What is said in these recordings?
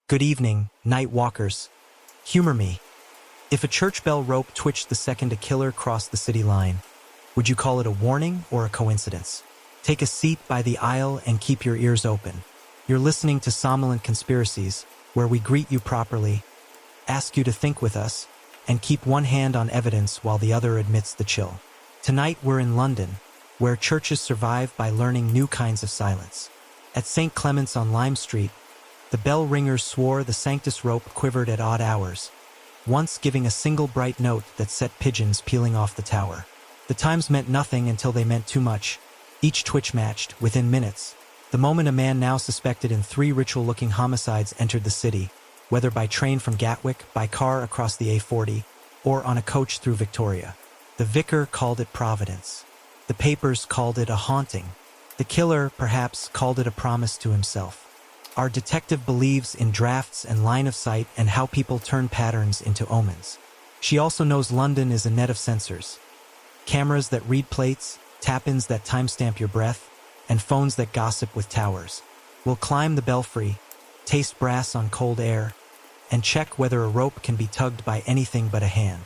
Good evening, night walkers. Humor me. If a church bell rope twitched the second a killer crossed the city line, would you call it a warning or a coincidence? Take a seat by the aisle and keep your ears open. You're listening to Somnolent Conspiracies, where we greet you properly, ask you to think with us, and keep one hand on evidence while the other admits the chill. Tonight we're in London, where churches survive by learning new kinds of silence. At St. Clement's on Lime Street, the bell ringers swore the Sanctus rope quivered at odd hours, once giving a single bright note that set pigeons peeling off the tower. The times meant nothing until they meant too much. Each twitch matched, within minutes, the moment a man now suspected in 3 ritual-looking homicides entered the city, whether by train from Gatwick, by car across the A40, or on a coach through Victoria. The vicar called it Providence. The papers called it a haunting. The killer, perhaps, called it a promise to himself. Our detective believes in drafts and line of sight and how people turn patterns into omens. She also knows London is a net of sensors. Cameras that read plates, tap-ins that timestamp your breath, and phones that gossip with towers. We'll climb the belfry, taste brass on cold air, and check whether a rope can be tugged by anything but a hand.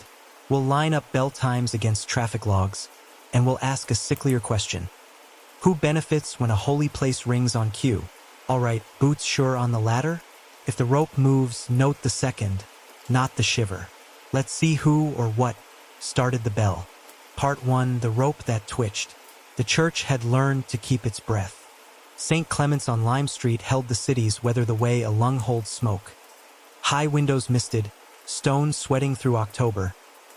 We'll line up bell times against traffic logs, and we'll ask a sicklier question. Who benefits when a holy place rings on cue? All right, boots sure on the ladder? If the rope moves, note the second, not the shiver. Let's see who or what started the bell. Part 1, the rope that twitched. The church had learned to keep its breath. St. Clement's on Lime Street held the city's weather the way a lung holds smoke. High windows misted, stones sweating through October,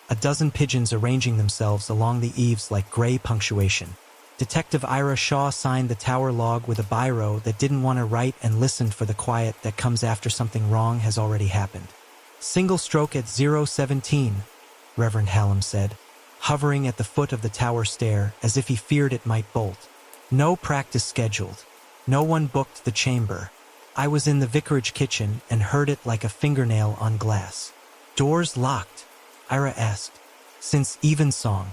a dozen pigeons arranging themselves along the eaves like gray punctuation. Detective Eira Shaw signed the tower log with a biro that didn't want to write and listened for the quiet that comes after something wrong has already happened. Single stroke at 017, Reverend Hallam said, hovering at the foot of the tower stair as if he feared it might bolt. No practice scheduled. No one booked the chamber. I was in the vicarage kitchen and heard it like a fingernail on glass. Doors locked? Eira asked. Since evensong.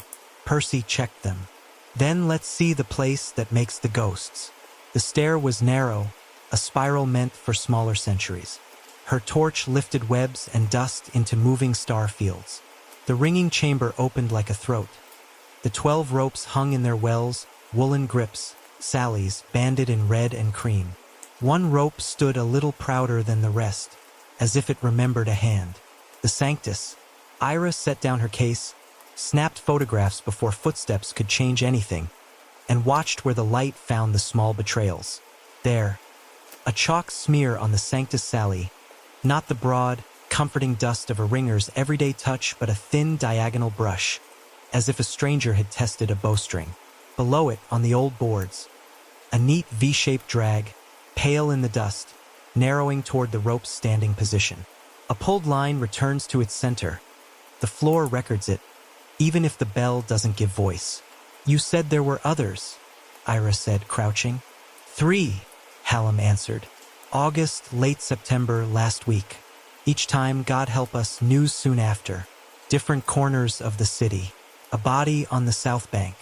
Percy checked them. Then let's see the place that makes the ghosts. The stair was narrow, a spiral meant for smaller centuries. Her torch lifted webs and dust into moving star fields. The ringing chamber opened like a throat. The 12 ropes hung in their wells, woolen grips, sallies, banded in red and cream. One rope stood a little prouder than the rest, as if it remembered a hand. The Sanctus. Eira set down her case, snapped photographs before footsteps could change anything, and watched where the light found the small betrayals. There, a chalk smear on the Sanctus Sally, not the broad, comforting dust of a ringer's everyday touch, but a thin diagonal brush, as if a stranger had tested a bowstring. Below it, on the old boards, a neat V-shaped drag, pale in the dust, narrowing toward the rope's standing position. A pulled line returns to its center. The floor records it, even if the bell doesn't give voice. You said there were others, Eira said, crouching. 3, Hallam answered. August, late September, last week. Each time, God help us, news soon after. Different corners of the city. A body on the South Bank.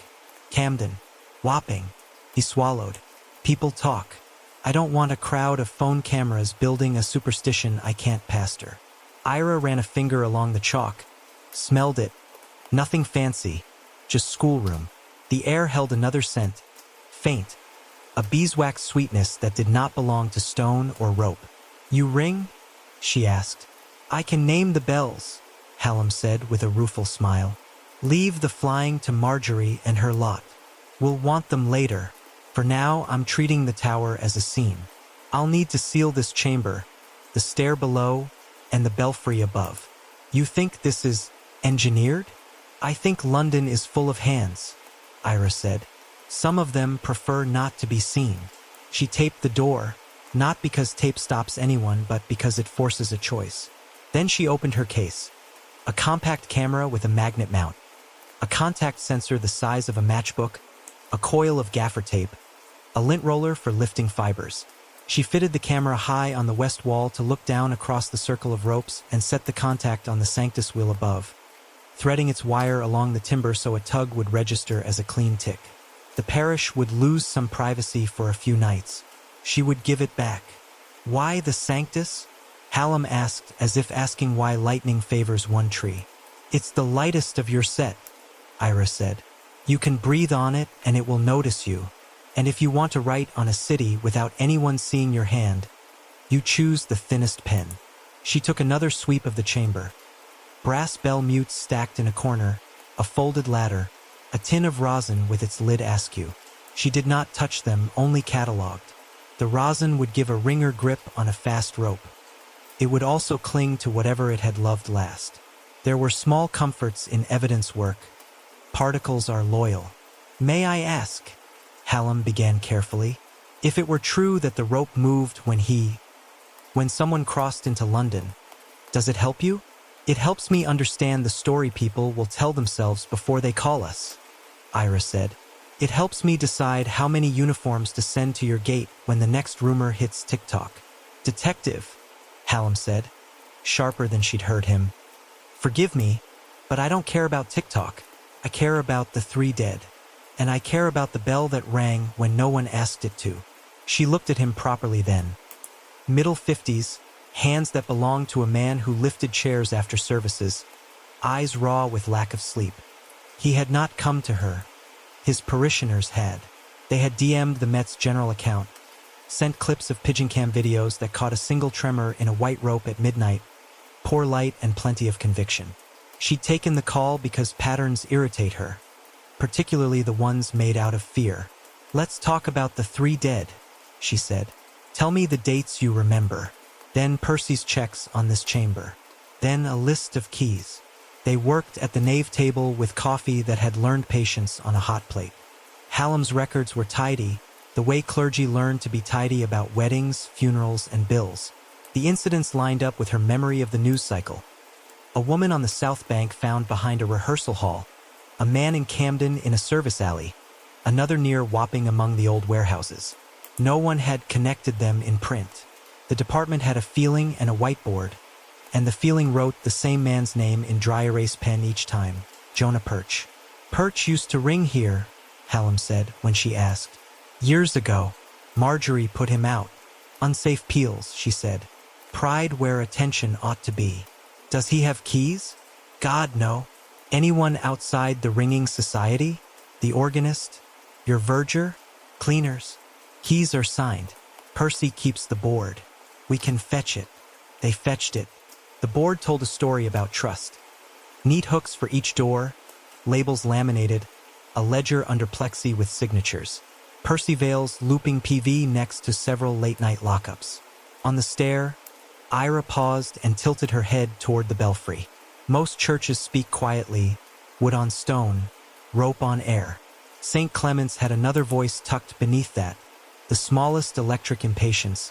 Camden. Wapping. He swallowed. People talk. I don't want a crowd of phone cameras building a superstition I can't pastor. Eira ran a finger along the chalk, smelled it. Nothing fancy, just schoolroom. The air held another scent, faint, a beeswax sweetness that did not belong to stone or rope. You ring? She asked. I can name the bells, Hallam said with a rueful smile. Leave the flying to Marjorie and her lot. We'll want them later. For now, I'm treating the tower as a scene. I'll need to seal this chamber, the stair below, and the belfry above. You think this is engineered? I think London is full of hands, Eira said. Some of them prefer not to be seen. She taped the door, not because tape stops anyone, but because it forces a choice. Then she opened her case. A compact camera with a magnet mount, a contact sensor the size of a matchbook, a coil of gaffer tape, a lint roller for lifting fibers. She fitted the camera high on the west wall to look down across the circle of ropes and set the contact on the Sanctus wheel above, threading its wire along the timber so a tug would register as a clean tick. The parish would lose some privacy for a few nights. She would give it back. Why the Sanctus? Hallam asked, as if asking why lightning favors one tree. It's the lightest of your set, Eira said. You can breathe on it and it will notice you. And if you want to write on a city without anyone seeing your hand, you choose the thinnest pen. She took another sweep of the chamber. Brass bell mutes stacked in a corner, a folded ladder, a tin of rosin with its lid askew. She did not touch them, only catalogued. The rosin would give a ringer grip on a fast rope. It would also cling to whatever it had loved last. There were small comforts in evidence work. Particles are loyal. May I ask, Hallam began carefully, if it were true that the rope moved when someone crossed into London, does it help you? It helps me understand the story people will tell themselves before they call us, Eira said. It helps me decide how many uniforms to send to your gate when the next rumor hits TikTok. Detective, Hallam said, sharper than she'd heard him. Forgive me, but I don't care about TikTok. I care about the 3 dead. And I care about the bell that rang when no one asked it to. She looked at him properly then. Middle 50s, hands that belonged to a man who lifted chairs after services, eyes raw with lack of sleep. He had not come to her. His parishioners had. They had DM'd the Met's general account, sent clips of pigeon cam videos that caught a single tremor in a white rope at midnight, poor light and plenty of conviction. She'd taken the call because patterns irritate her, particularly the ones made out of fear. Let's talk about the 3 dead, she said. Tell me the dates you remember. Then Percy's checks on this chamber. Then a list of keys. They worked at the nave table with coffee that had learned patience on a hot plate. Hallam's records were tidy, the way clergy learned to be tidy about weddings, funerals, and bills. The incidents lined up with her memory of the news cycle. A woman on the South Bank found behind a rehearsal hall, a man in Camden in a service alley, another near Wapping among the old warehouses. No one had connected them in print. The department had a feeling and a whiteboard, and the feeling wrote the same man's name in dry erase pen each time, Jonah Perch. Perch used to ring here, Hallam said when she asked. Years ago, Marjorie put him out. Unsafe peels, she said. Pride where attention ought to be. Does he have keys? God, no. Anyone outside the ringing society? The organist? Your verger? Cleaners? Keys are signed. Percy keeps the board. We can fetch it. They fetched it. The board told a story about trust. Neat hooks for each door, labels laminated, a ledger under plexi with signatures. Percy Vale's looping PV next to several late-night lockups. On the stair, Eira paused and tilted her head toward the belfry. Most churches speak quietly, wood on stone, rope on air. St. Clement's had another voice tucked beneath that, the smallest electric impatience,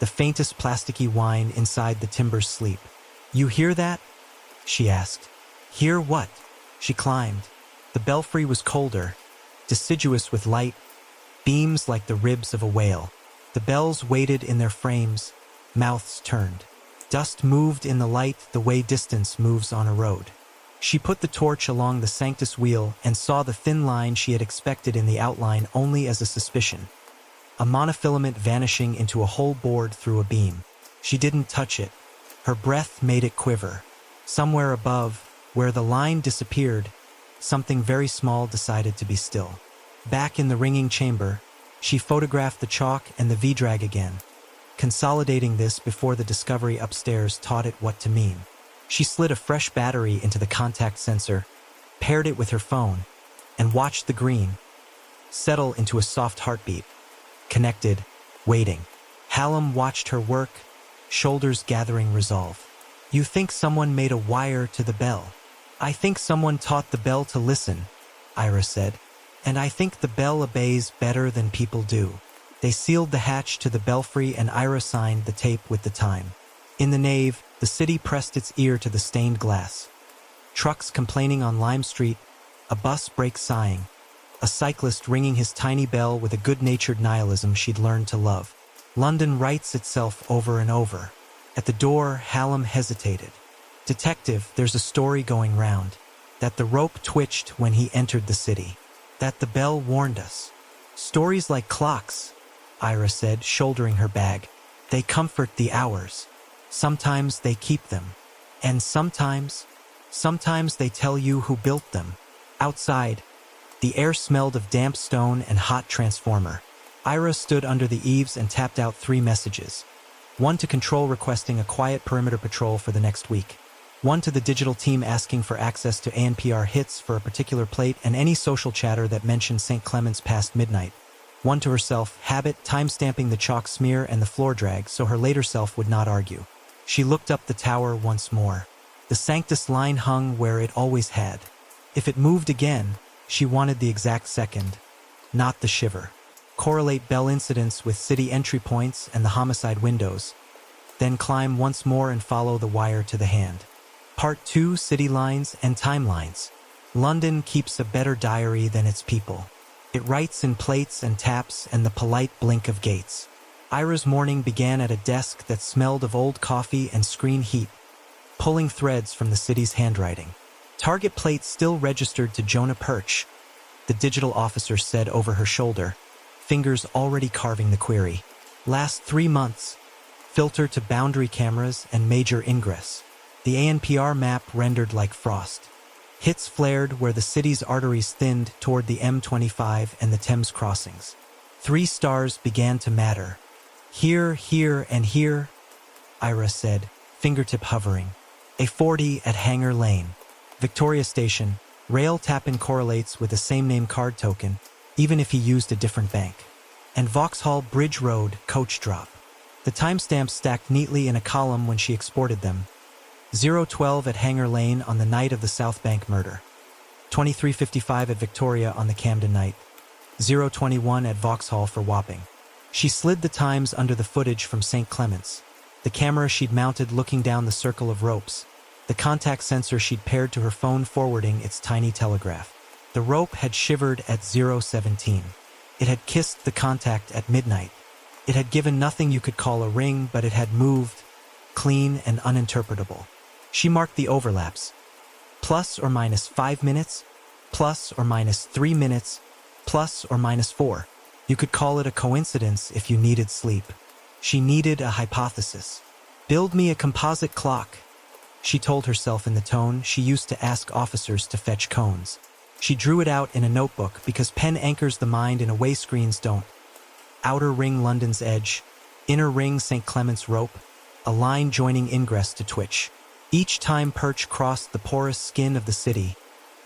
the faintest plasticky whine inside the timber's sleep. You hear that? She asked. Hear what? She climbed. The belfry was colder, deciduous with light, beams like the ribs of a whale. The bells waited in their frames, mouths turned. Dust moved in the light the way distance moves on a road. She put the torch along the Sanctus wheel and saw the thin line she had expected in the outline only as a suspicion. A monofilament vanishing into a whole board through a beam. She didn't touch it. Her breath made it quiver. Somewhere above, where the line disappeared, something very small decided to be still. Back in the ringing chamber, she photographed the chalk and the V-drag again, consolidating this before the discovery upstairs taught it what to mean. She slid a fresh battery into the contact sensor, paired it with her phone, and watched the green settle into a soft heartbeat. Connected, waiting. Hallam watched her work, shoulders gathering resolve. You think someone made a wire to the bell. I think someone taught the bell to listen, Eira said, and I think the bell obeys better than people do. They sealed the hatch to the belfry and Eira signed the tape with the time. In the nave, the city pressed its ear to the stained glass. Trucks complaining on Lime Street, a bus brake sighing, a cyclist ringing his tiny bell with a good-natured nihilism she'd learned to love. London writes itself over and over. At the door, Hallam hesitated. Detective, there's a story going round. That the rope twitched when he entered the city. That the bell warned us. Stories like clocks, Eira said, shouldering her bag. They comfort the hours. Sometimes they keep them. And sometimes they tell you who built them. Outside, the air smelled of damp stone and hot transformer. Eira stood under the eaves and tapped out 3 messages. One to Control requesting a quiet perimeter patrol for the next week. One to the digital team asking for access to ANPR hits for a particular plate and any social chatter that mentioned St. Clement's past midnight. One to herself, habit, timestamping the chalk smear and the floor drag so her later self would not argue. She looked up the tower once more. The Sanctus line hung where it always had. If it moved again, she wanted the exact second, not the shiver. Correlate bell incidents with city entry points and the homicide windows. Then climb once more and follow the wire to the hand. Part 2, City Lines and Timelines. London keeps a better diary than its people. It writes in plates and taps and the polite blink of gates. Eira's morning began at a desk that smelled of old coffee and screen heat, pulling threads from the city's handwriting. Target plate still registered to Jonah Perch, the digital officer said over her shoulder, fingers already carving the query. Last 3 months, filter to boundary cameras and major ingress. The ANPR map rendered like frost. Hits flared where the city's arteries thinned toward the M25 and the Thames crossings. 3 stars began to matter. Here, here, and here, Eira said, fingertip hovering. A40 at Hanger Lane. Victoria Station, rail tap-in correlates with the same name card token, even if he used a different bank. And Vauxhall Bridge Road, coach drop. The timestamps stacked neatly in a column when she exported them. 012 at Hanger Lane on the night of the South Bank murder. 23:55 at Victoria on the Camden night. 021 at Vauxhall for Wapping. She slid the times under the footage from St. Clement's. The camera she'd mounted looking down the circle of ropes. The contact sensor she'd paired to her phone forwarding its tiny telegraph. The rope had shivered at 017. It had kissed the contact at midnight. It had given nothing you could call a ring, but it had moved, clean and uninterpretable. She marked the overlaps. Plus or minus 5 minutes, plus or minus 3 minutes, plus or minus 4. You could call it a coincidence if you needed sleep. She needed a hypothesis. Build me a composite clock, she told herself in the tone she used to ask officers to fetch cones. She drew it out in a notebook because pen anchors the mind in a way screens don't. Outer ring London's edge, inner ring St. Clement's rope, a line joining ingress to twitch. Each time Perch crossed the porous skin of the city,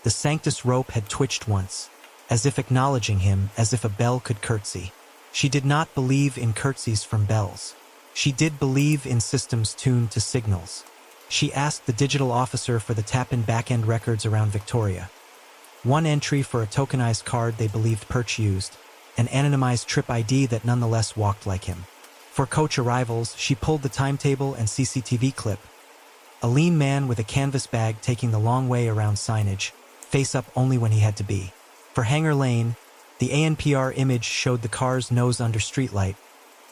the Sanctus rope had twitched once, as if acknowledging him, as if a bell could curtsy. She did not believe in curtsies from bells. She did believe in systems tuned to signals. She asked the digital officer for the tap-in back-end records around Victoria. One entry for a tokenized card they believed Perch used, an anonymized trip ID that nonetheless walked like him. For coach arrivals, she pulled the timetable and CCTV clip. A lean man with a canvas bag taking the long way around signage, face up only when he had to be. For Hanger Lane, the ANPR image showed the car's nose under streetlight,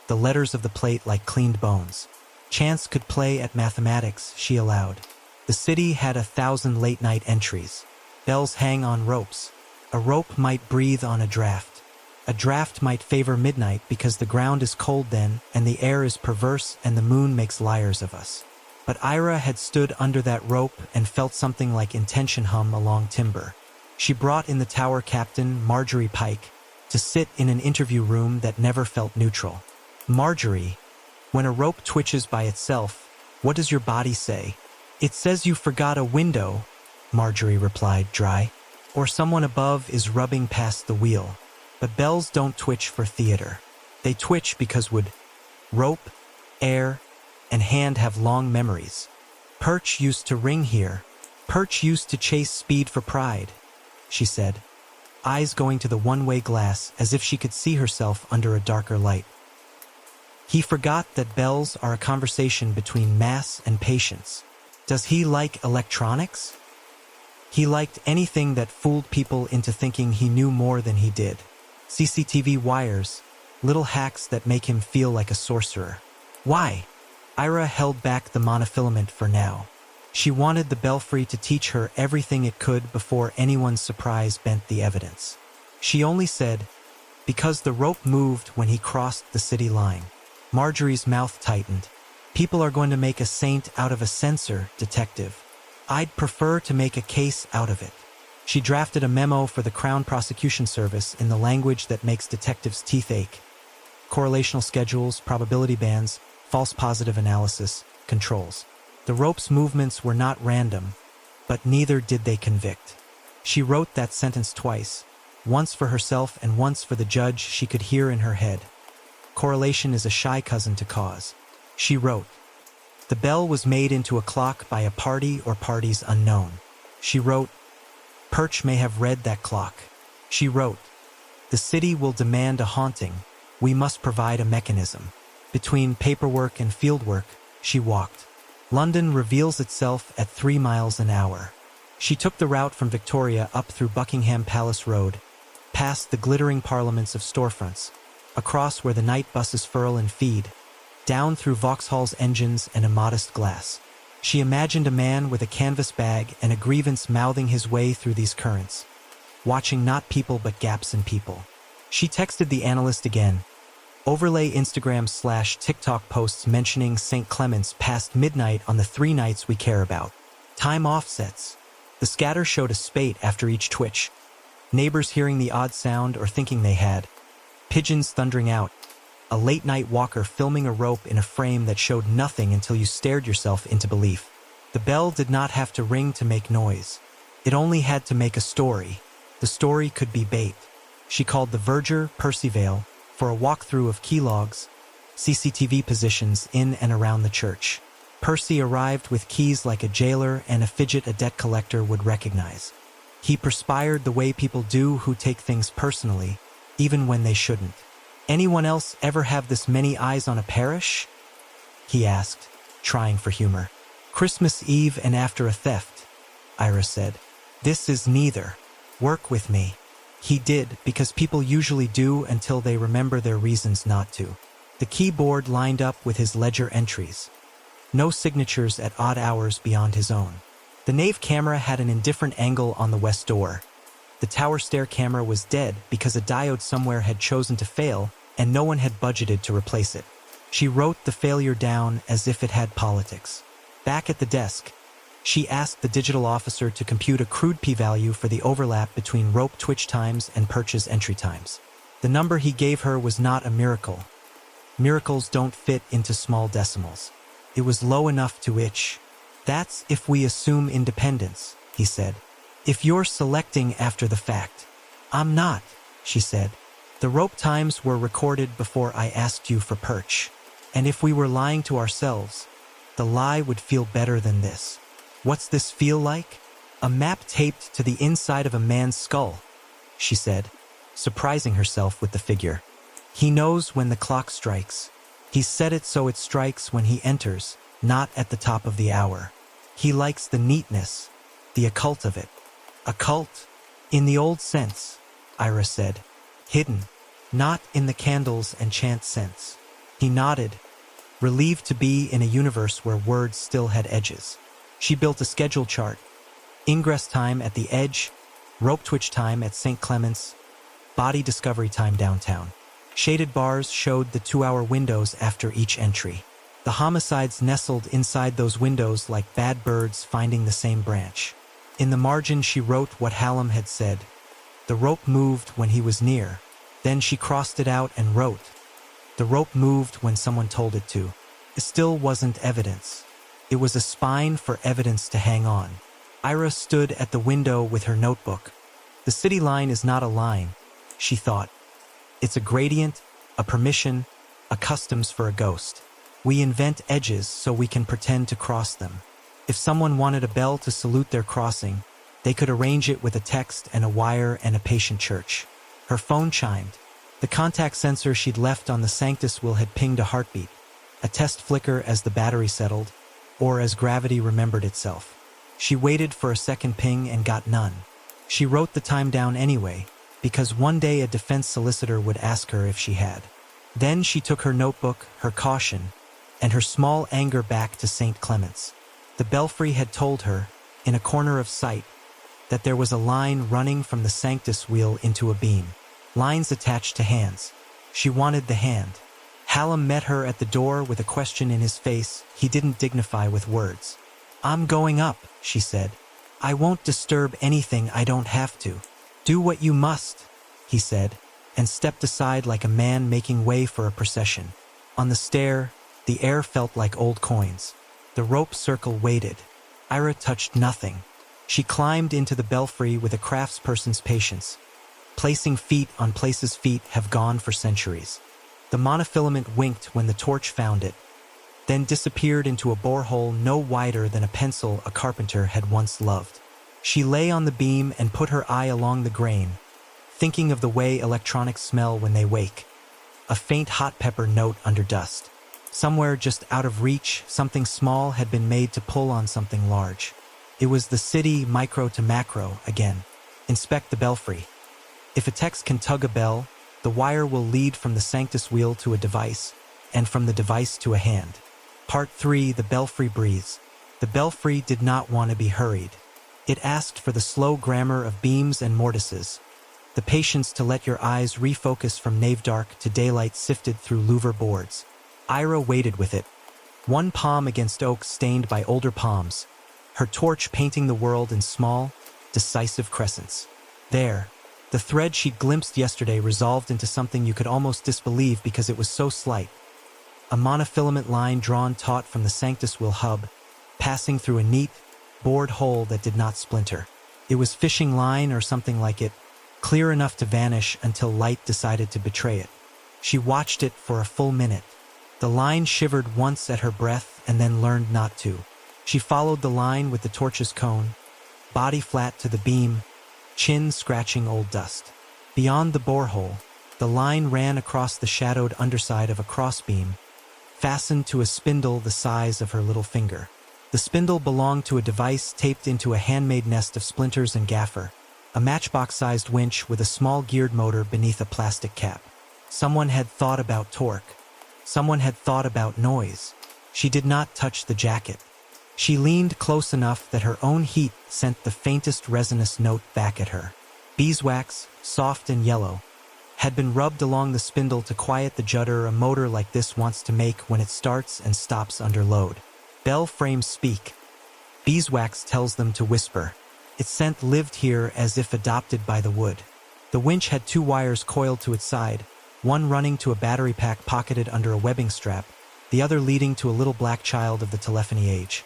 the letters of the plate like cleaned bones. Chance could play at mathematics, she allowed. The city had 1,000 late-night entries. Bells hang on ropes. A rope might breathe on a draft. A draft might favor midnight because the ground is cold then, and the air is perverse, and the moon makes liars of us. But Eira had stood under that rope and felt something like intention hum along timber. She brought in the tower captain, Marjorie Pike, to sit in an interview room that never felt neutral. Marjorie, when a rope twitches by itself, what does your body say? It says you forgot a window, Marjorie replied, dry. Or someone above is rubbing past the wheel. But bells don't twitch for theater. They twitch because would rope, air, and hand have long memories. Perch used to ring here. Perch used to chase speed for pride, she said, eyes going to the one-way glass as if she could see herself under a darker light. He forgot that bells are a conversation between mass and patience. Does he like electronics? He liked anything that fooled people into thinking he knew more than he did. CCTV wires, little hacks that make him feel like a sorcerer. Why? Eira held back the monofilament for now. She wanted the belfry to teach her everything it could before anyone's surprise bent the evidence. She only said, because the rope moved when he crossed the city line. Marjorie's mouth tightened. People are going to make a saint out of a censor, detective. I'd prefer to make a case out of it. She drafted a memo for the Crown Prosecution Service in the language that makes detectives' teeth ache. Correlational schedules, probability bands, false positive analysis, controls. The rope's movements were not random, but neither did they convict. She wrote that sentence twice, once for herself and once for the judge she could hear in her head. Correlation is a shy cousin to cause. She wrote, "The bell was made into a clock by a party or parties unknown." She wrote, "Perch may have read that clock." She wrote, "The city will demand a haunting. We must provide a mechanism." Between paperwork and fieldwork, she walked. London reveals itself at 3 miles an hour. She took the route from Victoria up through Buckingham Palace Road, past the glittering parliaments of storefronts, across where the night buses furl and feed, down through Vauxhall's engines and a modest glass. She imagined a man with a canvas bag and a grievance mouthing his way through these currents, watching not people but gaps in people. She texted the analyst again. Overlay Instagram/TikTok posts mentioning St. Clement's past midnight on the 3 nights we care about. Time offsets. The scatter showed a spate after each twitch. Neighbors hearing the odd sound or thinking they had. Pigeons thundering out. A late-night walker filming a rope in a frame that showed nothing until you stared yourself into belief. The bell did not have to ring to make noise. It only had to make a story. The story could be bait. She called the verger, Percyvale, for a walkthrough of key logs, CCTV positions in and around the church. Percy arrived with keys like a jailer and a fidget a debt collector would recognize. He perspired the way people do who take things personally, even when they shouldn't. "Anyone else ever have this many eyes on a parish?" he asked, trying for humor. "Christmas Eve and after a theft," Eira said. "This is neither. Work with me." He did, because people usually do until they remember their reasons not to. The keyboard lined up with his ledger entries. No signatures at odd hours beyond his own. The nave camera had an indifferent angle on the west door. The tower stair camera was dead because a diode somewhere had chosen to fail and no one had budgeted to replace it. She wrote the failure down as if it had politics. Back at the desk, she asked the digital officer to compute a crude p-value for the overlap between rope twitch times and Perch's entry times. The number he gave her was not a miracle. Miracles don't fit into small decimals. It was low enough to itch. "That's if we assume independence," he said. "If you're selecting after the fact." "I'm not," she said. "The rope times were recorded before I asked you for Perch. And if we were lying to ourselves, the lie would feel better than this." "What's this feel like?" "A map taped to the inside of a man's skull," she said, surprising herself with the figure. "He knows when the clock strikes. He's set it so it strikes when he enters, not at the top of the hour. He likes the neatness, the occult of it." "Occult? In the old sense," Eira said. "Hidden, not in the candles and chant sense." He nodded, relieved to be in a universe where words still had edges. She built a schedule chart. Ingress time at the edge, rope twitch time at St. Clement's, body discovery time downtown. Shaded bars showed the 2-hour windows after each entry. The homicides nestled inside those windows like bad birds finding the same branch. In the margin she wrote what Hallam had said. The rope moved when he was near. Then she crossed it out and wrote, "The rope moved when someone told it to." It still wasn't evidence. It was a spine for evidence to hang on. Eira stood at the window with her notebook. The city line is not a line, she thought. It's a gradient, a permission, a customs for a ghost. We invent edges so we can pretend to cross them. If someone wanted a bell to salute their crossing, they could arrange it with a text and a wire and a patient church. Her phone chimed. The contact sensor she'd left on the Sanctus wheel had pinged a heartbeat, a test flicker as the battery settled, or as gravity remembered itself. She waited for a second ping and got none. She wrote the time down anyway, because one day a defense solicitor would ask her if she had. Then she took her notebook, her caution, and her small anger back to St. Clement's. The belfry had told her, in a corner of sight, that there was a line running from the Sanctus wheel into a beam. Lines attached to hands. She wanted the hand. Hallam met her at the door with a question in his face he didn't dignify with words. "I'm going up," she said. "I won't disturb anything I don't have to." "Do what you must," he said, and stepped aside like a man making way for a procession. On the stair, the air felt like old coins. The rope circle waited. Eira touched nothing. She climbed into the belfry with a craftsperson's patience, placing feet on places feet have gone for centuries. The monofilament winked when the torch found it, then disappeared into a borehole no wider than a pencil a carpenter had once loved. She lay on the beam and put her eye along the grain, thinking of the way electronics smell when they wake. A faint hot pepper note under dust. Somewhere just out of reach, something small had been made to pull on something large. It was the city micro to macro again. Inspect the belfry. If a text can tug a bell, the wire will lead from the Sanctus wheel to a device, and from the device to a hand. Part 3, the belfry breathes. The belfry did not want to be hurried. It asked for the slow grammar of beams and mortises, the patience to let your eyes refocus from nave-dark to daylight sifted through louver boards. Eira waited with it, one palm against oak stained by older palms, her torch painting the world in small, decisive crescents. There, the thread she'd glimpsed yesterday resolved into something you could almost disbelieve because it was so slight. A monofilament line drawn taut from the Sanctus wheel hub, passing through a neat, bored hole that did not splinter. It was fishing line or something like it, clear enough to vanish until light decided to betray it. She watched it for a full minute. The line shivered once at her breath and then learned not to. She followed the line with the torch's cone, body flat to the beam, chin scratching old dust. Beyond the borehole, the line ran across the shadowed underside of a crossbeam, fastened to a spindle the size of her little finger. The spindle belonged to a device taped into a handmade nest of splinters and gaffer, a matchbox-sized winch with a small geared motor beneath a plastic cap. Someone had thought about torque. Someone had thought about noise. She did not touch the jacket. She leaned close enough that her own heat sent the faintest resinous note back at her. Beeswax, soft and yellow, had been rubbed along the spindle to quiet the judder a motor like this wants to make when it starts and stops under load. Bell frames speak. Beeswax tells them to whisper. Its scent lived here as if adopted by the wood. The winch had 2 wires coiled to its side, one running to a battery pack pocketed under a webbing strap, the other leading to a little black child of the telephony age.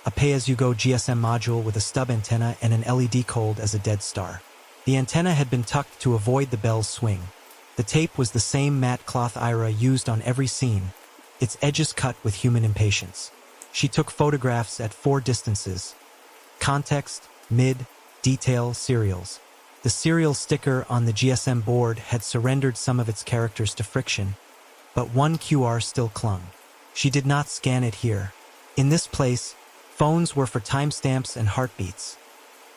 A pay-as-you-go GSM module with a stub antenna and an LED cold as a dead star. The antenna had been tucked to avoid the bell's swing. The tape was the same matte cloth Eira used on every scene, its edges cut with human impatience. She took photographs at 4 distances: context, mid, detail, serials. The serial sticker on the GSM board had surrendered some of its characters to friction, but one QR still clung. She did not scan it here. In this place, phones were for timestamps and heartbeats.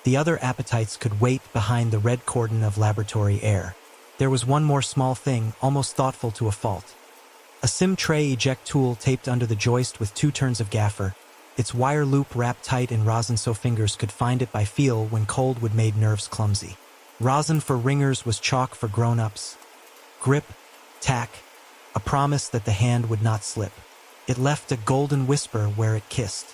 The other appetites could wait behind the red cordon of laboratory air. There was one more small thing, almost thoughtful to a fault. A SIM tray eject tool taped under the joist with 2 turns of gaffer, its wire loop wrapped tight in rosin so fingers could find it by feel when cold would made nerves clumsy. Rosin for ringers was chalk for grown-ups. Grip, tack, a promise that the hand would not slip. It left a golden whisper where it kissed.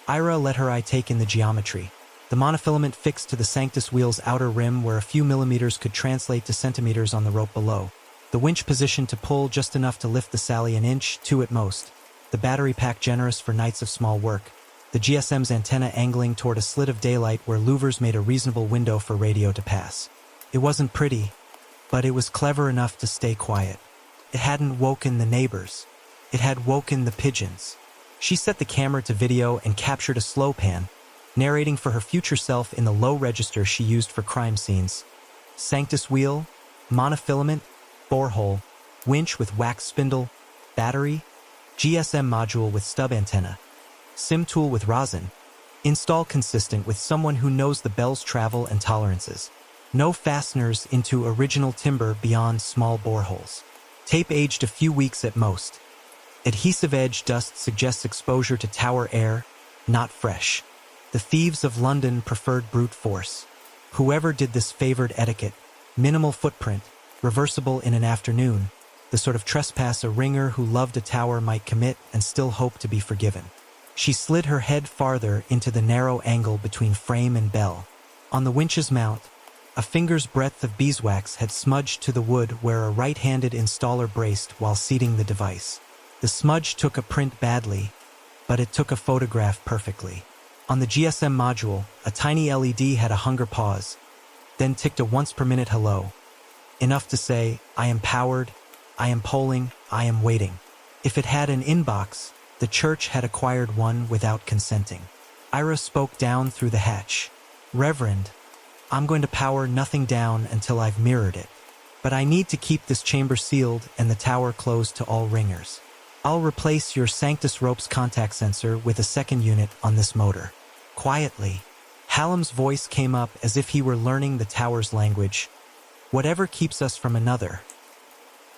Eira let her eye take in the geometry. The monofilament fixed to the Sanctus wheel's outer rim where a few millimeters could translate to centimeters on the rope below. The winch positioned to pull just enough to lift the Sally an inch, 2 at most. The battery pack generous for nights of small work. The GSM's antenna angling toward a slit of daylight where louvers made a reasonable window for radio to pass. It wasn't pretty, but it was clever enough to stay quiet. It hadn't woken the neighbors. It had woken the pigeons. She set the camera to video and captured a slow pan, narrating for her future self in the low register she used for crime scenes. Sanctus wheel, monofilament, borehole, winch with wax spindle, battery, GSM module with stub antenna, SIM tool with rosin, install consistent with someone who knows the bell's travel and tolerances. No fasteners into original timber beyond small boreholes. Tape aged a few weeks at most. Adhesive edge dust suggests exposure to tower air, not fresh. The thieves of London preferred brute force. Whoever did this favored etiquette, minimal footprint, reversible in an afternoon, the sort of trespass a ringer who loved a tower might commit and still hope to be forgiven. She slid her head farther into the narrow angle between frame and bell. On the winch's mount, a finger's breadth of beeswax had smudged to the wood where a right-handed installer braced while seating the device. The smudge took a print badly, but it took a photograph perfectly. On the GSM module, a tiny LED had a hunger pause, then ticked a once-per-minute hello. Enough to say, I am powered, I am polling, I am waiting. If it had an inbox, the church had acquired one without consenting. Eira spoke down through the hatch. Reverend, I'm going to power nothing down until I've mirrored it. But I need to keep this chamber sealed and the tower closed to all ringers. I'll replace your Sanctus rope's contact sensor with a second unit on this motor. Quietly, Hallam's voice came up as if he were learning the tower's language. Whatever keeps us from another.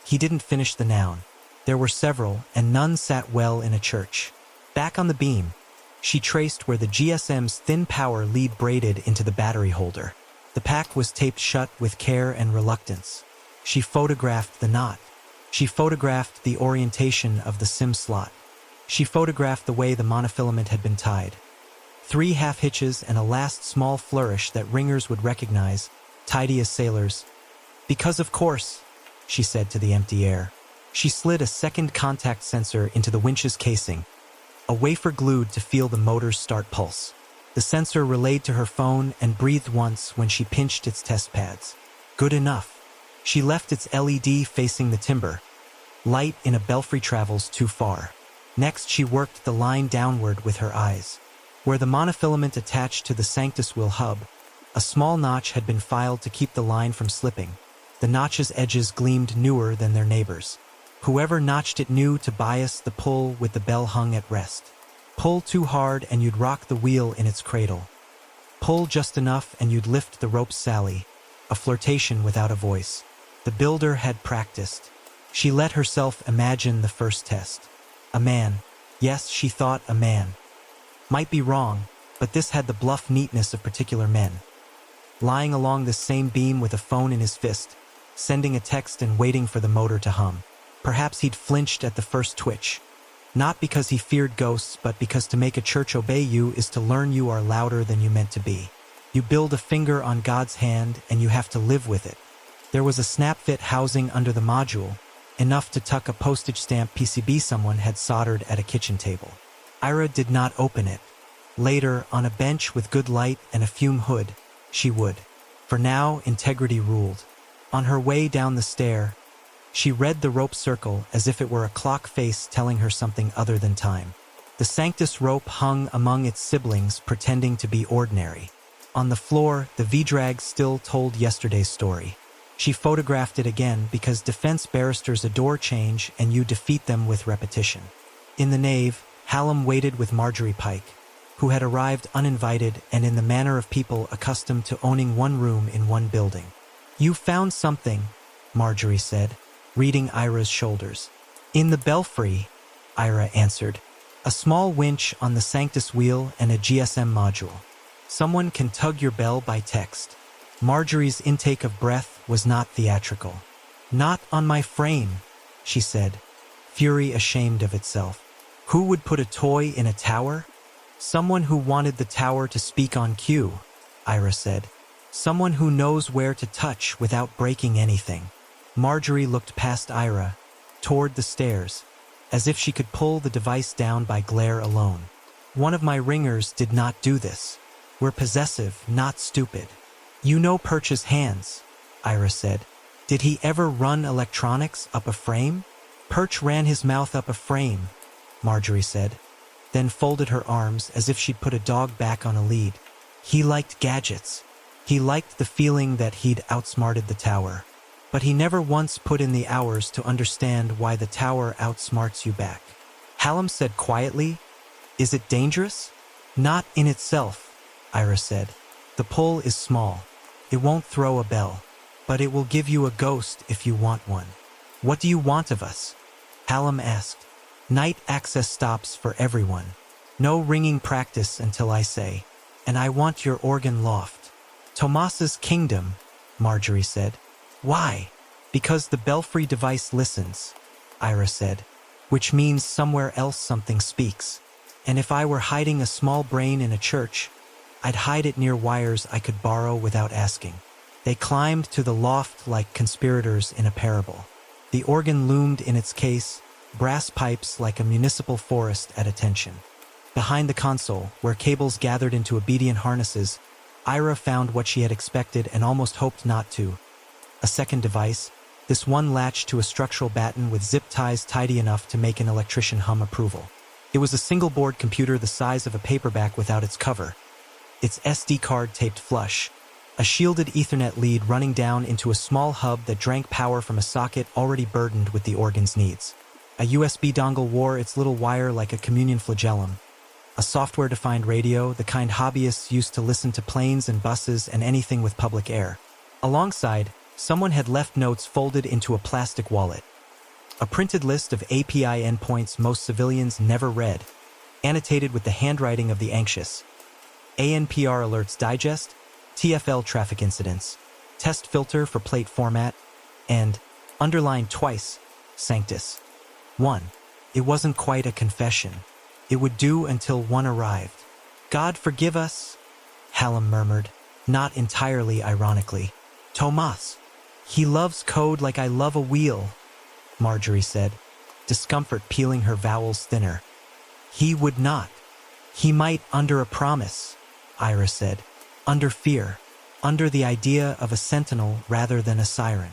He didn't finish the noun. There were several, and none sat well in a church. Back on the beam, she traced where the GSM's thin power lead braided into the battery holder. The pack was taped shut with care and reluctance. She photographed the knot. She photographed the orientation of the SIM slot. She photographed the way the monofilament had been tied. 3 half hitches and a last small flourish that ringers would recognize, tidy as sailors. Because of course, she said to the empty air. She slid a second contact sensor into the winch's casing, a wafer glued to feel the motor's start pulse. The sensor relayed to her phone and breathed once when she pinched its test pads. Good enough. She left its LED facing the timber. Light in a belfry travels too far. Next, she worked the line downward with her eyes. Where the monofilament attached to the Sanctus wheel hub, a small notch had been filed to keep the line from slipping. The notch's edges gleamed newer than their neighbors. Whoever notched it knew to bias the pull with the bell hung at rest. Pull too hard and you'd rock the wheel in its cradle. Pull just enough and you'd lift the rope's sally, a flirtation without a voice. The builder had practiced. She let herself imagine the first test. A man. Yes, she thought a man. Might be wrong, but this had the bluff neatness of particular men. Lying along this same beam with a phone in his fist, sending a text and waiting for the motor to hum. Perhaps he'd flinched at the first twitch. Not because he feared ghosts, but because to make a church obey you is to learn you are louder than you meant to be. You build a finger on God's hand and you have to live with it. There was a snap-fit housing under the module, enough to tuck a postage stamp PCB someone had soldered at a kitchen table. Eira did not open it. Later, on a bench with good light and a fume hood, she would. For now, integrity ruled. On her way down the stair, she read the rope circle as if it were a clock face telling her something other than time. The Sanctus rope hung among its siblings, pretending to be ordinary. On the floor, the V-drag still told yesterday's story. She photographed it again because defense barristers adore change and you defeat them with repetition. In the nave, Hallam waited with Marjorie Pike, who had arrived uninvited and in the manner of people accustomed to owning one room in one building. You found something, Marjorie said, reading Eira's shoulders. In the belfry, Eira answered. A small winch on the Sanctus wheel and a GSM module. Someone can tug your bell by text. Marjorie's intake of breath was not theatrical. Not on my frame, she said, fury ashamed of itself. Who would put a toy in a tower? Someone who wanted the tower to speak on cue, Eira said. Someone who knows where to touch without breaking anything. Marjorie looked past Eira, toward the stairs, as if she could pull the device down by glare alone. One of my ringers did not do this. We're possessive, not stupid. You know Perch's hands, Eira said. Did he ever run electronics up a frame? Perch ran his mouth up a frame, Marjorie said, then folded her arms as if she'd put a dog back on a lead. He liked gadgets. He liked the feeling that he'd outsmarted the tower. But he never once put in the hours to understand why the tower outsmarts you back. Hallam said quietly, Is it dangerous? Not in itself, Eira said. The pull is small. It won't throw a bell. But it will give you a ghost if you want one. What do you want of us? Hallam asked. Night access stops for everyone. No ringing practice until I say. And I want your organ loft. Tomas's kingdom, Marjorie said. Why? Because the belfry device listens, Eira said, which means somewhere else something speaks. And if I were hiding a small brain in a church, I'd hide it near wires I could borrow without asking. They climbed to the loft like conspirators in a parable. The organ loomed in its case, brass pipes like a municipal forest at attention. Behind the console, where cables gathered into obedient harnesses, Eira found what she had expected and almost hoped not to. A second device, this one latched to a structural batten with zip ties tidy enough to make an electrician hum approval. It was a single-board computer the size of a paperback without its cover, its SD card taped flush, a shielded Ethernet lead running down into a small hub that drank power from a socket already burdened with the organ's needs. A USB dongle wore its little wire like a communion flagellum. A software-defined radio, the kind hobbyists used to listen to planes and buses and anything with public air. Alongside, someone had left notes folded into a plastic wallet. A printed list of API endpoints most civilians never read, annotated with the handwriting of the anxious. ANPR Alerts Digest, TFL Traffic Incidents, Test Filter for Plate Format, and, underlined twice, Sanctus. 1. It wasn't quite a confession. It would do until one arrived. God forgive us, Hallam murmured, not entirely ironically. Tomas. He loves code like I love a wheel, Marjorie said, discomfort peeling her vowels thinner. He would not. He might under a promise, Eira said, under fear, under the idea of a sentinel rather than a siren.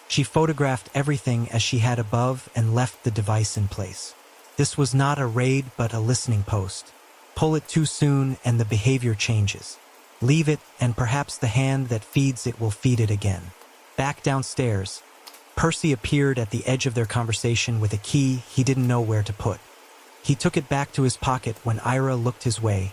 She photographed everything as she had above and left the device in place. This was not a raid but a listening post. Pull it too soon and the behavior changes. Leave it and perhaps the hand that feeds it will feed it again. Back downstairs, Percy appeared at the edge of their conversation with a key he didn't know where to put. He took it back to his pocket when Eira looked his way,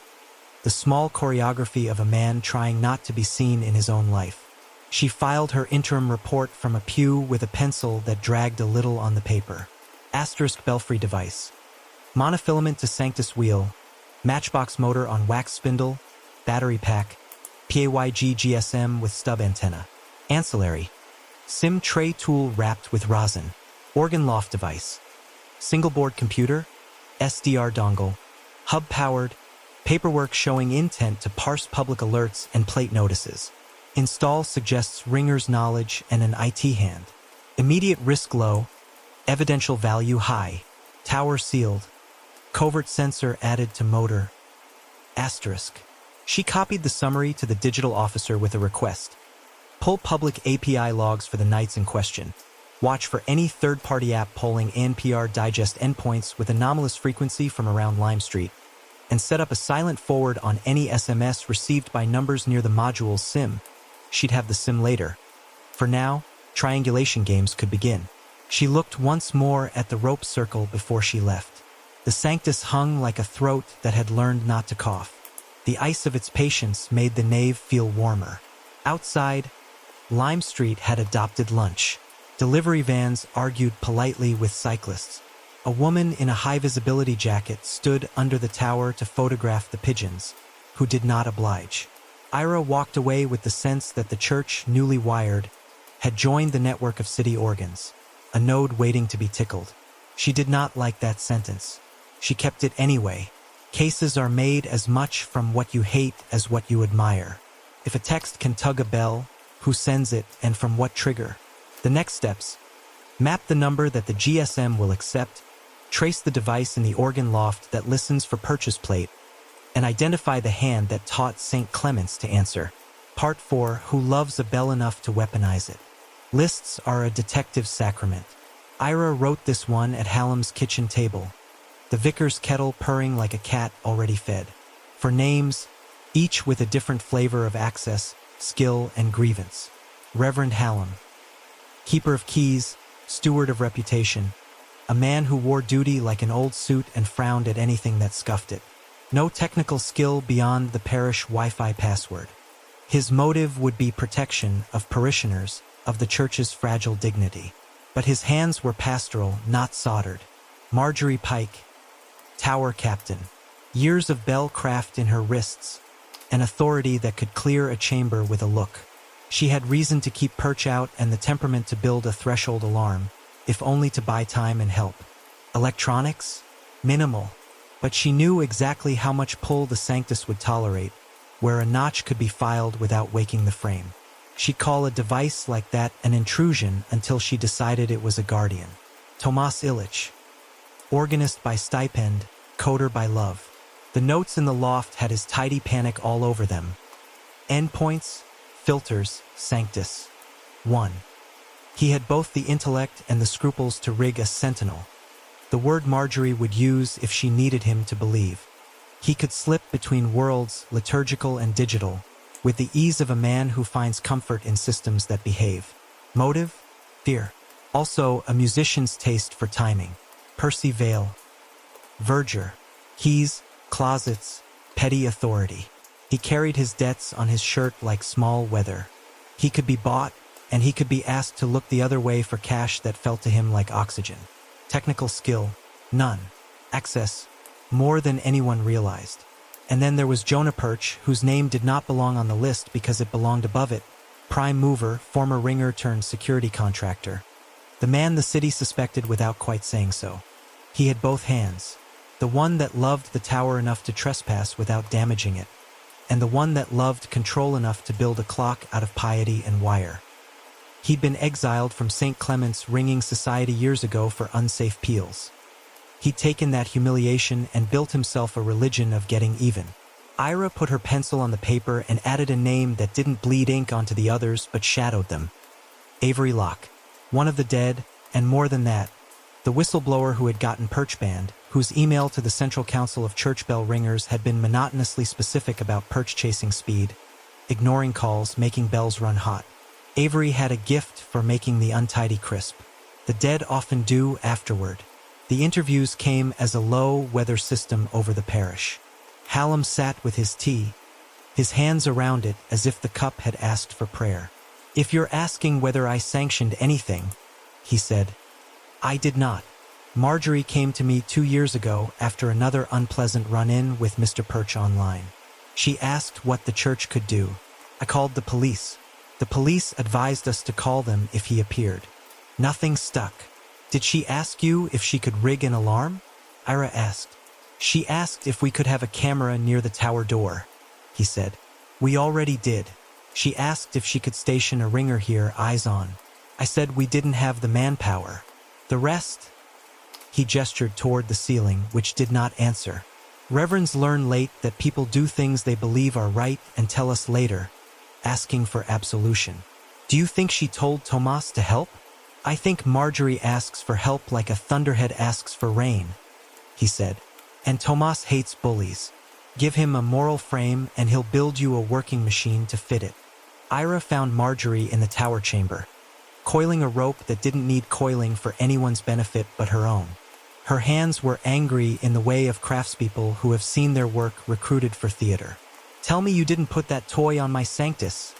the small choreography of a man trying not to be seen in his own life. She filed her interim report from a pew with a pencil that dragged a little on the paper. Asterisk belfry device. Monofilament to Sanctus wheel, matchbox motor on wax spindle, battery pack, PAYG GSM with stub antenna. Ancillary. SIM tray tool wrapped with rosin. Organ loft device. Single board computer, SDR dongle, hub powered, paperwork showing intent to parse public alerts and plate notices. Install suggests ringer's knowledge and an IT hand. Immediate risk low, evidential value high. Tower sealed. Covert sensor added to motor. Asterisk. She copied the summary to the digital officer with a request. Pull public API logs for the nights in question. Watch for any third-party app polling ANPR digest endpoints with anomalous frequency from around Lime Street, and set up a silent forward on any SMS received by numbers near the module's SIM. She'd have the SIM later. For now, triangulation games could begin. She looked once more at the rope circle before she left. The Sanctus hung like a throat that had learned not to cough. The ice of its patience made the nave feel warmer. Outside, Lime Street had adopted lunch. Delivery vans argued politely with cyclists. A woman in a high-visibility jacket stood under the tower to photograph the pigeons, who did not oblige. Eira walked away with the sense that the church, newly wired, had joined the network of city organs, a node waiting to be tickled. She did not like that sentence. She kept it anyway. Cases are made as much from what you hate as what you admire. If a text can tug a bell, who sends it and from what trigger? The next steps. Map the number that the GSM will accept, trace the device in the organ loft that listens for purchase plate, and identify the hand that taught St. Clement's to answer. Part 4. Who loves a bell enough to weaponize it? Lists are a detective's sacrament. Eira wrote this one at Hallam's kitchen table, the vicar's kettle purring like a cat already fed. For names, each with a different flavor of access, skill, and grievance. Reverend Hallam. Keeper of keys, steward of reputation, a man who wore duty like an old suit and frowned at anything that scuffed it. No technical skill beyond the parish Wi-Fi password. His motive would be protection of parishioners, of the church's fragile dignity. But his hands were pastoral, not soldered. Marjorie Pike, tower captain, years of bell craft in her wrists, an authority that could clear a chamber with a look. She had reason to keep Perch out and the temperament to build a threshold alarm, if only to buy time and help. Electronics? Minimal. But she knew exactly how much pull the Sanctus would tolerate, where a notch could be filed without waking the frame. She'd call a device like that an intrusion until she decided it was a guardian. Tomas Illich. Organist by stipend, coder by love. The notes in the loft had his tidy panic all over them. Endpoints, filters, Sanctus. 1. He had both the intellect and the scruples to rig a sentinel. The word Marjorie would use if she needed him to believe. He could slip between worlds, liturgical and digital, with the ease of a man who finds comfort in systems that behave. Motive? Fear. Also, a musician's taste for timing. Percy Vale. Verger. Keys, closets, petty authority. He carried his debts on his shirt like small weather. He could be bought, and he could be asked to look the other way for cash that felt to him like oxygen. Technical skill? None. Access? More than anyone realized. And then there was Jonah Perch, whose name did not belong on the list because it belonged above it. Prime mover, former ringer turned security contractor. The man the city suspected without quite saying so. He had both hands. The one that loved the tower enough to trespass without damaging it, and the one that loved control enough to build a clock out of piety and wire. He'd been exiled from St. Clement's ringing society years ago for unsafe peals. He'd taken that humiliation and built himself a religion of getting even. Eira put her pencil on the paper and added a name that didn't bleed ink onto the others but shadowed them. Avery Locke. One of the dead, and more than that, the whistleblower who had gotten Perch banned, whose email to the Central Council of Church Bell Ringers had been monotonously specific about Perch chasing speed, ignoring calls, making bells run hot. Avery had a gift for making the untidy crisp. The dead often do afterward. The interviews came as a low-weather system over the parish. Hallam sat with his tea, his hands around it as if the cup had asked for prayer. "If you're asking whether I sanctioned anything," he said, "I did not. Marjorie came to me 2 years ago after another unpleasant run-in with Mr. Perch online. She asked what the church could do. I called the police. The police advised us to call them if he appeared. Nothing stuck. Did she ask you if she could rig an alarm?" Eira asked. "She asked if we could have a camera near the tower door," he said. "We already did. She asked if she could station a ringer here, eyes on. I said we didn't have the manpower. The rest?" He gestured toward the ceiling, which did not answer. "Reverends learn late that people do things they believe are right and tell us later, asking for absolution. Do you think she told Tomas to help? I think Marjorie asks for help like a thunderhead asks for rain," he said. "And Tomas hates bullies. Give him a moral frame and he'll build you a working machine to fit it." Eira found Marjorie in the tower chamber, coiling a rope that didn't need coiling for anyone's benefit but her own. Her hands were angry in the way of craftspeople who have seen their work recruited for theater. "Tell me you didn't put that toy on my Sanctus,"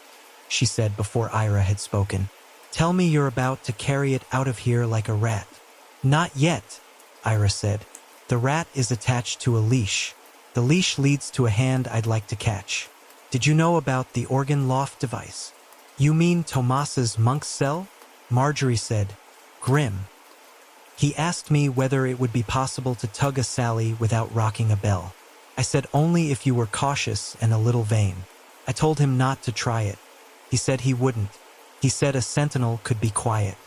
she said before Eira had spoken. "Tell me you're about to carry it out of here like a rat." "Not yet," Eira said. "The rat is attached to a leash. The leash leads to a hand I'd like to catch. Did you know about the organ loft device?" "You mean Tomas's monk's cell?" Marjorie said, grim. "He asked me whether it would be possible to tug a Sally without rocking a bell. I said only if you were cautious and a little vain. I told him not to try it. He said he wouldn't. He said a sentinel could be quiet.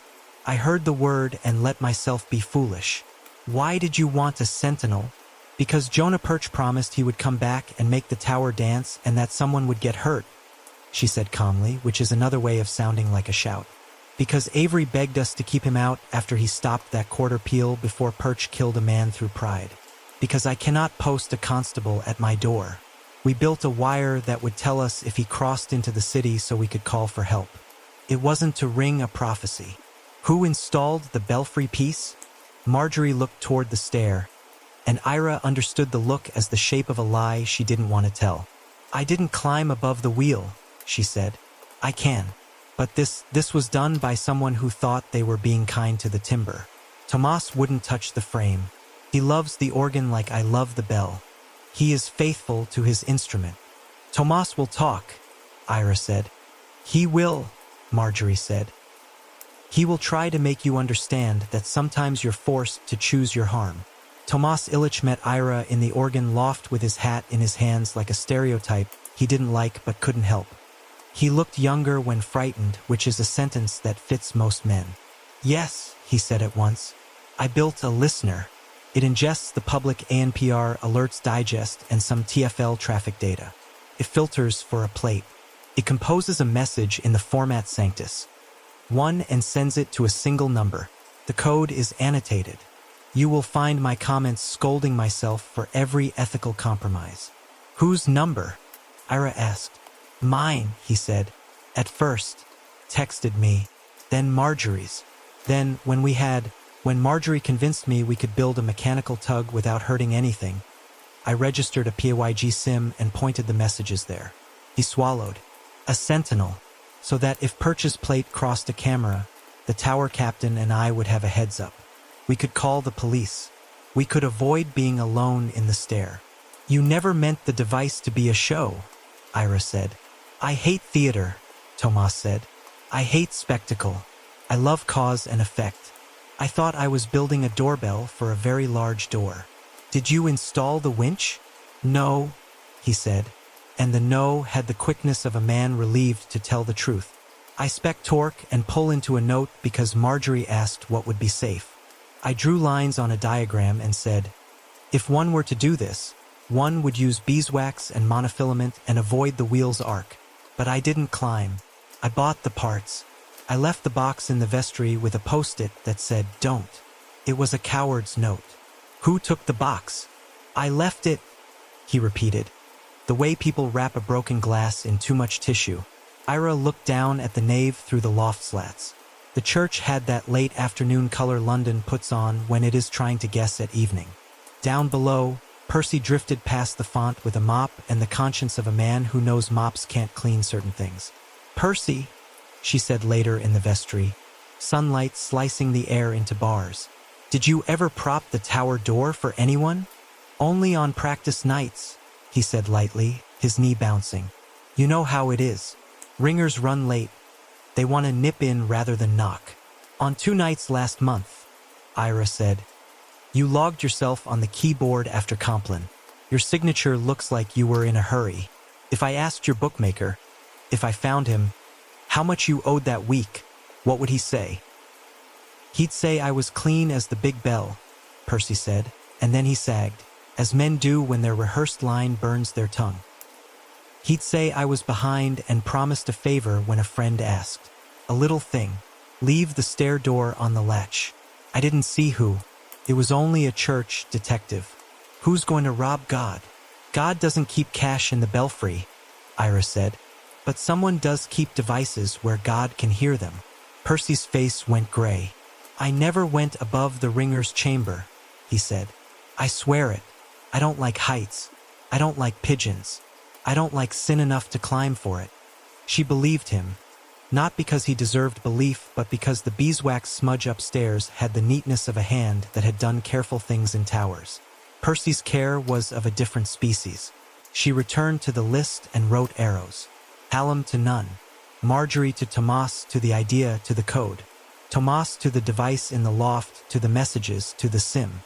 I heard the word and let myself be foolish. Why did you want a sentinel? Because Jonah Perch promised he would come back and make the tower dance and that someone would get hurt," she said calmly, which is another way of sounding like a shout. "Because Avery begged us to keep him out after he stopped that quarter peal before Perch killed a man through pride. Because I cannot post a constable at my door. We built a wire that would tell us if he crossed into the city so we could call for help. It wasn't to ring a prophecy. Who installed the belfry piece?" Marjorie looked toward the stair, and Eira understood the look as the shape of a lie she didn't want to tell. "I didn't climb above the wheel," she said. "I can. But this was done by someone who thought they were being kind to the timber. Tomas wouldn't touch the frame. He loves the organ like I love the bell. He is faithful to his instrument." "Tomas will talk," Eira said. He will, Marjorie said. He will try to make you understand that sometimes you're forced to choose your harm. Tomas Ilich met Eira in the organ loft with his hat in his hands like a stereotype he didn't like but couldn't help. He looked younger when frightened, which is a sentence that fits most men. Yes, he said at once. I built a listener. It ingests the public ANPR alerts digest and some TFL traffic data. It filters for a plate. It composes a message in the format Sanctus. One and sends it to a single number. The code is annotated. You will find my comments scolding myself for every ethical compromise. Whose number? Eira asked. Mine, he said. At first. Texted me. Then Marjorie's. Then, when Marjorie convinced me we could build a mechanical tug without hurting anything, I registered a PYG sim and pointed the messages there. He swallowed. A sentinel, so that if purchase plate crossed a camera, the tower captain and I would have a heads up. We could call the police. We could avoid being alone in the stair. You never meant the device to be a show, Eira said. I hate theater, Tomas said. I hate spectacle. I love cause and effect. I thought I was building a doorbell for a very large door. Did you install the winch? No, he said, and the no had the quickness of a man relieved to tell the truth. I spec torque and pull into a note because Marjorie asked what would be safe. I drew lines on a diagram and said, if one were to do this, one would use beeswax and monofilament and avoid the wheel's arc. But I didn't climb. I bought the parts. I left the box in the vestry with a post-it that said, don't. It was a coward's note. Who took the box? I left it, he repeated. The way people wrap a broken glass in too much tissue. Eira looked down at the nave through the loft slats. The church had that late afternoon color London puts on when it is trying to guess at evening. Down below, Percy drifted past the font with a mop and the conscience of a man who knows mops can't clean certain things. Percy, she said later in the vestry, sunlight slicing the air into bars. Did you ever prop the tower door for anyone? Only on practice nights, he said lightly, his knee bouncing. You know how it is. Ringers run late. They want to nip in rather than knock. On 2 nights last month, Eira said, you logged yourself on the keyboard after Compline. Your signature looks like you were in a hurry. If I asked your bookmaker, if I found him, how much you owed that week, what would he say? He'd say I was clean as the big bell, Percy said, and then he sagged, as men do when their rehearsed line burns their tongue. He'd say I was behind and promised a favor when a friend asked. A little thing. Leave the stair door on the latch. I didn't see who. It was only a church detective. Who's going to rob God? God doesn't keep cash in the belfry, Eira said. But someone does keep devices where God can hear them. Percy's face went gray. I never went above the ringer's chamber, he said. I swear it. I don't like heights. I don't like pigeons. I don't like sin enough to climb for it. She believed him, not because he deserved belief, but because the beeswax smudge upstairs had the neatness of a hand that had done careful things in towers. Percy's care was of a different species. She returned to the list and wrote arrows. Hallam to none. Marjorie to Tomas, to the idea, to the code. Tomas to the device in the loft, to the messages, to the sim.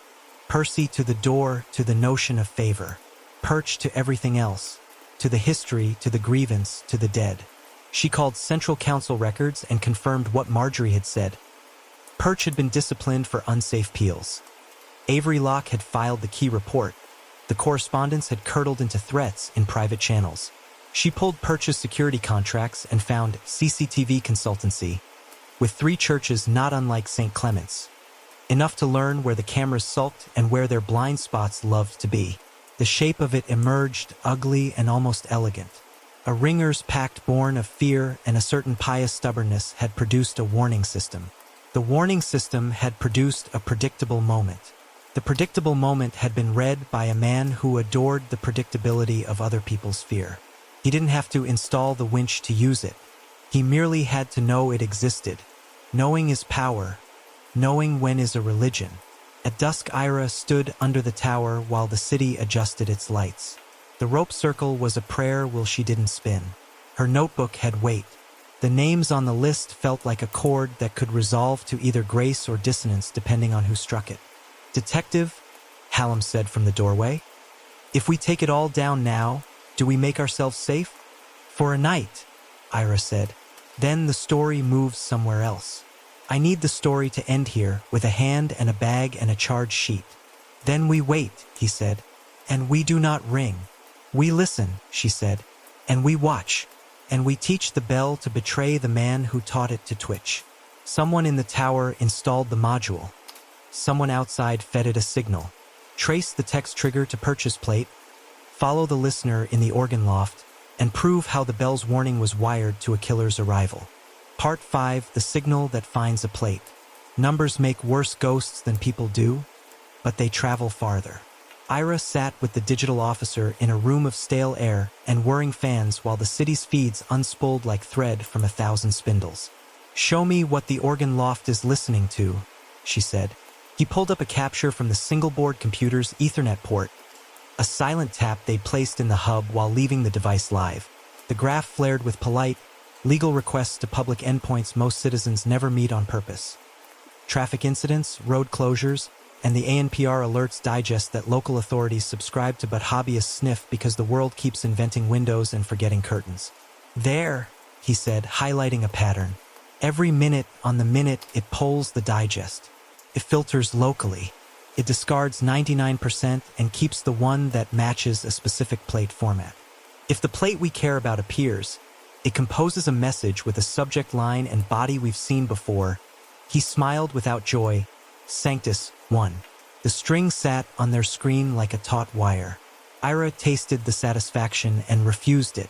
Percy to the door, to the notion of favor. Perch to everything else. To the history, to the grievance, to the dead. She called Central Council records and confirmed what Marjorie had said. Perch had been disciplined for unsafe peels. Avery Locke had filed the key report. The correspondence had curdled into threats in private channels. She pulled Perch's security contracts and found CCTV consultancy, with 3 churches not unlike St. Clement's. Enough to learn where the cameras sulked and where their blind spots loved to be. The shape of it emerged, ugly and almost elegant. A ringer's pact born of fear and a certain pious stubbornness had produced a warning system. The warning system had produced a predictable moment. The predictable moment had been read by a man who adored the predictability of other people's fear. He didn't have to install the winch to use it. He merely had to know it existed. Knowing is power. Knowing when is a religion. At dusk, Eira stood under the tower while the city adjusted its lights. The rope circle was a prayer while she didn't spin. Her notebook had weight. The names on the list felt like a chord that could resolve to either grace or dissonance depending on who struck it. "Detective," Hallam said from the doorway, "if we take it all down now, do we make ourselves safe?" "For a night," Eira said. "Then the story moves somewhere else. I need the story to end here with a hand and a bag and a charge sheet." "Then we wait," he said, "and we do not ring. We listen," she said, "and we watch, and we teach the bell to betray the man who taught it to twitch." Someone in the tower installed the module. Someone outside fed it a signal. Trace the text trigger to purchase plate, follow the listener in the organ loft, and prove how the bell's warning was wired to a killer's arrival. Part 5, the signal that finds a plate. Numbers make worse ghosts than people do, but they travel farther. Eira sat with the digital officer in a room of stale air and whirring fans while the city's feeds unspooled like thread from 1,000 spindles. "Show me what the organ loft is listening to," she said. He pulled up a capture from the single-board computer's Ethernet port, a silent tap they placed in the hub while leaving the device live. The graph flared with polite, legal requests to public endpoints most citizens never meet on purpose. Traffic incidents, road closures, and the ANPR alerts digest that local authorities subscribe to but hobbyists sniff because the world keeps inventing windows and forgetting curtains. "There," he said, highlighting a pattern. "Every minute on the minute it polls the digest. It filters locally. It discards 99% and keeps the one that matches a specific plate format. If the plate we care about appears, it composes a message with a subject line and body we've seen before." He smiled without joy. "Sanctus, 1. The string sat on their screen like a taut wire. Eira tasted the satisfaction and refused it.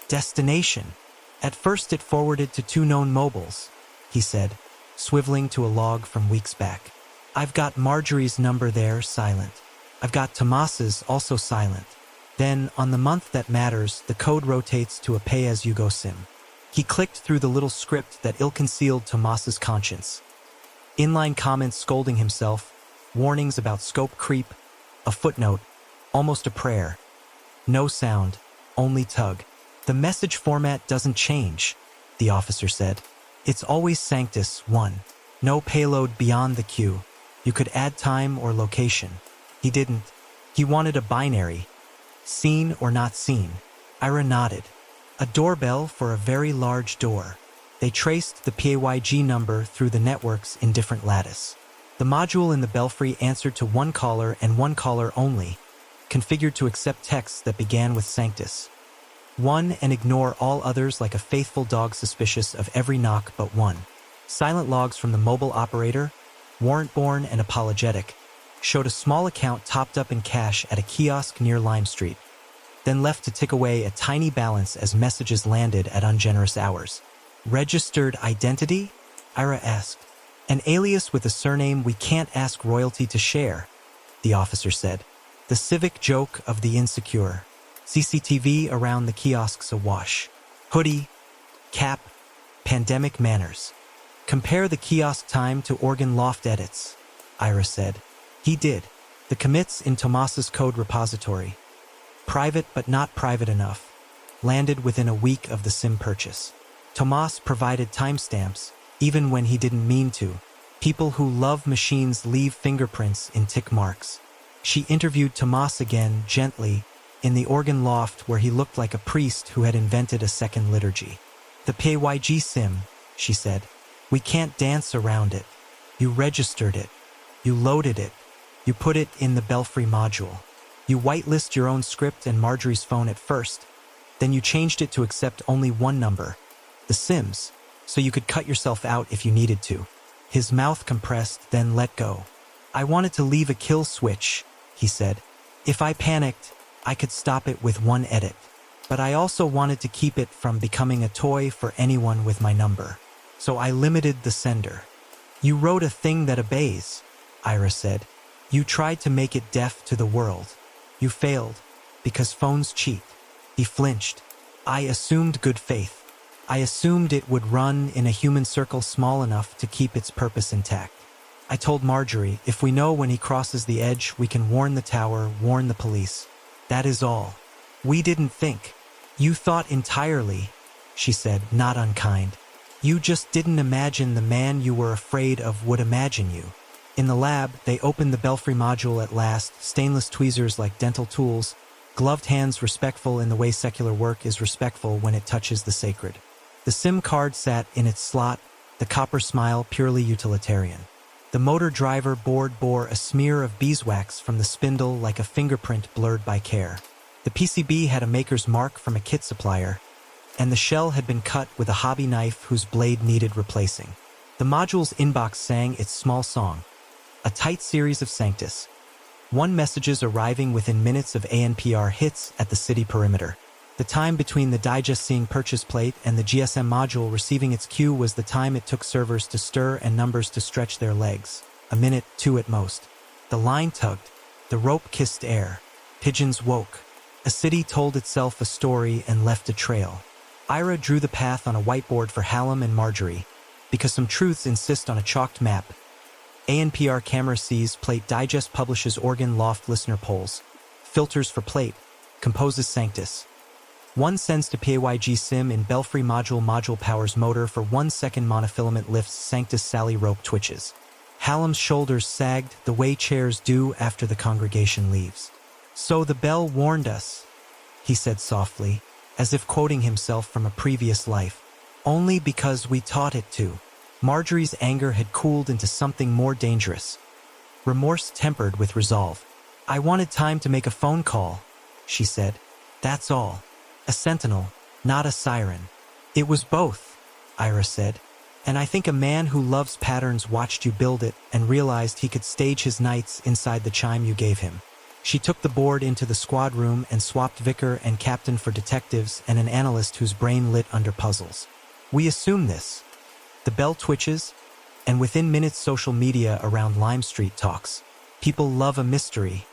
"Destination. At first it forwarded to 2 known mobiles," he said, swiveling to a log from weeks back. "I've got Marjorie's number there, silent. I've got Tomas's, also silent. Then, on the month that matters, the code rotates to a pay-as-you-go SIM." He clicked through the little script that ill-concealed Tomas's conscience. Inline comments scolding himself, warnings about scope creep, a footnote, almost a prayer. No sound, only tug. "The message format doesn't change," the officer said. "It's always Sanctus, 1. No payload beyond the queue. You could add time or location." He didn't. He wanted a binary. Seen or not seen. Eira nodded. "A doorbell for a very large door." They traced the PAYG number through the networks in different lattice. The module in the belfry answered to one caller and one caller only, configured to accept texts that began with Sanctus. 1 and ignore all others like a faithful dog suspicious of every knock but one. Silent logs from the mobile operator, warrant-born and apologetic, showed a small account topped up in cash at a kiosk near Lime Street, then left to tick away a tiny balance as messages landed at ungenerous hours. "Registered identity?" Eira asked. "An alias with a surname we can't ask royalty to share," the officer said. "The civic joke of the insecure. CCTV around the kiosks awash. Hoodie, cap, pandemic manners. Compare the kiosk time to organ loft edits," Eira said. He did. The commits in Tomas's code repository. Private but not private enough. Landed within a week of the SIM purchase. Tomas provided timestamps, even when he didn't mean to. People who love machines leave fingerprints in tick marks. She interviewed Tomas again, gently, in the organ loft where he looked like a priest who had invented a second liturgy. "The PAYG SIM," she said. "We can't dance around it. You registered it. You loaded it. You put it in the belfry module. You whitelist your own script and Marjorie's phone at first. Then you changed it to accept only one number, the SIMs, so you could cut yourself out if you needed to." His mouth compressed, then let go. "I wanted to leave a kill switch," he said. "If I panicked, I could stop it with one edit. But I also wanted to keep it from becoming a toy for anyone with my number. So I limited the sender." "You wrote a thing that obeys," Eira said. "You tried to make it deaf to the world. You failed, because phones cheat." He flinched. "I assumed good faith. I assumed it would run in a human circle small enough to keep its purpose intact. I told Marjorie, if we know when he crosses the edge, we can warn the tower, warn the police. That is all. We didn't think. You thought entirely," she said, not unkind. You just didn't imagine the man you were afraid of would imagine you. In the lab, they opened the belfry module at last, stainless tweezers like dental tools, gloved hands respectful in the way secular work is respectful when it touches the sacred. The SIM card sat in its slot, the copper smile purely utilitarian. The motor driver board bore a smear of beeswax from the spindle like a fingerprint blurred by care. The PCB had a maker's mark from a kit supplier, and the shell had been cut with a hobby knife whose blade needed replacing. The module's inbox sang its small song, a tight series of Sanctus. One messages arriving within minutes of ANPR hits at the city perimeter. The time between the digest seeing purchase plate and the GSM module receiving its cue was the time it took servers to stir and numbers to stretch their legs. A minute, two at most. The line tugged. The rope kissed air. Pigeons woke. A city told itself a story and left a trail. Eira drew the path on a whiteboard for Hallam and Marjorie, because some truths insist on a chalked map. ANPR camera sees plate digest publishes organ loft listener polls. Filters for plate. Composes Sanctus. One sends to PAYG sim in belfry module powers motor for 1 second monofilament lifts Sanctus Sally rope twitches. Hallam's shoulders sagged the way chairs do after the congregation leaves. So the bell warned us, he said softly, as if quoting himself from a previous life. Only because we taught it to. Marjorie's anger had cooled into something more dangerous. Remorse tempered with resolve. I wanted time to make a phone call, she said. That's all. A sentinel, not a siren. It was both, Eira said. And I think a man who loves patterns watched you build it and realized he could stage his nights inside the chime you gave him. She took the board into the squad room and swapped vicar and captain for detectives and an analyst whose brain lit under puzzles. We assume this. The bell twitches, and within minutes social media around Lime Street talks. People love a mystery.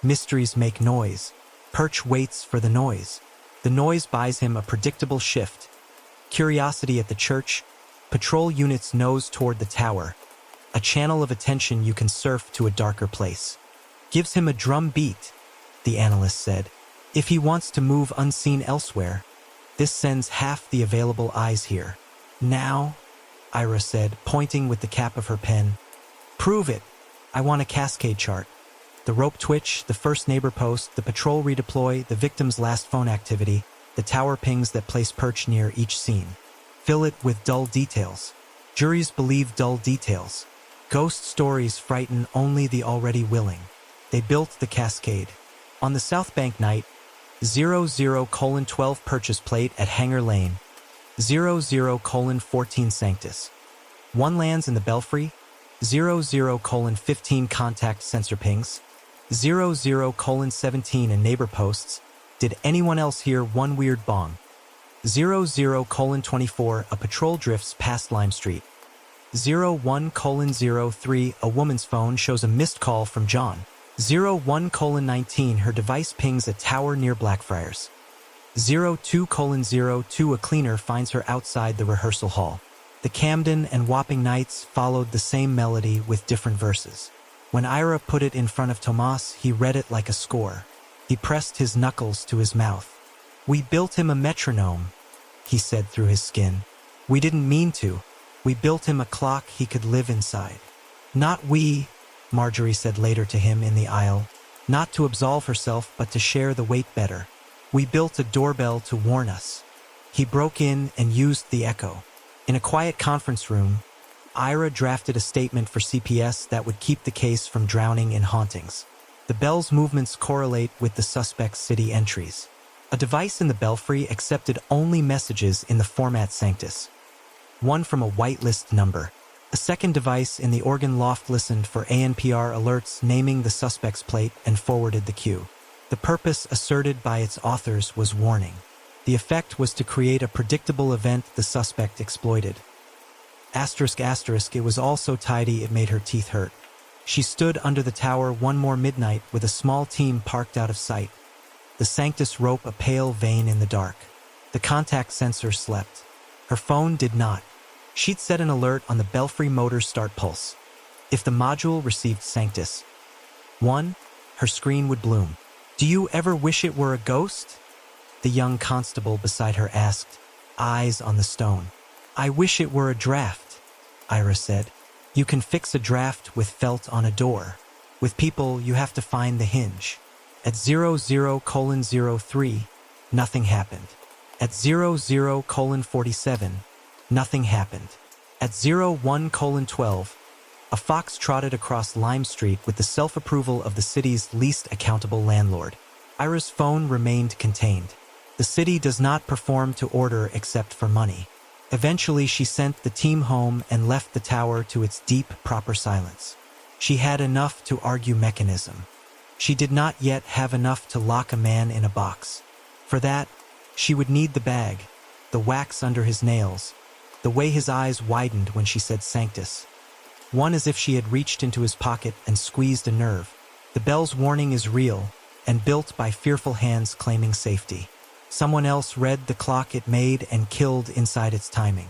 Mysteries make noise. Perch waits for the noise. The noise buys him a predictable shift. Curiosity at the church, patrol units nose toward the tower, a channel of attention you can surf to a darker place. Gives him a drum beat, the analyst said. If he wants to move unseen elsewhere, this sends half the available eyes here. Now, Eira said, pointing with the cap of her pen. Prove it. I want a cascade chart. The rope twitch, the first neighbor post, the patrol redeploy, the victim's last phone activity, the tower pings that place perch near each scene. Fill it with dull details. Juries believe dull details. Ghost stories frighten only the already willing. They built the cascade. On the South Bank night, 00:12 purchase plate at Hanger Lane, 00:14 Sanctus. One lands in the belfry, 00:15 contact sensor pings, 00:17 in neighbor posts. Did anyone else hear one weird bong? 00:24 a patrol drifts past Lime Street. 01:03 a woman's phone shows a missed call from John. 01:19 her device pings a tower near Blackfriars. 02:02 a cleaner finds her outside the rehearsal hall. The Camden and Wapping nights followed the same melody with different verses. When Eira put it in front of Tomas, he read it like a score. He pressed his knuckles to his mouth. We built him a metronome, he said through his skin. We didn't mean to. We built him a clock he could live inside. Not we, Marjorie said later to him in the aisle. Not to absolve herself, but to share the weight better. We built a doorbell to warn us. He broke in and used the echo. In a quiet conference room, Eira drafted a statement for CPS that would keep the case from drowning in hauntings. The bell's movements correlate with the suspect's city entries. A device in the belfry accepted only messages in the format Sanctus. One from a whitelist number. A second device in the organ loft listened for ANPR alerts naming the suspect's plate and forwarded the cue. The purpose asserted by its authors was warning. The effect was to create a predictable event the suspect exploited. ***, it was all so tidy it made her teeth hurt. She stood under the tower one more midnight with a small team parked out of sight. The Sanctus rope a pale vein in the dark. The contact sensor slept. Her phone did not. She'd set an alert on the belfry motor start pulse. If the module received Sanctus 1, her screen would bloom. Do you ever wish it were a ghost? The young constable beside her asked. eyes on the stone. "I wish it were a draft," Eira said. "You can fix a draft with felt on a door. With people, you have to find the hinge." At 00:03, nothing happened. At 00:47, nothing happened. At 01:12, a fox trotted across Lime Street with the self-approval of the city's least accountable landlord. Eira's phone remained contained. The city does not perform to order except for money. Eventually, she sent the team home and left the tower to its deep, proper silence. She had enough to argue mechanism. She did not yet have enough to lock a man in a box. For that, she would need the bag, the wax under his nails, the way his eyes widened when she said Sanctus. One as if she had reached into his pocket and squeezed a nerve. The bell's warning is real and built by fearful hands claiming safety. Someone else read the clock it made and killed inside its timing.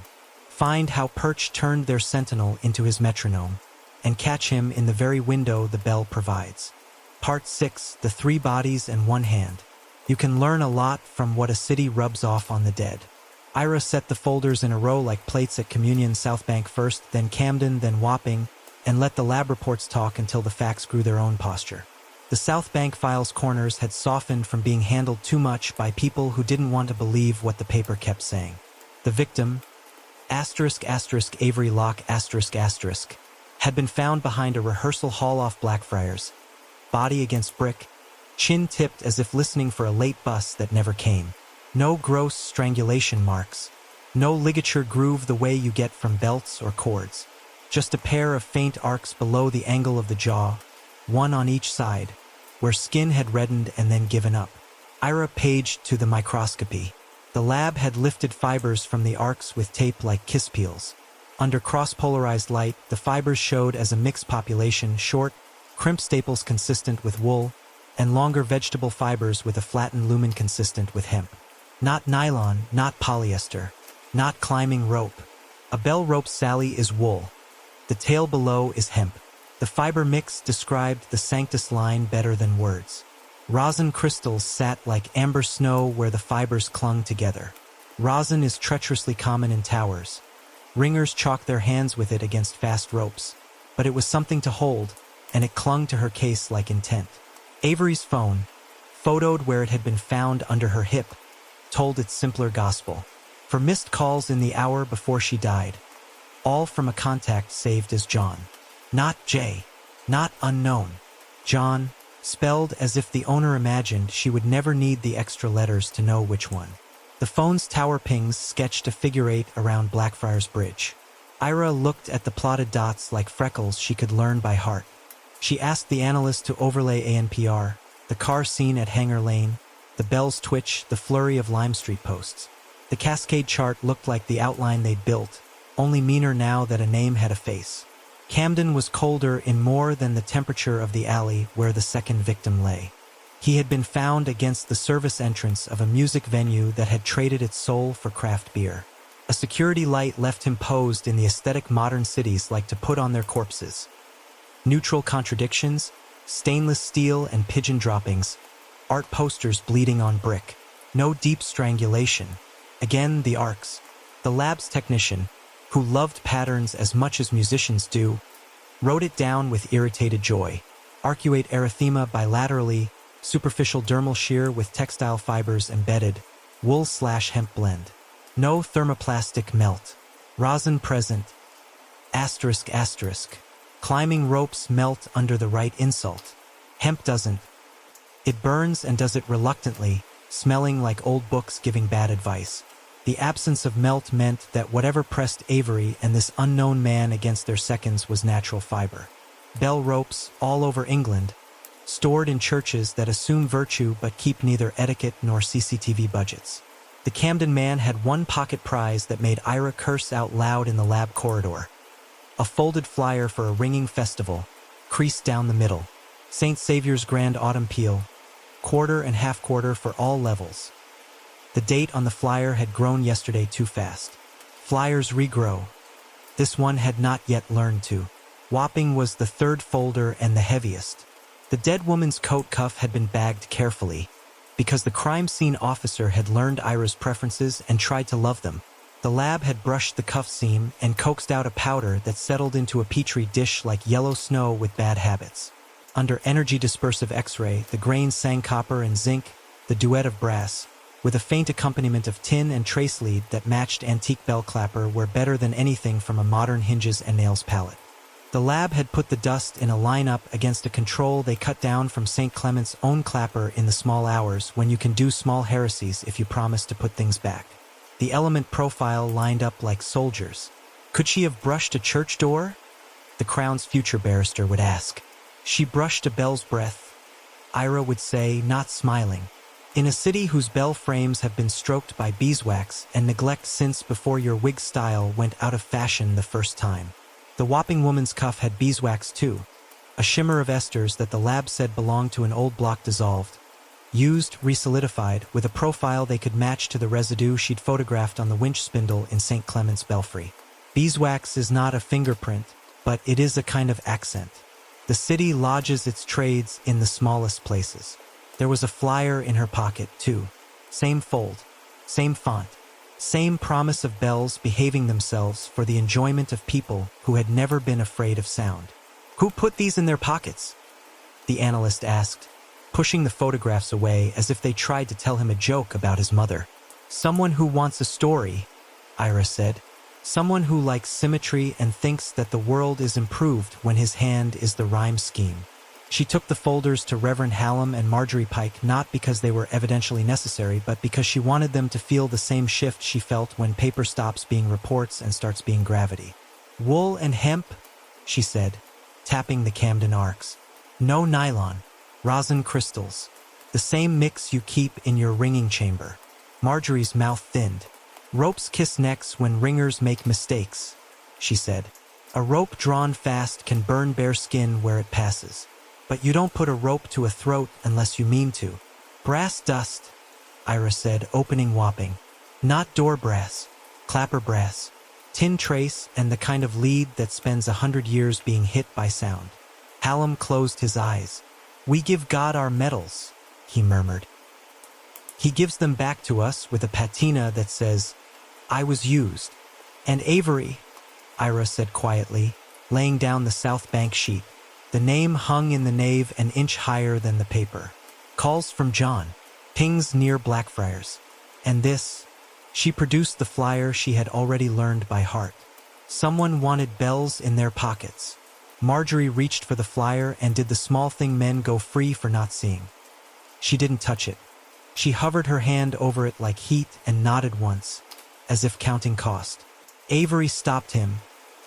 Find how Perch turned their sentinel into his metronome, and catch him in the very window the bell provides. Part 6, The Three Bodies and One Hand. You can learn a lot from what a city rubs off on the dead. Eira set the folders in a row like plates at communion. South Bank first, then Camden, then Wapping, and let the lab reports talk until the facts grew their own posture. The South Bank files corners had softened from being handled too much by people who didn't want to believe what the paper kept saying. The victim, Avery Locke, had been found behind a rehearsal hall off Blackfriars, body against brick, chin tipped as if listening for a late bus that never came. No gross strangulation marks, no ligature groove the way you get from belts or cords. Just a pair of faint arcs below the angle of the jaw, one on each side, where skin had reddened and then given up. Eira paged to the microscopy. The lab had lifted fibers from the arcs with tape like kiss peels. Under cross-polarized light, the fibers showed as a mixed population, short, crimped staples consistent with wool, and longer vegetable fibers with a flattened lumen consistent with hemp. Not nylon, not polyester, not climbing rope. A bell rope sally is wool. The tail below is hemp. The fiber mix described the Sanctus line better than words. Rosin crystals sat like amber snow where the fibers clung together. Rosin is treacherously common in towers. Ringers chalk their hands with it against fast ropes. But it was something to hold, and it clung to her case like intent. Avery's phone, photoed where it had been found under her hip, told its simpler gospel. For missed calls in the hour before she died, all from a contact saved as John. Not J, not unknown. John, spelled as if the owner imagined she would never need the extra letters to know which one. The phone's tower pings sketched a figure 8 around Blackfriars Bridge. Eira looked at the plotted dots like freckles she could learn by heart. She asked the analyst to overlay ANPR, the car scene at Hanger Lane, the bells twitch, the flurry of Lime Street posts. The cascade chart looked like the outline they'd built, only meaner now that a name had a face. Camden was colder in more than the temperature of the alley where the second victim lay. He had been found against the service entrance of a music venue that had traded its soul for craft beer. A security light left him posed in the aesthetic modern cities like to put on their corpses. Neutral contradictions, stainless steel and pigeon droppings, art posters bleeding on brick. No deep strangulation. Again, the arcs. The lab's technician, who loved patterns as much as musicians do, wrote it down with irritated joy. Arcuate erythema bilaterally, superficial dermal shear with textile fibers embedded, wool/hemp blend. No thermoplastic melt. Rosin present. ***. Climbing ropes melt under the right insult. Hemp doesn't. It burns and does it reluctantly, smelling like old books giving bad advice. The absence of melt meant that whatever pressed Avery and this unknown man against their seconds was natural fiber. Bell ropes, all over England, stored in churches that assume virtue but keep neither etiquette nor CCTV budgets. The Camden man had one pocket prize that made Eira curse out loud in the lab corridor. A folded flyer for a ringing festival, creased down the middle. St. Saviour's Grand Autumn Peal, quarter and half-quarter for all levels. The date on the flyer had grown yesterday too fast. Flyers regrow. This one had not yet learned to. Wapping was the third folder and the heaviest. The dead woman's coat cuff had been bagged carefully. because the crime scene officer had learned Eira's preferences and tried to love them. The lab had brushed the cuff seam and coaxed out a powder that settled into a petri dish like yellow snow with bad habits. Under energy-dispersive X-ray, the grains sang copper and zinc, the duet of brass, with a faint accompaniment of tin and trace lead that matched antique bell clapper were better than anything from a modern hinges and nails palette. The lab had put the dust in a lineup against a control they cut down from St. Clement's own clapper in the small hours when you can do small heresies if you promise to put things back. The element profile lined up like soldiers. Could she have brushed a church door? The Crown's future barrister would ask. She brushed a bell's breath, Eira would say, not smiling. In a city whose bell frames have been stroked by beeswax and neglect since before your wig style went out of fashion the first time. The whopping woman's cuff had beeswax too, a shimmer of esters that the lab said belonged to an old block dissolved, used, resolidified, with a profile they could match to the residue she'd photographed on the winch spindle in St. Clement's belfry. Beeswax is not a fingerprint, but it is a kind of accent. The city lodges its trades in the smallest places. There was a flyer in her pocket, too. Same fold, same font, same promise of bells behaving themselves for the enjoyment of people who had never been afraid of sound. Who put these in their pockets? The analyst asked, pushing the photographs away as if they tried to tell him a joke about his mother. Someone who wants a story, Eira said. Someone who likes symmetry and thinks that the world is improved when his hand is the rhyme scheme. She took the folders to Reverend Hallam and Marjorie Pike not because they were evidentially necessary, but because she wanted them to feel the same shift she felt when paper stops being reports and starts being gravity. Wool and hemp, she said, tapping the Camden arcs. No nylon. Rosin crystals. The same mix you keep in your ringing chamber. Marjorie's mouth thinned. Ropes kiss necks when ringers make mistakes, she said. A rope drawn fast can burn bare skin where it passes. But you don't put a rope to a throat unless you mean to. Brass dust, Eira said, opening whopping. Not door brass, clapper brass. Tin trace and the kind of lead that spends 100 years being hit by sound. Hallam closed his eyes. We give God our medals, he murmured. He gives them back to us with a patina that says, I was used. And Avery, Eira said quietly, laying down the South Bank sheet. The name hung in the nave an inch higher than the paper. Calls from John. Pings near Blackfriars. And this, she produced the flyer she had already learned by heart. Someone wanted bells in their pockets. Marjorie reached for the flyer and did the small thing men go free for not seeing. She didn't touch it. She hovered her hand over it like heat and nodded once, as if counting cost. Avery stopped him,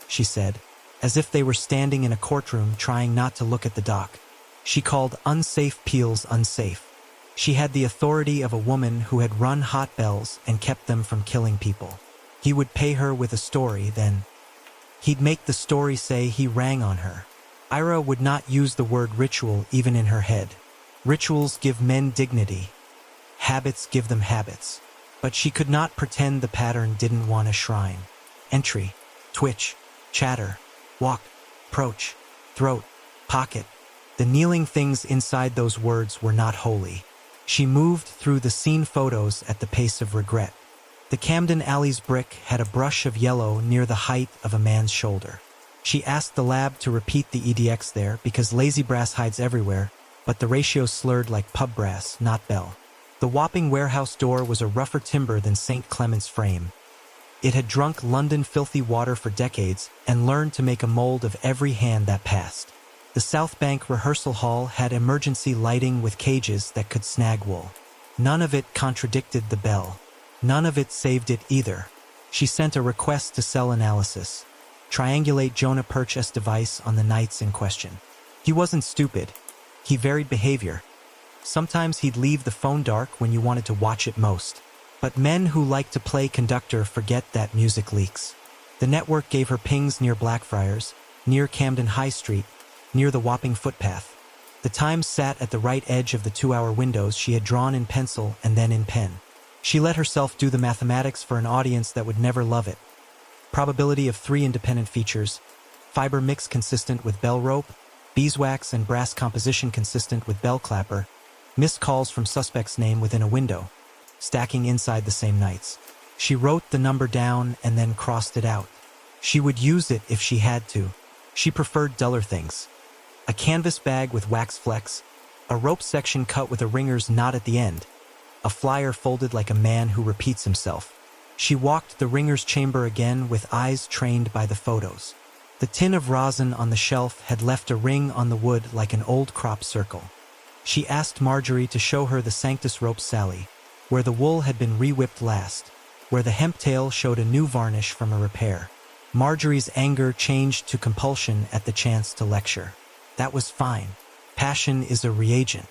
she said, as if they were standing in a courtroom trying not to look at the dock. She called unsafe peels unsafe. She had the authority of a woman who had run hot bells and kept them from killing people. He would pay her with a story, then he'd make the story say he rang on her. Eira would not use the word ritual even in her head. Rituals give men dignity. Habits give them habits. But she could not pretend the pattern didn't want a shrine. Entry, twitch, chatter, walk, approach, throat, pocket. The kneeling things inside those words were not holy. She moved through the scene photos at the pace of regret. The Camden Alley's brick had a brush of yellow near the height of a man's shoulder. She asked the lab to repeat the EDX there because lazy brass hides everywhere, but the ratio slurred like pub brass, not bell. The whopping warehouse door was a rougher timber than St. Clement's frame. It had drunk London filthy water for decades and learned to make a mold of every hand that passed. The South Bank rehearsal hall had emergency lighting with cages that could snag wool. None of it contradicted the bell. None of it saved it either. She sent a request to cell analysis. Triangulate Jonah Purchase device on the nights in question. He wasn't stupid. He varied behavior. Sometimes he'd leave the phone dark when you wanted to watch it most. But men who like to play conductor forget that music leaks. The network gave her pings near Blackfriars, near Camden High Street, near the Wapping footpath. The times sat at the right edge of the 2-hour windows she had drawn in pencil and then in pen. She let herself do the mathematics for an audience that would never love it. Probability of 3 independent features, fiber mix consistent with bell rope, beeswax and brass composition consistent with bell clapper, Missed calls from suspect's name within a window, stacking inside the same nights. She wrote the number down and then crossed it out. She would use it if she had to. She preferred duller things. A canvas bag with wax flecks, a rope section cut with a ringer's knot at the end, a flyer folded like a man who repeats himself. She walked the ringer's chamber again with eyes trained by the photos. The tin of rosin on the shelf had left a ring on the wood like an old crop circle. She asked Marjorie to show her the Sanctus rope Sally, where the wool had been re-whipped last, where the hemp tail showed a new varnish from a repair. Marjorie's anger changed to compulsion at the chance to lecture. That was fine. Passion is a reagent.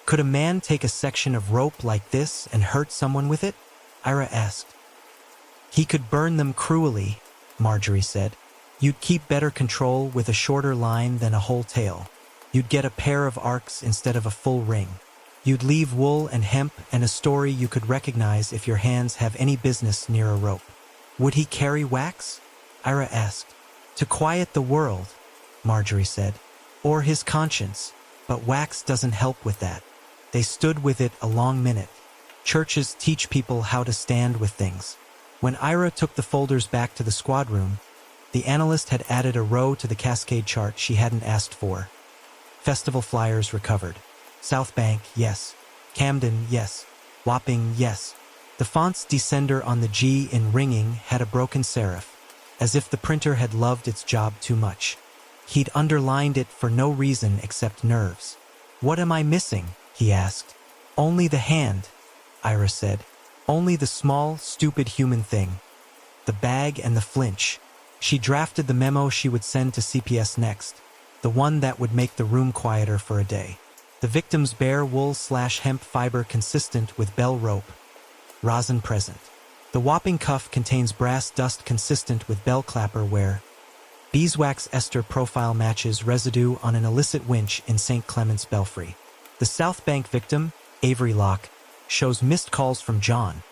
Could a man take a section of rope like this and hurt someone with it? Eira asked. He could burn them cruelly, Marjorie said. You'd keep better control with a shorter line than a whole tail. You'd get a pair of arcs instead of a full ring. You'd leave wool and hemp and a story you could recognize if your hands have any business near a rope. Would he carry wax? Eira asked. To quiet the world, Marjorie said. Or his conscience, but wax doesn't help with that. They stood with it a long minute. Churches teach people how to stand with things. When Eira took the folders back to the squad room, the analyst had added a row to the cascade chart she hadn't asked for. Festival flyers recovered. South Bank, yes. Camden, yes. Wapping, yes. The font's descender on the G in ringing had a broken serif, as if the printer had loved its job too much. He'd underlined it for no reason except nerves. What am I missing? He asked. Only the hand, Eira said. Only the small, stupid human thing. The bag and the flinch. She drafted the memo she would send to CPS next, the one that would make the room quieter for a day. The victim's bare wool/hemp fiber consistent with bell rope. Rosin present. The whopping cuff contains brass dust consistent with bell clapper wear. Beeswax ester profile matches residue on an illicit winch in St. Clement's Belfry. The South Bank victim, Avery Locke, shows missed calls from John.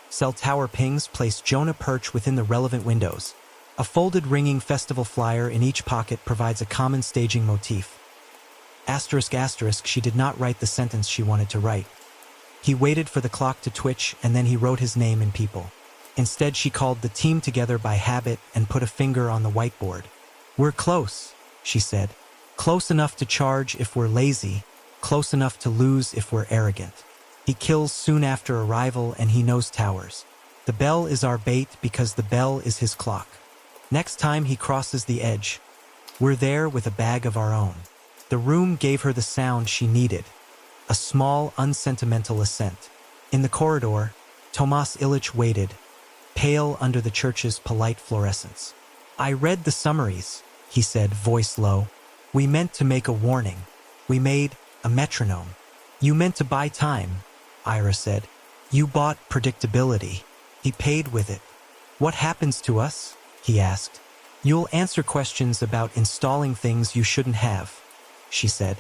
Cell tower pings place Jonah Perch within the relevant windows. A folded ringing festival flyer in each pocket provides a common staging motif. Asterisk asterisk, she did not write the sentence she wanted to write. He waited for the clock to twitch and then he wrote his name in people. Instead, she called the team together by habit and put a finger on the whiteboard. We're close, she said. Close enough to charge if we're lazy, close enough to lose if we're arrogant. He kills soon after arrival and he knows towers. The bell is our bait because the bell is his clock. Next time he crosses the edge, we're there with a bag of our own. The room gave her the sound she needed, a small, unsentimental assent. In the corridor, Tomas Illich waited, pale under the church's polite fluorescence. I read the summaries, he said, voice low. We meant to make a warning. We made a metronome. You meant to buy time, Eira said. You bought predictability. He paid with it. What happens to us? He asked. You'll answer questions about installing things you shouldn't have, she said.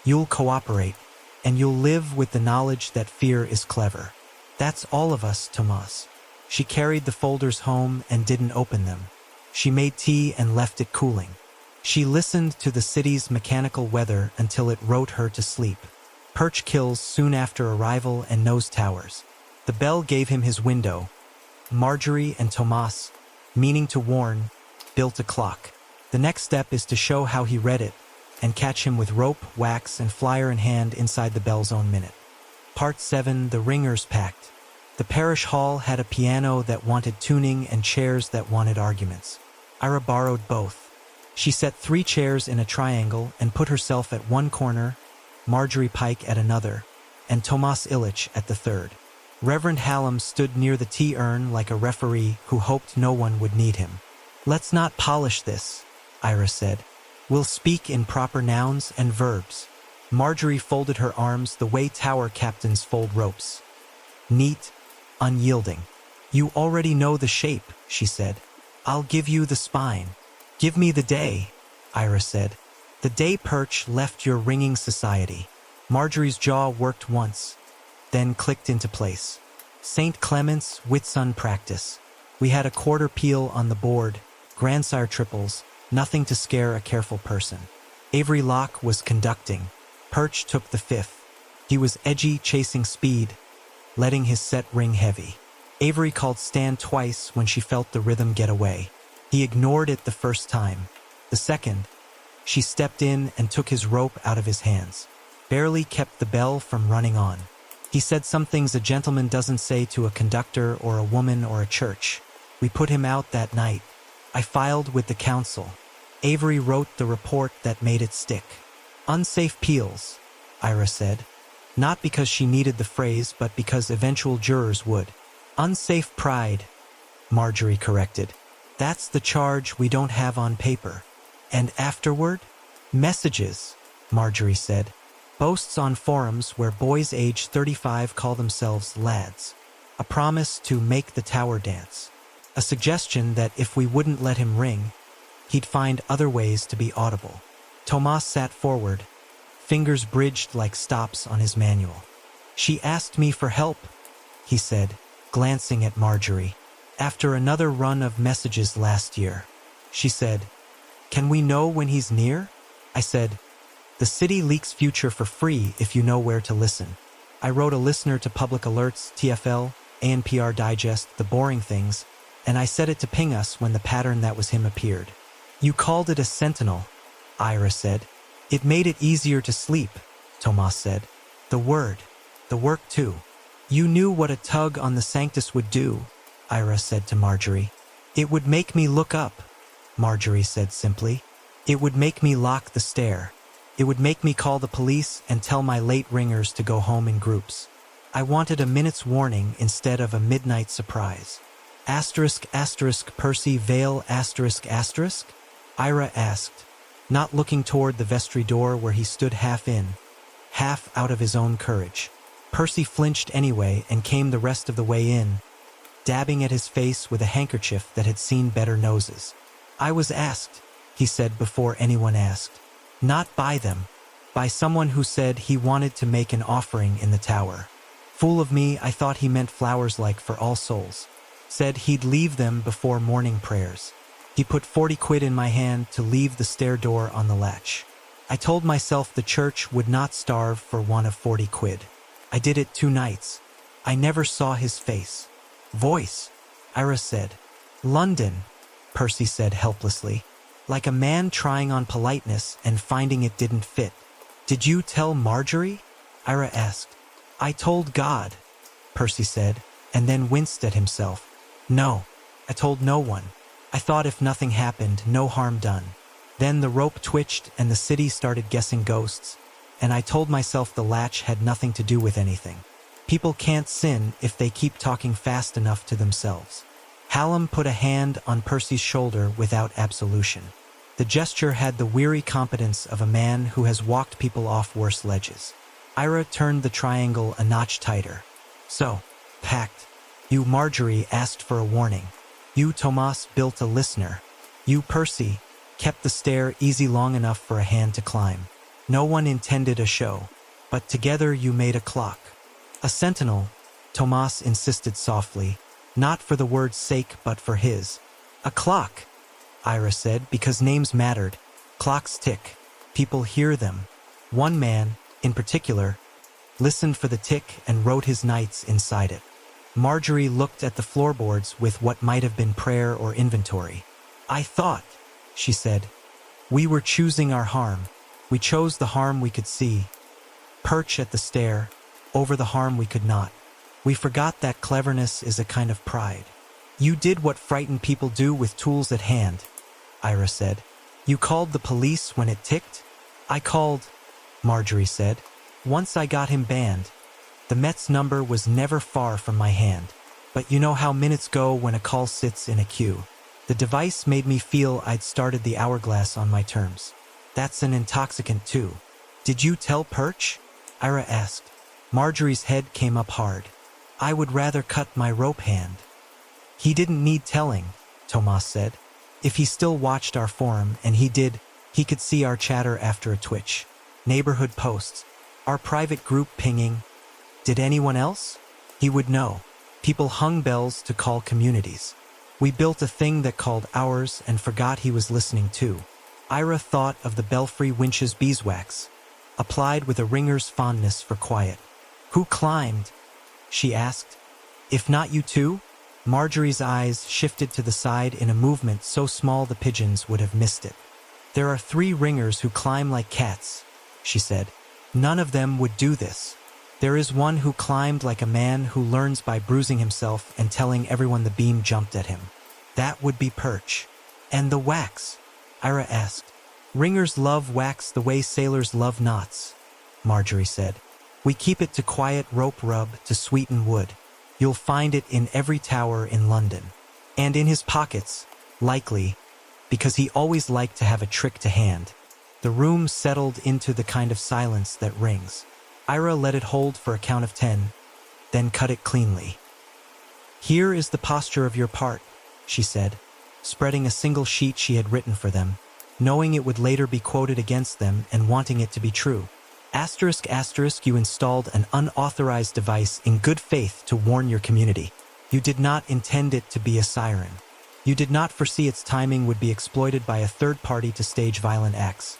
You'll cooperate, and you'll live with the knowledge that fear is clever. That's all of us, Tomas. She carried the folders home and didn't open them. She made tea and left it cooling. She listened to the city's mechanical weather until it wrote her to sleep. Perch kills soon after arrival and knows towers. The bell gave him his window. Marjorie and Tomas, meaning to warn, built a clock. The next step is to show how he read it and catch him with rope, wax, and flyer in hand inside the bell's own minute. Part 7, the ringers packed. The parish hall had a piano that wanted tuning and chairs that wanted arguments. Eira borrowed both. She set 3 chairs in a triangle and put herself at one corner, Marjorie Pike at another, and Tomas Illich at the third. Reverend Hallam stood near the tea urn like a referee who hoped no one would need him. Let's not polish this, Eira said. We'll speak in proper nouns and verbs. Marjorie folded her arms the way tower captains fold ropes. Neat, unyielding. You already know the shape, she said. I'll give you the spine. Give me the day, Eira said. The day Perch left your ringing society. Marjorie's jaw worked once, then clicked into place. St. Clement's Whitsun practice. We had a quarter peal on the board, grandsire triples, nothing to scare a careful person. Avery Locke was conducting. Perch took the 5th. He was edgy, chasing speed, letting his set ring heavy. Avery called stand twice when she felt the rhythm get away. He ignored it the first time. The second, she stepped in and took his rope out of his hands. Barely kept the bell from running on. He said some things a gentleman doesn't say to a conductor or a woman or a church. We put him out that night. I filed with the council. Avery wrote the report that made it stick. Unsafe peels, Eira said. Not because she needed the phrase, but because eventual jurors would. Unsafe pride, Marjorie corrected. That's the charge we don't have on paper. And afterward? Messages, Marjorie said. Boasts on forums where boys age 35 call themselves lads. A promise to make the tower dance. A suggestion that if we wouldn't let him ring, he'd find other ways to be audible. Tomas sat forward, fingers bridged like stops on his manual. She asked me for help, he said, glancing at Marjorie. After another run of messages last year, she said, "Can we know when he's near?" I said, "The city leaks future for free if you know where to listen." I wrote a listener to Public Alerts, TFL, ANPR Digest, the boring things, and I set it to ping us when the pattern that was him appeared. You called it a sentinel, Eira said. It made it easier to sleep, Tomas said. The work too. You knew what a tug on the Sanctus would do, Eira said to Marjorie. It would make me look up, Marjorie said simply. It would make me lock the stair. It would make me call the police and tell my late ringers to go home in groups. I wanted a minute's warning instead of a midnight surprise. *** Percy Vale ***? Eira asked, not looking toward the vestry door where he stood half in, half out of his own courage. Percy flinched anyway and came the rest of the way in, dabbing at his face with a handkerchief that had seen better noses. I was asked, he said before anyone asked. Not by them, by someone who said he wanted to make an offering in the tower. Fool of me, I thought he meant flowers like for All Souls. Said he'd leave them before morning prayers. He put 40 quid in my hand to leave the stair door on the latch. I told myself the church would not starve for one of 40 quid. I did it 2 nights. I never saw his face. Voice, Eira said. London, Percy said helplessly. Like a man trying on politeness and finding it didn't fit. Did you tell Marjorie? Eira asked. I told God, Percy said, and then winced at himself. No, I told no one. I thought if nothing happened, no harm done. Then the rope twitched and the city started guessing ghosts, and I told myself the latch had nothing to do with anything. People can't sin if they keep talking fast enough to themselves. Hallam put a hand on Percy's shoulder without absolution. The gesture had the weary competence of a man who has walked people off worse ledges. Eira turned the triangle a notch tighter. So, packed. You, Marjorie, asked for a warning. You, Tomas, built a listener. You, Percy, kept the stair easy long enough for a hand to climb. No one intended a show, but together you made a clock. A sentinel, Tomas insisted softly, not for the word's sake but for his. A clock, Eira said, because names mattered. Clocks tick. People hear them. One man, in particular, listened for the tick and wrote his nights inside it. Marjorie looked at the floorboards with what might have been prayer or inventory. I thought, she said, we were choosing our harm. We chose the harm we could see. Perch at the stair, over the harm we could not. We forgot that cleverness is a kind of pride. You did what frightened people do with tools at hand, Eira said. You called the police when it ticked? I called, Marjorie said. Once I got him banned. The Met's number was never far from my hand. But you know how minutes go when a call sits in a queue. The device made me feel I'd started the hourglass on my terms. That's an intoxicant too. Did you tell Perch? Eira asked. Marjorie's head came up hard. I would rather cut my rope hand. He didn't need telling, Tomas said. If he still watched our forum, and he did, he could see our chatter after a twitch. Neighborhood posts. Our private group pinging. Did anyone else? He would know. People hung bells to call communities. We built a thing that called ours and forgot he was listening too. Eira thought of the belfry winch's beeswax. applied with a ringer's fondness for quiet. "Who climbed?" she asked. "If not you too?" Marjorie's eyes shifted to the side in a movement so small the pigeons would have missed it. "There are 3 ringers who climb like cats," she said. "None of them would do this. There is one who climbed like a man who learns by bruising himself and telling everyone the beam jumped at him. That would be Perch." "And the wax?" Eira asked. "Ringers love wax the way sailors love knots," Marjorie said. "We keep it to quiet rope rub to sweeten wood. You'll find it in every tower in London. And in his pockets, likely, because he always liked to have a trick to hand." The room settled into the kind of silence that rings. Eira let it hold for a count of 10, then cut it cleanly. "Here is the posture of your part," she said, spreading a single sheet she had written for them, knowing it would later be quoted against them and wanting it to be true. ***, you installed an unauthorized device in good faith to warn your community. You did not intend it to be a siren. You did not foresee its timing would be exploited by a third party to stage violent acts.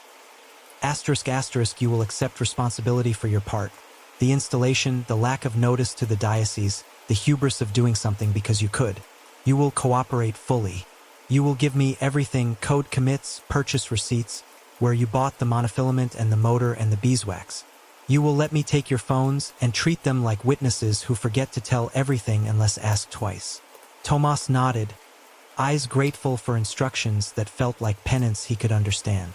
***, you will accept responsibility for your part. The installation, the lack of notice to the diocese, the hubris of doing something because you could. You will cooperate fully. You will give me everything, code commits, purchase receipts, where you bought the monofilament and the motor and the beeswax. You will let me take your phones and treat them like witnesses who forget to tell everything unless asked twice." Tomas nodded, eyes grateful for instructions that felt like penance he could understand.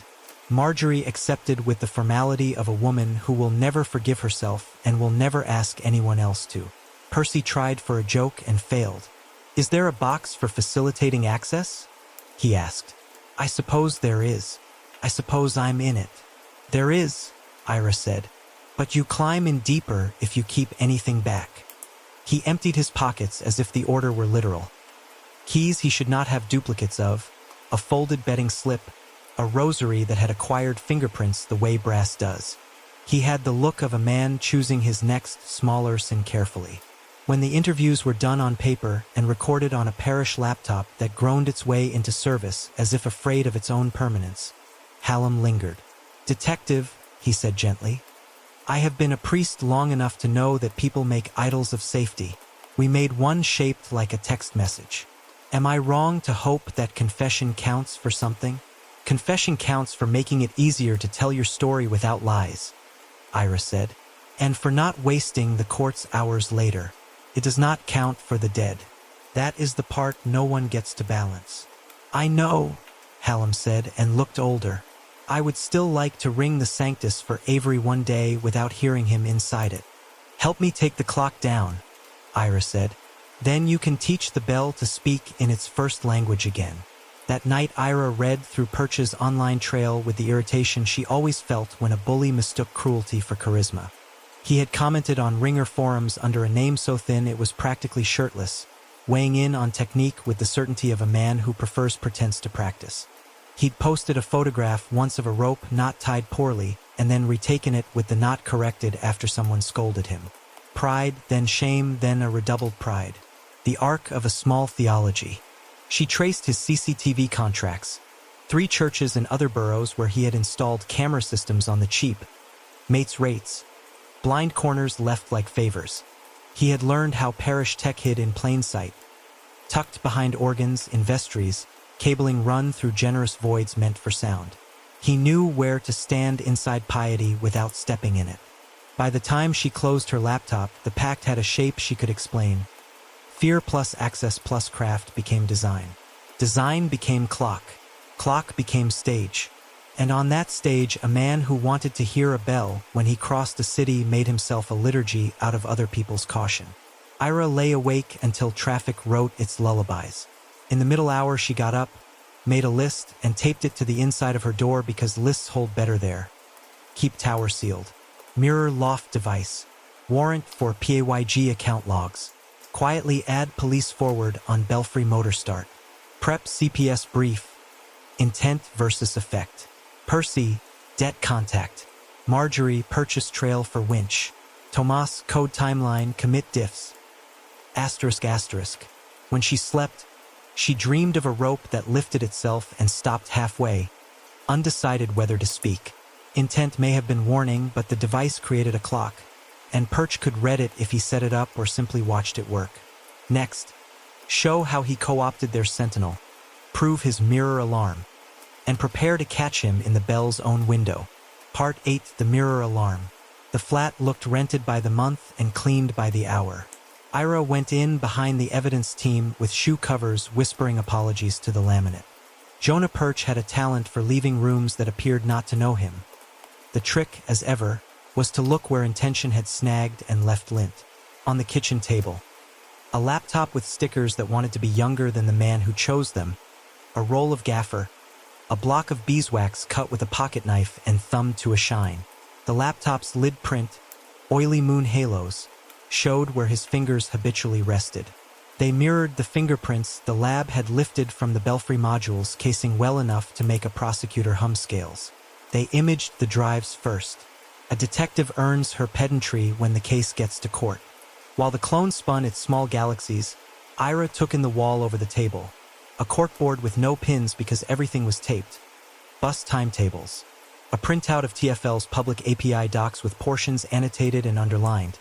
Marjorie accepted with the formality of a woman who will never forgive herself and will never ask anyone else to. Percy tried for a joke and failed. "Is there a box for facilitating access?" he asked. "I suppose there is. I suppose I'm in it." "There is," Eira said, "but you climb in deeper if you keep anything back." He emptied his pockets as if the order were literal. Keys he should not have duplicates of, a folded betting slip, a rosary that had acquired fingerprints the way brass does. He had the look of a man choosing his next smaller sin carefully. When the interviews were done on paper and recorded on a parish laptop that groaned its way into service as if afraid of its own permanence, Hallam lingered. "Detective," he said gently, "I have been a priest long enough to know that people make idols of safety. We made one shaped like a text message. Am I wrong to hope that confession counts for something? Confession counts for making it easier to tell your story without lies," Eira said, "and for not wasting the court's hours later. It does not count for the dead. That is the part no one gets to balance." "I know," Hallam said and looked older. "I would still like to ring the Sanctus for Avery one day without hearing him inside it." "Help me take the clock down," Eira said. "Then you can teach the bell to speak in its first language again." That night Eira read through Perch's online trail with the irritation she always felt when a bully mistook cruelty for charisma. He had commented on ringer forums under a name so thin it was practically shirtless, weighing in on technique with the certainty of a man who prefers pretense to practice. He'd posted a photograph once of a rope knot tied poorly and then retaken it with the knot corrected after someone scolded him. Pride, then shame, then a redoubled pride. The arc of a small theology. She traced his CCTV contracts, 3 churches and other boroughs where he had installed camera systems on the cheap, mates rates, blind corners left like favors. He had learned how parish tech hid in plain sight, tucked behind organs in vestries, cabling run through generous voids meant for sound. He knew where to stand inside piety without stepping in it. By the time she closed her laptop, the pact had a shape she could explain. Fear plus access plus craft became design. Design became clock. Clock became stage. And on that stage, a man who wanted to hear a bell when he crossed a city made himself a liturgy out of other people's caution. Eira lay awake until traffic wrote its lullabies. In the middle hour she got up, made a list, and taped it to the inside of her door because lists hold better there. Keep tower sealed. Mirror loft device. Warrant for PAYG account logs. Quietly add police forward on Belfry motor start. Prep CPS brief. Intent versus effect. Percy, debt contact. Marjorie, purchase trail for winch. Tomas, code timeline, commit diffs. ***. When she slept, she dreamed of a rope that lifted itself and stopped halfway, undecided whether to speak. Intent may have been warning, but the device created a clock, and Perch could read it if he set it up or simply watched it work. Next, show how he co-opted their sentinel, prove his mirror alarm, and prepare to catch him in the bell's own window. Part 8: The Mirror Alarm. The flat looked rented by the month and cleaned by the hour. Eira went in behind the evidence team with shoe covers whispering apologies to the laminate. Jonah Perch had a talent for leaving rooms that appeared not to know him. The trick, as ever, was to look where intention had snagged and left lint. On the kitchen table, a laptop with stickers that wanted to be younger than the man who chose them, a roll of gaffer, a block of beeswax cut with a pocket knife and thumbed to a shine. The laptop's lid print, oily moon halos, showed where his fingers habitually rested. They mirrored the fingerprints the lab had lifted from the belfry module's casing well enough to make a prosecutor hum scales. They imaged the drives first. A detective earns her pedantry when the case gets to court. While the clone spun its small galaxies, Eira took in the wall over the table. A corkboard with no pins because everything was taped. Bus timetables. A printout of TFL's public API docs with portions annotated and underlined.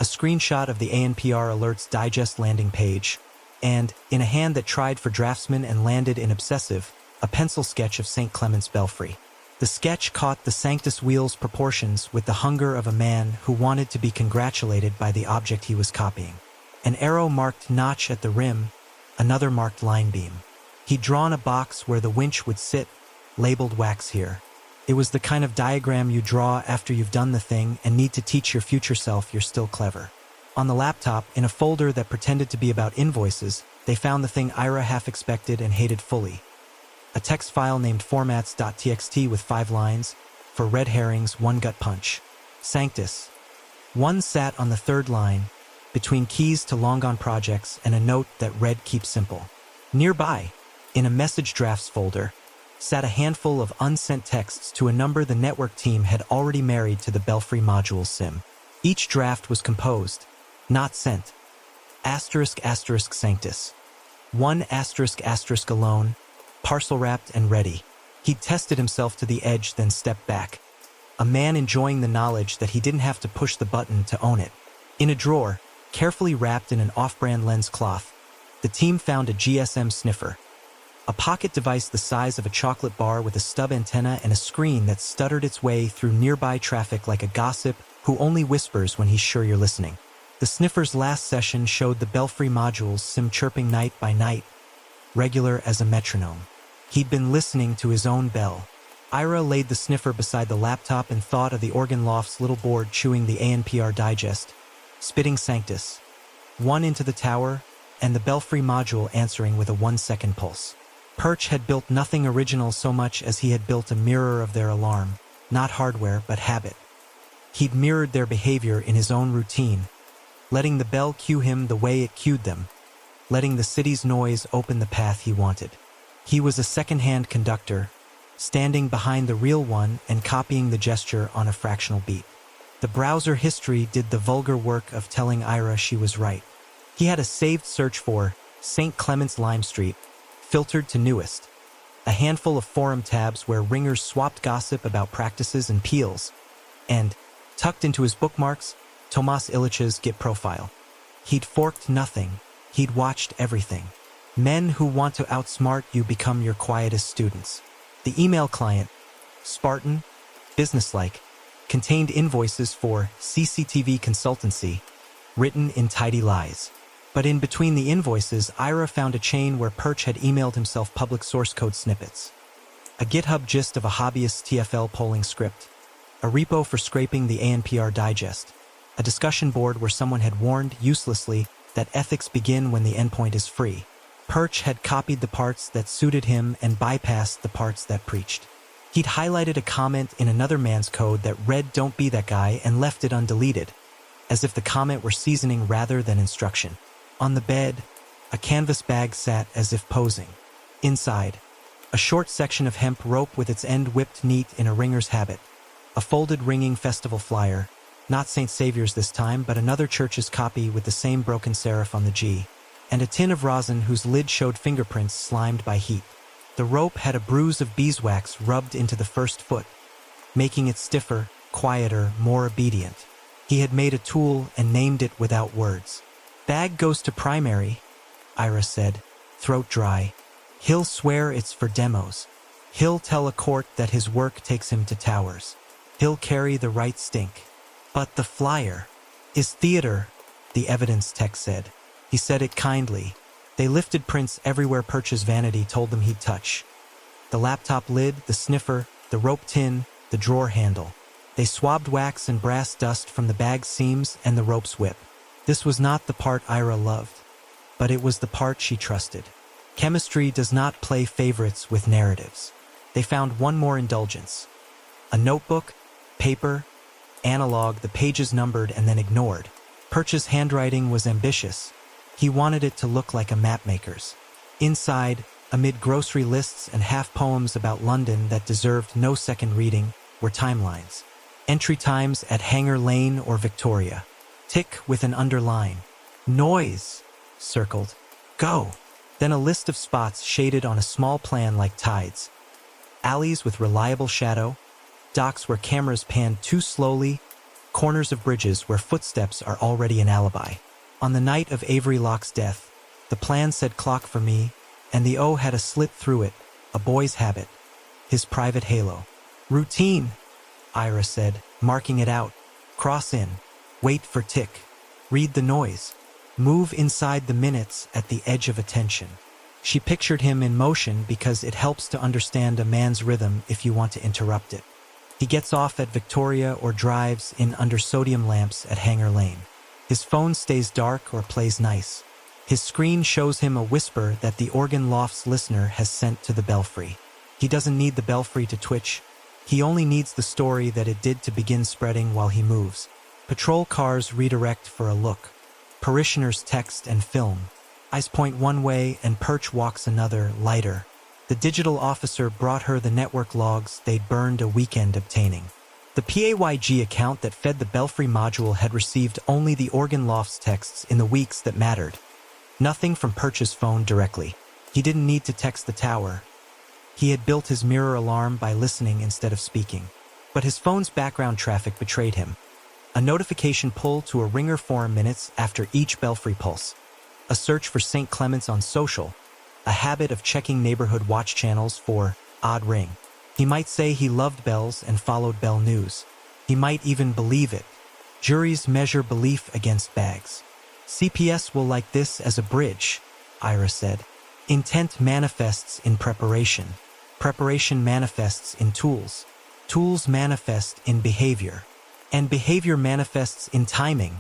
A screenshot of the ANPR Alerts Digest landing page. And, in a hand that tried for draftsman and landed in obsessive, a pencil sketch of St. Clement's belfry. The sketch caught the Sanctus wheel's proportions with the hunger of a man who wanted to be congratulated by the object he was copying. An arrow-marked notch at the rim, another marked line beam. He'd drawn a box where the winch would sit, labeled wax here. It was the kind of diagram you draw after you've done the thing and need to teach your future self you're still clever. On the laptop, in a folder that pretended to be about invoices, they found the thing Eira half expected and hated fully. A text file named formats.txt with 5 lines, for red herrings, 1 gut punch. Sanctus. 1 sat on the 3rd line, between keys to long-gone projects and a note that read keep simple. Nearby, in a message drafts folder, sat a handful of unsent texts to a number the network team had already married to the Belfry module SIM. Each draft was composed, not sent. *** Sanctus. 1 ** alone, parcel wrapped and ready. He'd tested himself to the edge, then stepped back. A man enjoying the knowledge that he didn't have to push the button to own it. In a drawer, carefully wrapped in an off-brand lens cloth, the team found a GSM sniffer. A pocket device the size of a chocolate bar with a stub antenna and a screen that stuttered its way through nearby traffic like a gossip who only whispers when he's sure you're listening. The sniffer's last session showed the Belfry module's SIM chirping night by night, regular as a metronome. He'd been listening to his own bell. Eira laid the sniffer beside the laptop and thought of the organ loft's little board chewing the ANPR digest, spitting Sanctus. 1 into the tower, and the Belfry module answering with a 1-second pulse. Perch had built nothing original so much as he had built a mirror of their alarm, not hardware but habit. He'd mirrored their behavior in his own routine, letting the bell cue him the way it cued them, letting the city's noise open the path he wanted. He was a second-hand conductor, standing behind the real one and copying the gesture on a fractional beat. The browser history did the vulgar work of telling Eira she was right. He had a saved search for St. Clement's Lime Street, filtered to newest, a handful of forum tabs where ringers swapped gossip about practices and peels, and, tucked into his bookmarks, Tomas Illich's Git profile. He'd forked nothing, he'd watched everything. Men who want to outsmart you become your quietest students. The email client, Spartan, businesslike, contained invoices for CCTV consultancy, written in tidy lies. But in between the invoices, Eira found a chain where Perch had emailed himself public source code snippets. A GitHub gist of a hobbyist's TFL polling script. A repo for scraping the ANPR digest. A discussion board where someone had warned, uselessly, that ethics begin when the endpoint is free. Perch had copied the parts that suited him and bypassed the parts that preached. He'd highlighted a comment in another man's code that read "Don't be that guy" and left it undeleted, as if the comment were seasoning rather than instruction. On the bed, a canvas bag sat as if posing. Inside, a short section of hemp rope with its end whipped neat in a ringer's habit. A folded ringing festival flyer, not St. Saviour's this time, but another church's copy with the same broken serif on the G. And a tin of rosin whose lid showed fingerprints slimed by heat. The rope had a bruise of beeswax rubbed into the first foot. making it stiffer, quieter, more obedient. He had made a tool and named it without words. Bag goes to primary, Eira said, throat dry. He'll swear it's for demos. He'll tell a court that his work takes him to towers. He'll carry the right stink. But the flyer is theater, the evidence tech said. He said it kindly. They lifted prints everywhere Perch's vanity told them he'd touch. The laptop lid, the sniffer, the rope tin, the drawer handle. They swabbed wax and brass dust from the bag's seams and the rope's whip. This was not the part Eira loved, but it was the part she trusted. Chemistry does not play favorites with narratives. They found one more indulgence. A notebook, paper, analog, the pages numbered and then ignored. Perch's handwriting was ambitious. He wanted it to look like a mapmaker's. Inside, amid grocery lists and half-poems about London that deserved no second reading, were timelines. Entry times at Hanger Lane or Victoria. Tick with an underline. Noise, circled. Go. Then a list of spots shaded on a small plan like tides. Alleys with reliable shadow, docks where cameras pan too slowly, corners of bridges where footsteps are already an alibi. On the night of Avery Locke's death, the plan said clock for me, and the O had a slit through it, a boy's habit, his private halo. Routine, Eira said, marking it out. Cross in, wait for tick, read the noise, move inside the minutes at the edge of attention. She pictured him in motion because it helps to understand a man's rhythm if you want to interrupt it. He gets off at Victoria or drives in under sodium lamps at Hanger Lane. His phone stays dark or plays nice. His screen shows him a whisper that the Organ Loft's listener has sent to the belfry. He doesn't need the belfry to twitch. He only needs the story that it did to begin spreading while he moves. Patrol cars redirect for a look. Parishioners text and film. Eyes point one way and Perch walks another, lighter. The digital officer brought her the network logs they'd burned a weekend obtaining. The PAYG account that fed the belfry module had received only the Organ Loft's texts in the weeks that mattered. Nothing from Perch's phone directly. He didn't need to text the tower. He had built his mirror alarm by listening instead of speaking. But his phone's background traffic betrayed him. A notification pull to a ringer 4 minutes after each belfry pulse. A search for St. Clement's on social. A habit of checking neighborhood watch channels for odd ring. He might say he loved bells and followed bell news. He might even believe it. Juries measure belief against bags. CPS will like this as a bridge, Eira said. Intent manifests in preparation. Preparation manifests in tools. Tools manifest in behavior. And behavior manifests in timing,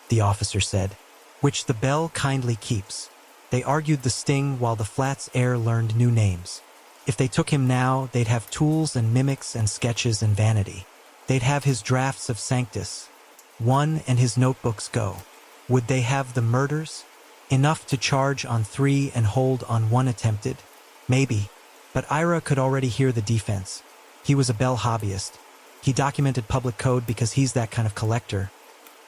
the officer said, which the bell kindly keeps. They argued the sting while the Flats heir learned new names. If they took him now, they'd have tools and mimics and sketches and vanity. They'd have his drafts of Sanctus. One and his notebooks go. Would they have the murders? Enough to charge on 3 and hold on 1 attempted? Maybe. But Eira could already hear the defense. He was a bell hobbyist. He documented public code because he's that kind of collector.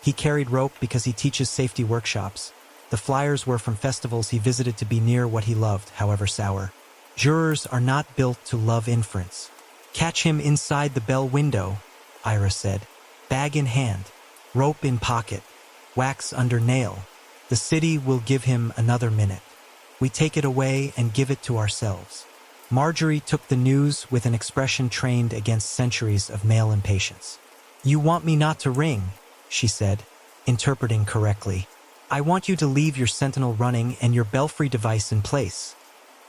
He carried rope because he teaches safety workshops. The flyers were from festivals he visited to be near what he loved, however sour. Jurors are not built to love inference. Catch him inside the bell window, Eira said. Bag in hand, rope in pocket, wax under nail. The city will give him another minute. We take it away and give it to ourselves. Marjorie took the news with an expression trained against centuries of male impatience. You want me not to ring, she said, interpreting correctly. I want you to leave your sentinel running and your belfry device in place,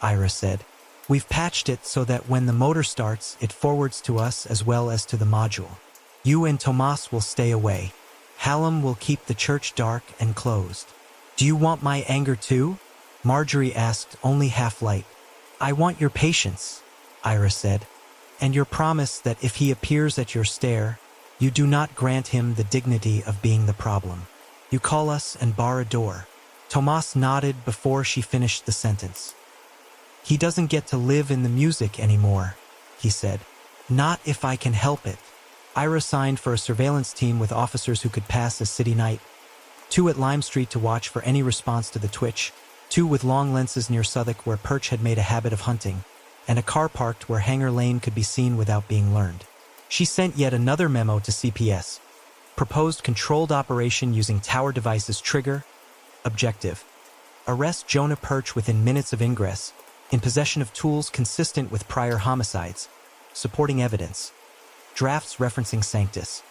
Eira said. We've patched it so that when the motor starts, it forwards to us as well as to the module. You and Tomas will stay away. Hallam will keep the church dark and closed. Do you want my anger too? Marjorie asked, only half light. I want your patience, Eira said, and your promise that if he appears at your stair, you do not grant him the dignity of being the problem. You call us and bar a door. Tomas nodded before she finished the sentence. He doesn't get to live in the music anymore, he said. Not if I can help it. Eira signed for a surveillance team with officers who could pass as city night. 2 at Lime Street to watch for any response to the twitch. 2 with long lenses near Southwark where Perch had made a habit of hunting, and a car parked where Hanger Lane could be seen without being learned. She sent yet another memo to CPS. Proposed controlled operation using tower devices trigger. Objective: arrest Jonah Perch within minutes of ingress, in possession of tools consistent with prior homicides. Supporting evidence. Drafts referencing Sanctus.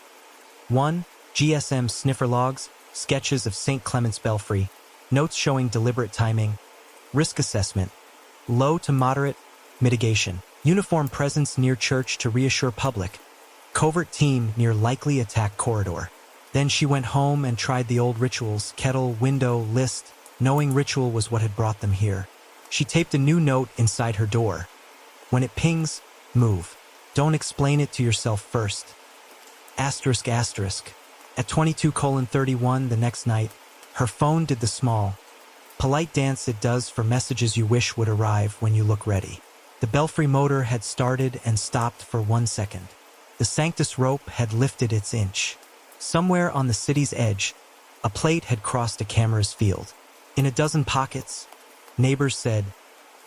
1. GSM sniffer logs, sketches of St. Clement's Belfry, notes showing deliberate timing. Risk assessment. Low to moderate. Mitigation. Uniform presence near church to reassure public. Covert team near likely attack corridor. Then she went home and tried the old rituals, kettle, window, list, knowing ritual was what had brought them here. She taped a new note inside her door. When it pings, move. Don't explain it to yourself first. Asterisk asterisk. At 22:31 the next night, her phone did the small, polite dance it does for messages you wish would arrive when you look ready. The belfry motor had started and stopped for 1 second. The Sanctus rope had lifted its inch. Somewhere on the city's edge, a plate had crossed a camera's field. In a dozen pockets, neighbors said,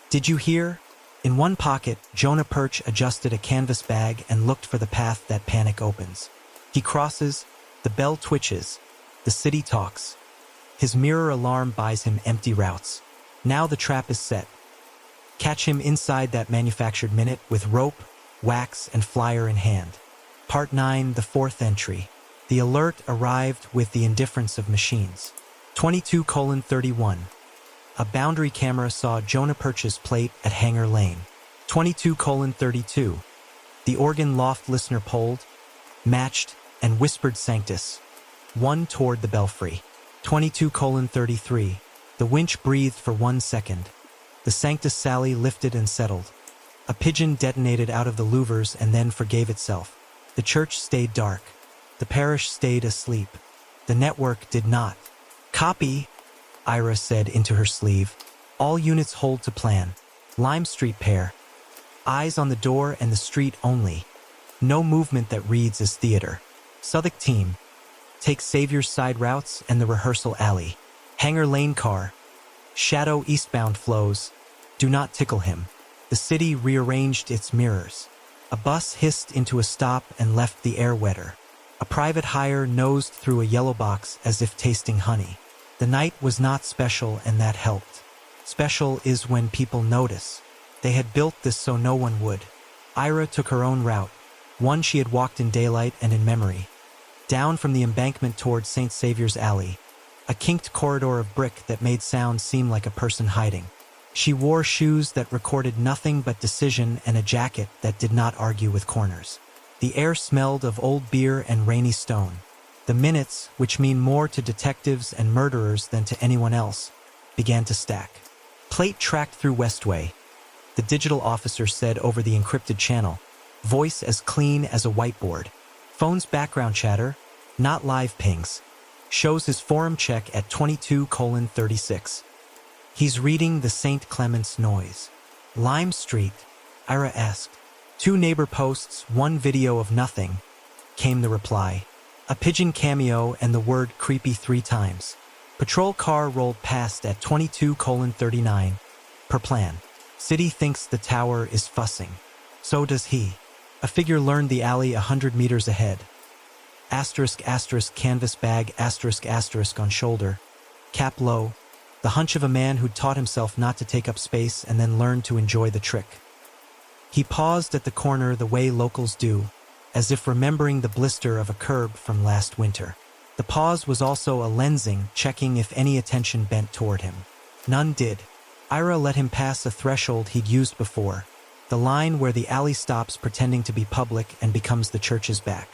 "Did you hear?" In one pocket, Jonah Perch adjusted a canvas bag and looked for the path that panic opens. He crosses, the bell twitches, the city talks. His mirror alarm buys him empty routes. Now the trap is set. Catch him inside that manufactured minute with rope, wax, and flyer in hand. Part 9, the fourth entry. The alert arrived with the indifference of machines. 22:31. A boundary camera saw Jonah Perch's plate at Hanger Lane. 22:32. The organ loft listener polled, matched, and whispered Sanctus. One toward the belfry. 22:33. The winch breathed for 1 second. The Sanctus Sally lifted and settled. A pigeon detonated out of the louvers and then forgave itself. The church stayed dark. The parish stayed asleep. The network did not. Copy, Eira said into her sleeve. All units hold to plan. Lime Street pair. Eyes on the door and the street only. No movement that reads as theater. Southwark team. Take Savior's side routes and the rehearsal alley. Hanger Lane car. Shadow eastbound flows. Do not tickle him. The city rearranged its mirrors. A bus hissed into a stop and left the air wetter. A private hire nosed through a yellow box as if tasting honey. The night was not special, and that helped. Special is when people notice. They had built this so no one would. Eira took her own route, one she had walked in daylight and in memory. Down from the embankment toward St. Saviour's Alley, a kinked corridor of brick that made sound seem like a person hiding. She wore shoes that recorded nothing but decision and a jacket that did not argue with corners. The air smelled of old beer and rainy stone. The minutes, which mean more to detectives and murderers than to anyone else, began to stack. Plate tracked through Westway, the digital officer said over the encrypted channel, voice as clean as a whiteboard. Phone's background chatter, not live pings, shows his forum check at 22:36. He's reading the St. Clement's noise. Lime Street, Eira asked. 2 neighbor posts, 1 video of nothing, came the reply. A pigeon cameo and the word creepy 3 times. Patrol car rolled past at 22:39. Per plan. City thinks the tower is fussing. So does he. A figure learned the alley 100 meters ahead. Asterisk asterisk canvas bag asterisk asterisk on shoulder. Cap low. The hunch of a man who'd taught himself not to take up space and then learned to enjoy the trick. He paused at the corner the way locals do, as if remembering the blister of a curb from last winter. The pause was also a lensing, checking if any attention bent toward him. None did. Eira let him pass a threshold he'd used before, the line where the alley stops pretending to be public and becomes the church's back.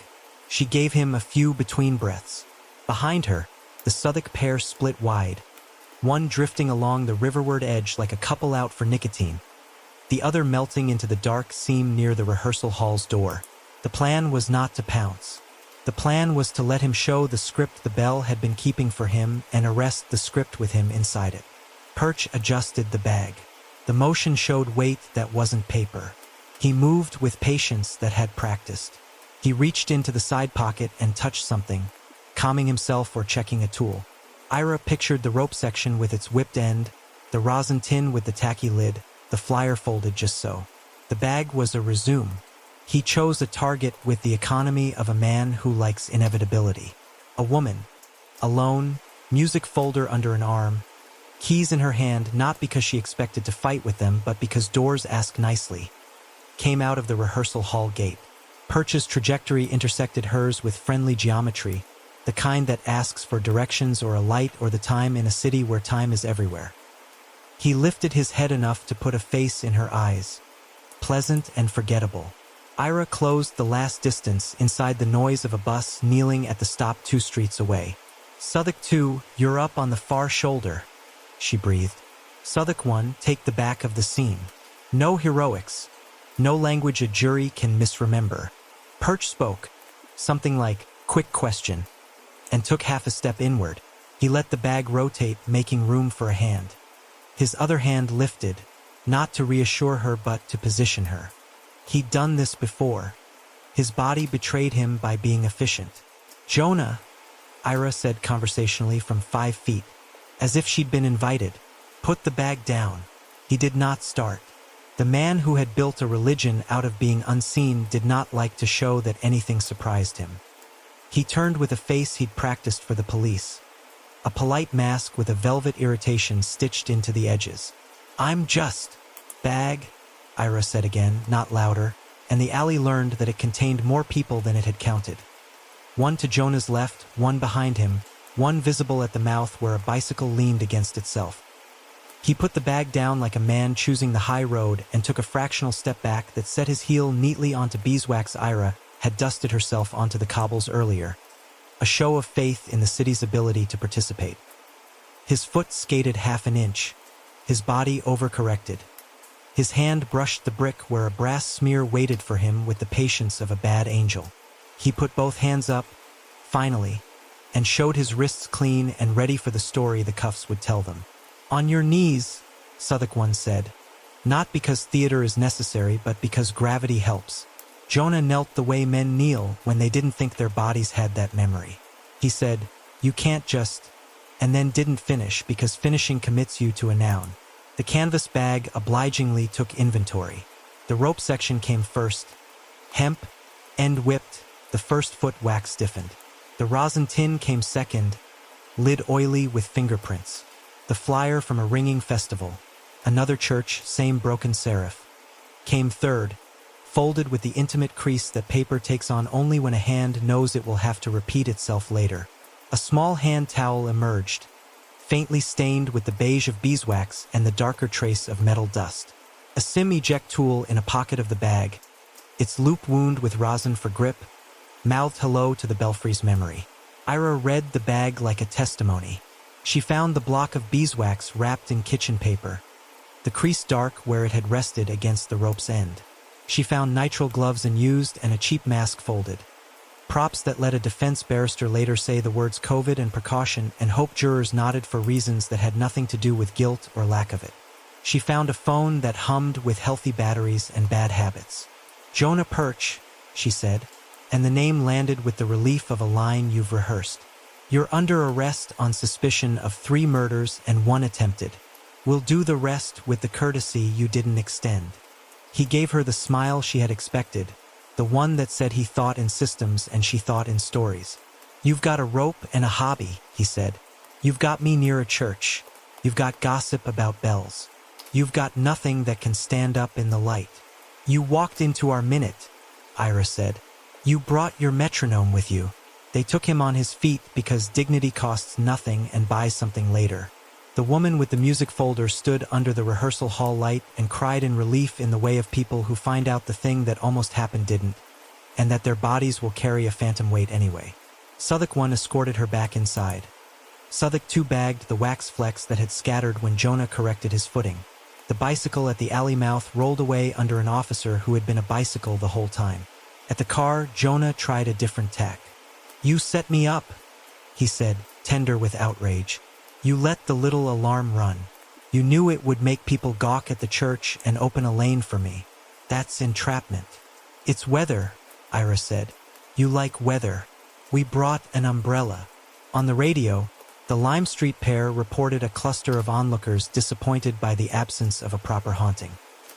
She gave him a few between breaths. Behind her, the Southwark pair split wide, one drifting along the riverward edge like a couple out for nicotine, the other melting into the dark seam near the rehearsal hall's door. The plan was not to pounce. The plan was to let him show the script the bell had been keeping for him and arrest the script with him inside it. Perch adjusted the bag. The motion showed weight that wasn't paper. He moved with patience that had practiced. He reached into the side pocket and touched something, calming himself or checking a tool. Eira pictured the rope section with its whipped end, the rosin tin with the tacky lid, the flyer folded just so. The bag was a resume. He chose a target with the economy of a man who likes inevitability. A woman, alone, music folder under an arm, keys in her hand, not because she expected to fight with them, but because doors ask nicely, came out of the rehearsal hall gate. Perch's trajectory intersected hers with friendly geometry, the kind that asks for directions or a light or the time in a city where time is everywhere. He lifted his head enough to put a face in her eyes, pleasant and forgettable. Eira closed the last distance inside the noise of a bus kneeling at the stop 2 streets away. Southwark 2, you're up on the far shoulder, she breathed. Southwark 1, take the back of the scene. No heroics. No language a jury can misremember. Perch spoke, something like, quick question, and took half a step inward. He let the bag rotate, making room for a hand. His other hand lifted, not to reassure her but to position her. He'd done this before. His body betrayed him by being efficient. Jonah, Eira said conversationally from 5 feet, as if she'd been invited. Put the bag down. He did not start. The man who had built a religion out of being unseen did not like to show that anything surprised him. He turned with a face he'd practiced for the police. A polite mask with a velvet irritation stitched into the edges. I'm just... Bag, Eira said again, not louder, and the alley learned that it contained more people than it had counted. One to Jonah's left, one behind him, one visible at the mouth where a bicycle leaned against itself. He put the bag down like a man choosing the high road and took a fractional step back that set his heel neatly onto beeswax. Eira had dusted herself onto the cobbles earlier, a show of faith in the city's ability to participate. His foot skated half an inch, his body overcorrected. His hand brushed the brick where a brass smear waited for him with the patience of a bad angel. He put both hands up, finally, and showed his wrists clean and ready for the story the cuffs would tell them. On your knees, Southwark 1 said, not because theater is necessary but because gravity helps. Jonah knelt the way men kneel when they didn't think their bodies had that memory. He said, you can't just, and then didn't finish because finishing commits you to a noun. The canvas bag obligingly took inventory. The rope section came first. Hemp, end whipped, the first foot wax stiffened. The rosin tin came second, lid oily with fingerprints. The flyer from a ringing festival, another church, same broken serif, came third, folded with the intimate crease that paper takes on only when a hand knows it will have to repeat itself later. A small hand towel emerged, faintly stained with the beige of beeswax and the darker trace of metal dust. A SIM eject tool in a pocket of the bag, its loop wound with rosin for grip, mouthed hello to the belfry's memory. Eira read the bag like a testimony. She found the block of beeswax wrapped in kitchen paper, the crease dark where it had rested against the rope's end. She found nitrile gloves unused and a cheap mask folded. Props that let a defense barrister later say the words COVID and precaution and hope jurors nodded for reasons that had nothing to do with guilt or lack of it. She found a phone that hummed with healthy batteries and bad habits. Jonah Perch, she said, and the name landed with the relief of a line you've rehearsed. You're under arrest on suspicion of 3 murders and 1 attempted. We'll do the rest with the courtesy you didn't extend. He gave her the smile she had expected, the one that said he thought in systems and she thought in stories. You've got a rope and a hobby, he said. You've got me near a church. You've got gossip about bells. You've got nothing that can stand up in the light. You walked into our minute, Eira said. You brought your metronome with you. They took him on his feet because dignity costs nothing and buys something later. The woman with the music folder stood under the rehearsal hall light and cried in relief in the way of people who find out the thing that almost happened didn't, and that their bodies will carry a phantom weight anyway. Southwark 1 escorted her back inside. Southwark 2 bagged the wax flecks that had scattered when Jonah corrected his footing. The bicycle at the alley mouth rolled away under an officer who had been a bicycle the whole time. At the car, Jonah tried a different tack. You set me up, he said, tender with outrage. You let the little alarm run. You knew it would make people gawk at the church and open a lane for me. That's entrapment. It's weather, Eira said. You like weather. We brought an umbrella. On the radio, the Lime Street pair reported a cluster of onlookers disappointed by the absence of a proper haunting.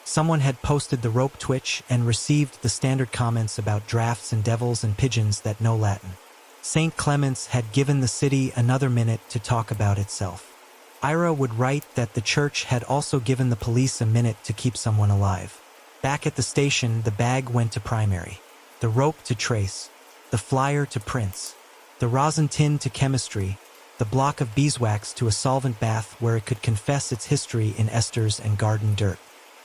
Someone had posted the rope twitch and received the standard comments about drafts and devils and pigeons that know Latin. St. Clement's had given the city another minute to talk about itself. Eira would write that the church had also given the police a minute to keep someone alive. Back at the station, the bag went to primary, the rope to trace, the flyer to prints, the rosin tin to chemistry, the block of beeswax to a solvent bath where it could confess its history in esters and garden dirt,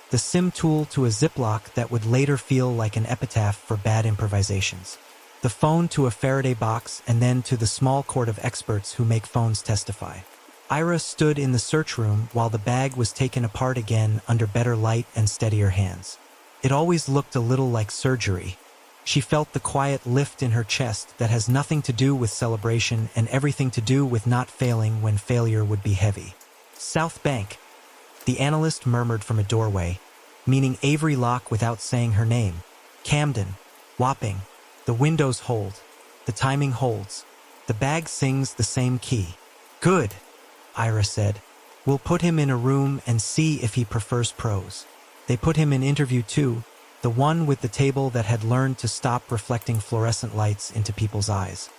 the sim tool to a ziplock that would later feel like an epitaph for bad improvisations, the phone to a Faraday box, and then to the small court of experts who make phones testify. Eira stood in the search room while the bag was taken apart again under better light and steadier hands. It always looked a little like surgery. She felt the quiet lift in her chest that has nothing to do with celebration and everything to do with not failing when failure would be heavy. South Bank, the analyst murmured from a doorway, meaning Avery Lock without saying her name. Camden, Wapping, the windows hold, the timing holds, the bag sings the same key. Good, Eira said. We'll put him in a room and see if he prefers prose. They put him in interview 2, the one with the table that had learned to stop reflecting fluorescent lights into people's eyes.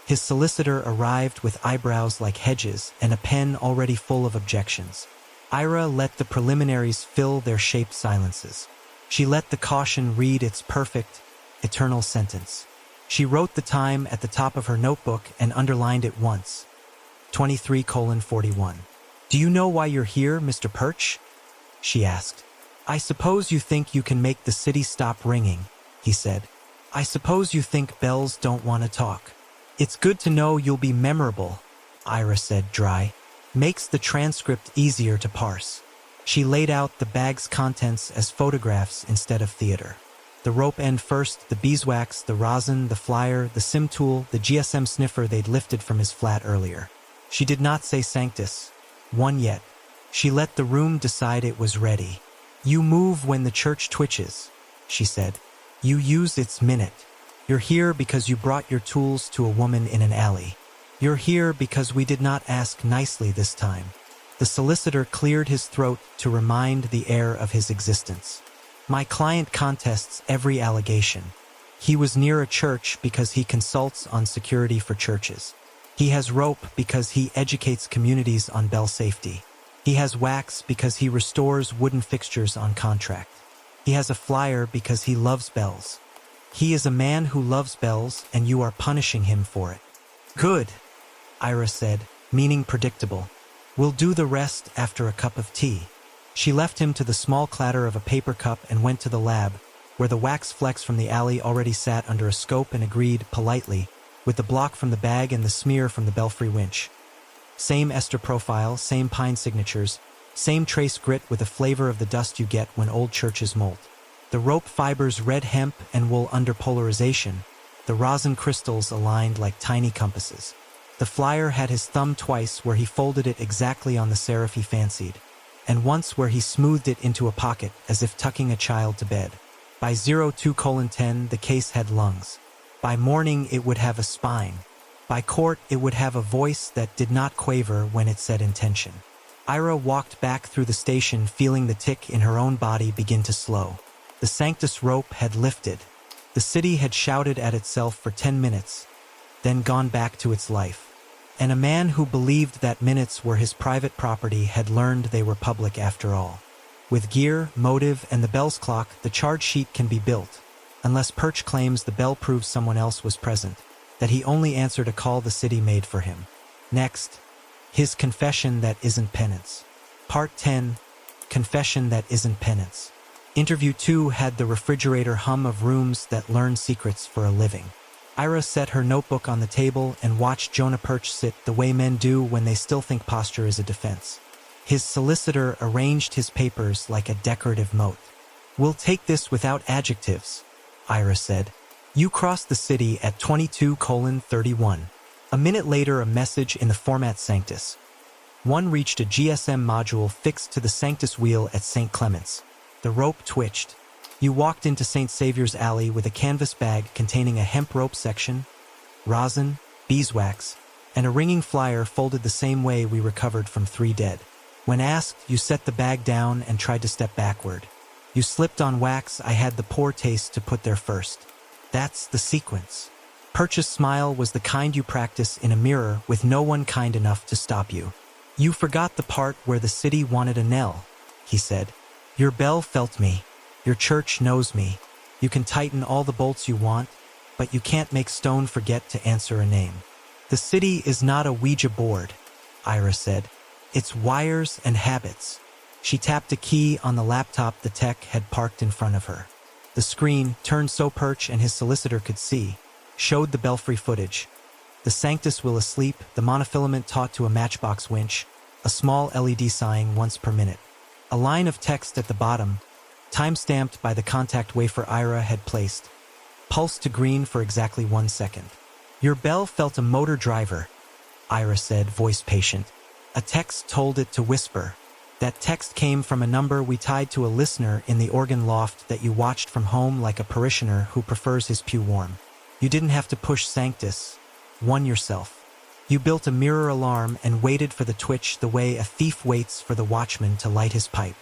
His solicitor arrived with eyebrows like hedges and a pen already full of objections. Eira let the preliminaries fill their shaped silences. She let the caution read its perfect, eternal sentence. She wrote the time at the top of her notebook and underlined it once. 23:41. Do you know why you're here, Mr. Perch? She asked. I suppose you think you can make the city stop ringing, he said. I suppose you think bells don't want to talk. It's good to know you'll be memorable, Eira said, dry. Makes the transcript easier to parse. She laid out the bag's contents as photographs instead of theater. The rope end first, the beeswax, the rosin, the flyer, the sim tool, the GSM sniffer they'd lifted from his flat earlier. She did not say Sanctus, one yet. She let the room decide it was ready. You move when the church twitches, she said. You use its minute. You're here because you brought your tools to a woman in an alley. You're here because we did not ask nicely this time. The solicitor cleared his throat to remind the heir of his existence. My client contests every allegation. He was near a church because he consults on security for churches. He has rope because he educates communities on bell safety. He has wax because he restores wooden fixtures on contract. He has a flyer because he loves bells. He is a man who loves bells, and you are punishing him for it. Good, Eira said, meaning predictable. We'll do the rest after a cup of tea. She left him to the small clatter of a paper cup and went to the lab, where the wax flecks from the alley already sat under a scope and agreed, politely, with the block from the bag and the smear from the belfry winch. Same ester profile, same pine signatures, same trace grit with a flavor of the dust you get when old churches molt. The rope fibers red hemp and wool under polarization, the rosin crystals aligned like tiny compasses. The flyer had his thumb twice where he folded it exactly on the serif he fancied, and once where he smoothed it into a pocket as if tucking a child to bed. By 02:10 the case had lungs. By morning it would have a spine. By court, it would have a voice that did not quaver when it said intention. Eira walked back through the station feeling the tick in her own body begin to slow. The Sanctus rope had lifted. The city had shouted at itself for 10 minutes, then gone back to its life. And a man who believed that minutes were his private property had learned they were public after all. With gear, motive, and the bell's clock, the charge sheet can be built, unless Perch claims the bell proves someone else was present, that he only answered a call the city made for him. Next, his confession that isn't penance. Part 10, Confession that isn't penance. Interview 2 had the refrigerator hum of rooms that learn secrets for a living. Eira set her notebook on the table and watched Jonah Perch sit the way men do when they still think posture is a defense. His solicitor arranged his papers like a decorative moat. We'll take this without adjectives, Eira said. You crossed the city at 22:31. A minute later, a message in the format Sanctus. One reached a GSM module fixed to the Sanctus wheel at St. Clement's. The rope twitched. You walked into St. Saviour's Alley with a canvas bag containing a hemp rope section, rosin, beeswax, and a ringing flyer folded the same way we recovered from 3 dead. When asked, you set the bag down and tried to step backward. You slipped on wax I had the poor taste to put there first. That's the sequence. Perch's smile was the kind you practice in a mirror with no one kind enough to stop you. You forgot the part where the city wanted a knell, he said. Your bell felt me. Your church knows me. You can tighten all the bolts you want, but you can't make stone forget to answer a name. The city is not a Ouija board, Eira said. It's wires and habits. She tapped a key on the laptop the tech had parked in front of her. The screen, turned so Perch and his solicitor could see, showed the belfry footage. The Sanctus will asleep, the monofilament taut to a matchbox winch, a small LED sighing once per minute. A line of text at the bottom, time-stamped by the contact wafer Eira had placed. Pulsed to green for exactly 1 second. Your bell felt a motor driver, Eira said, voice patient. A text told it to whisper. That text came from a number we tied to a listener in the organ loft that you watched from home like a parishioner who prefers his pew warm. You didn't have to push Sanctus. Won yourself. You built a mirror alarm and waited for the twitch the way a thief waits for the watchman to light his pipe.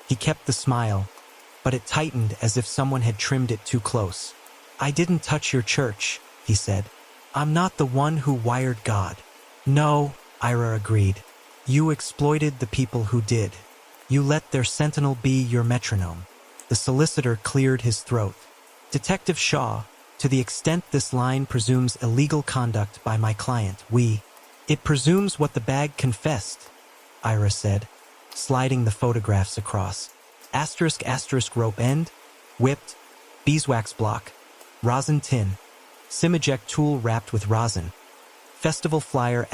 He kept the smile, but it tightened as if someone had trimmed it too close. I didn't touch your church, he said. I'm not the one who wired God. No, Eira agreed. You exploited the people who did. You let their sentinel be your metronome. The solicitor cleared his throat. Detective Shaw, to the extent this line presumes illegal conduct by my client, it presumes what the bag confessed, Eira said, sliding the photographs across. *** rope end, whipped, beeswax block, rosin tin, Simaject tool wrapped with rosin. Festival flyer ***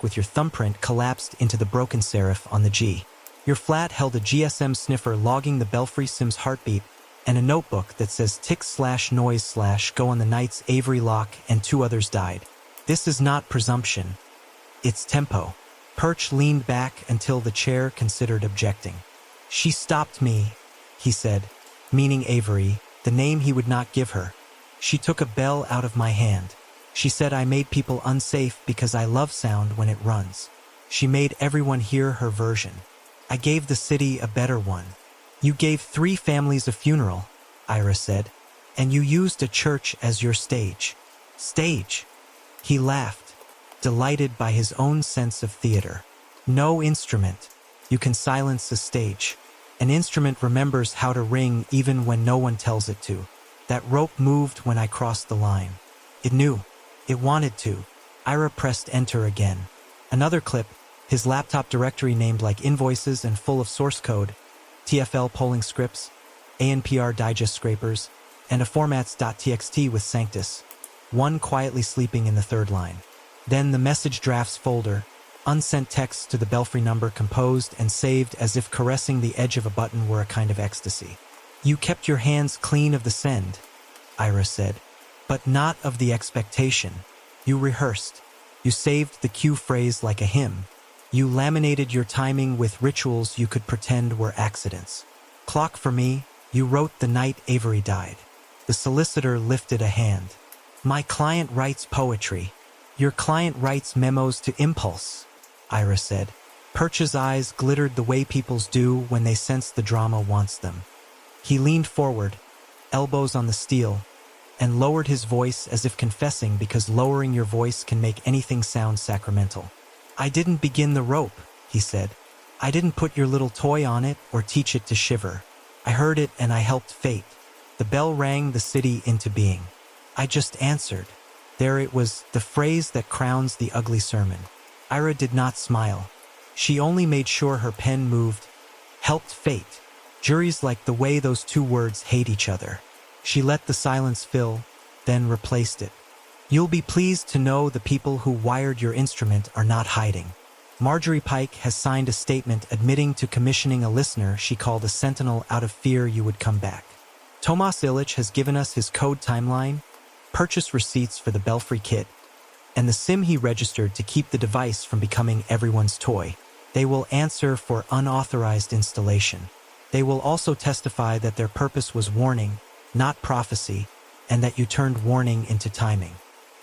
with your thumbprint collapsed into the broken serif on the G. Your flat held a GSM sniffer logging the belfry sim's heartbeat and a notebook that says tick/noise/ go on the nights Avery Locke and 2 others died. This is not presumption. It's tempo. Perch leaned back until the chair considered objecting. She stopped me, he said, meaning Avery, the name he would not give her. She took a bell out of my hand. She said I made people unsafe because I love sound when it runs. She made everyone hear her version. I gave the city a better one. You gave 3 families a funeral, Eira said, and you used a church as your stage. Stage? He laughed, delighted by his own sense of theater. No instrument. You can silence a stage. An instrument remembers how to ring even when no one tells it to. That rope moved when I crossed the line. It knew. It wanted to. Eira pressed enter again. Another clip, his laptop directory named like invoices and full of source code, TFL polling scripts, ANPR digest scrapers, and a formats.txt with Sanctus. One quietly sleeping in the 3rd line. Then the message drafts folder, unsent texts to the belfry number composed and saved as if caressing the edge of a button were a kind of ecstasy. You kept your hands clean of the send, Eira said, but not of the expectation. You rehearsed. You saved the cue phrase like a hymn. You laminated your timing with rituals you could pretend were accidents. Clock for me, you wrote the night Avery died. The solicitor lifted a hand. My client writes poetry. Your client writes memos to impulse, Eira said. Perch's eyes glittered the way people's do when they sense the drama wants them. He leaned forward, elbows on the steel, and lowered his voice as if confessing because lowering your voice can make anything sound sacramental. I didn't begin the rope, he said. I didn't put your little toy on it or teach it to shiver. I heard it and I helped fate. The bell rang the city into being. I just answered. There it was, the phrase that crowns the ugly sermon. Eira did not smile. She only made sure her pen moved. Helped fate. Juries like the way those 2 words hate each other. She let the silence fill, then replaced it. You'll be pleased to know the people who wired your instrument are not hiding. Marjorie Pike has signed a statement admitting to commissioning a listener she called a sentinel out of fear you would come back. Tomas Illich has given us his code timeline, purchase receipts for the belfry kit, and the SIM he registered to keep the device from becoming everyone's toy. They will answer for unauthorized installation. They will also testify that their purpose was warning, not prophecy, and that you turned warning into timing.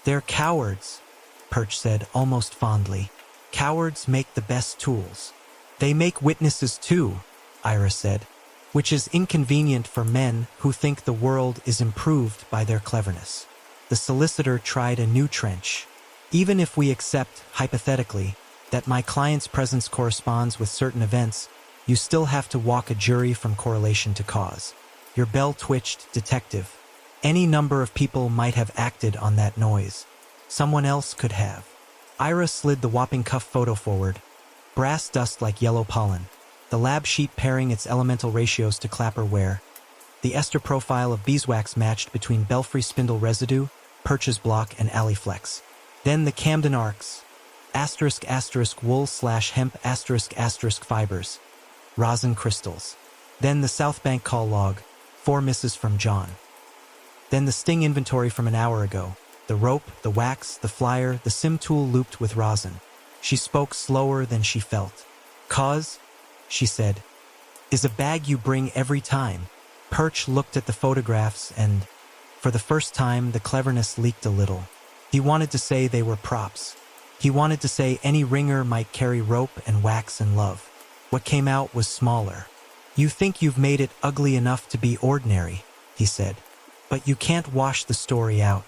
They're cowards, Perch said almost fondly. Cowards make the best tools. They make witnesses too, Eira said. which is inconvenient for men who think the world is improved by their cleverness. The solicitor tried a new trench. Even if we accept, hypothetically, that my client's presence corresponds with certain events, you still have to walk a jury from correlation to cause. Your bell twitched, detective. Any number of people might have acted on that noise. Someone else could have. Eira slid the whopping cuff photo forward. Brass dust like yellow pollen. The lab sheet pairing its elemental ratios to clapper wear. The ester profile of beeswax matched between belfry spindle residue, Perch's block, and alleyflex. Then the Camden arcs. *** wool/hemp ** fibers. Rosin crystals. Then the South Bank call log. 4 misses from John. Then the sting inventory from an hour ago. The rope, the wax, the flyer, the sim tool looped with rosin. She spoke slower than she felt. Cause, she said, is a bag you bring every time. Perch looked at the photographs and, for the first time, the cleverness leaked a little. He wanted to say they were props. He wanted to say any ringer might carry rope and wax and love. What came out was smaller. You think you've made it ugly enough to be ordinary, he said. But you can't wash the story out.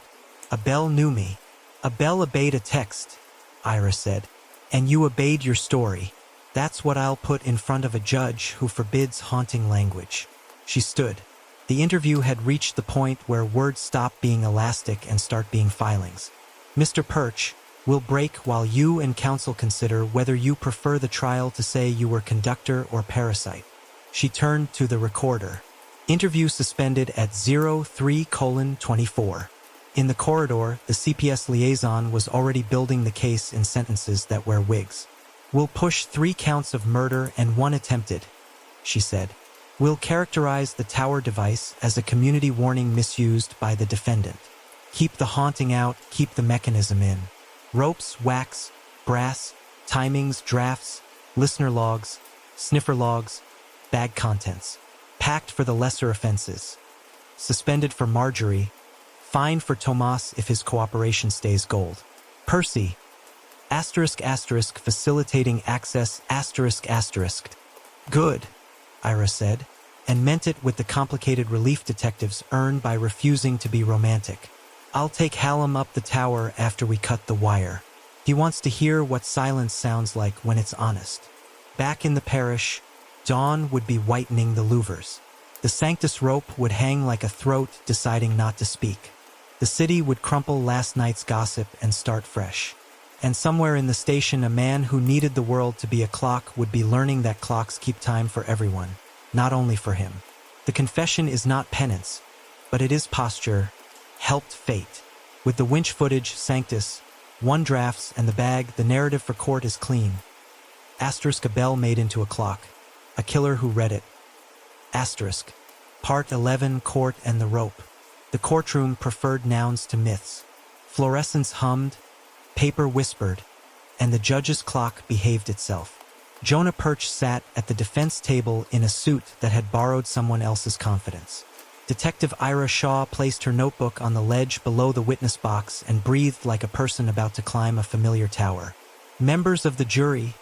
Abel knew me. Abel obeyed a text, Eira said. And you obeyed your story. That's what I'll put in front of a judge who forbids haunting language. She stood. The interview had reached the point where words stop being elastic and start being filings. Mr. Perch, we'll break while you and counsel consider whether you prefer the trial to say you were conductor or parasite. She turned to the recorder. Interview suspended at 03:24. In the corridor, the CPS liaison was already building the case in sentences that wear wigs. We'll push 3 counts of murder and 1 attempted, she said. We'll characterize the tower device as a community warning misused by the defendant. Keep the haunting out, keep the mechanism in. Ropes, wax, brass, timings, drafts, listener logs, sniffer logs, bag contents. Packed for the lesser offenses. Suspended for Marjorie. Fine for Tomas if his cooperation stays gold. Percy. ***, facilitating access ***. Good, Eira said, and meant it with the complicated relief detectives earned by refusing to be romantic. I'll take Hallam up the tower after we cut the wire. He wants to hear what silence sounds like when it's honest. Back in the parish, dawn would be whitening the louvers. The Sanctus rope would hang like a throat deciding not to speak. The city would crumple last night's gossip and start fresh. And somewhere in the station, a man who needed the world to be a clock would be learning that clocks keep time for everyone, not only for him. The confession is not penance, but it is posture, helped fate. With the winch footage, Sanctus, 1 drafts, and the bag, the narrative for court is clean. ***, a bell made into a clock. A killer who read it. ***, Part 11, Court and the Rope. The courtroom preferred nouns to myths. Fluorescence hummed, paper whispered, and the judge's clock behaved itself. Jonah Perch sat at the defense table in a suit that had borrowed someone else's confidence. Detective Eira Shaw placed her notebook on the ledge below the witness box and breathed like a person about to climb a familiar tower. Members of the jury,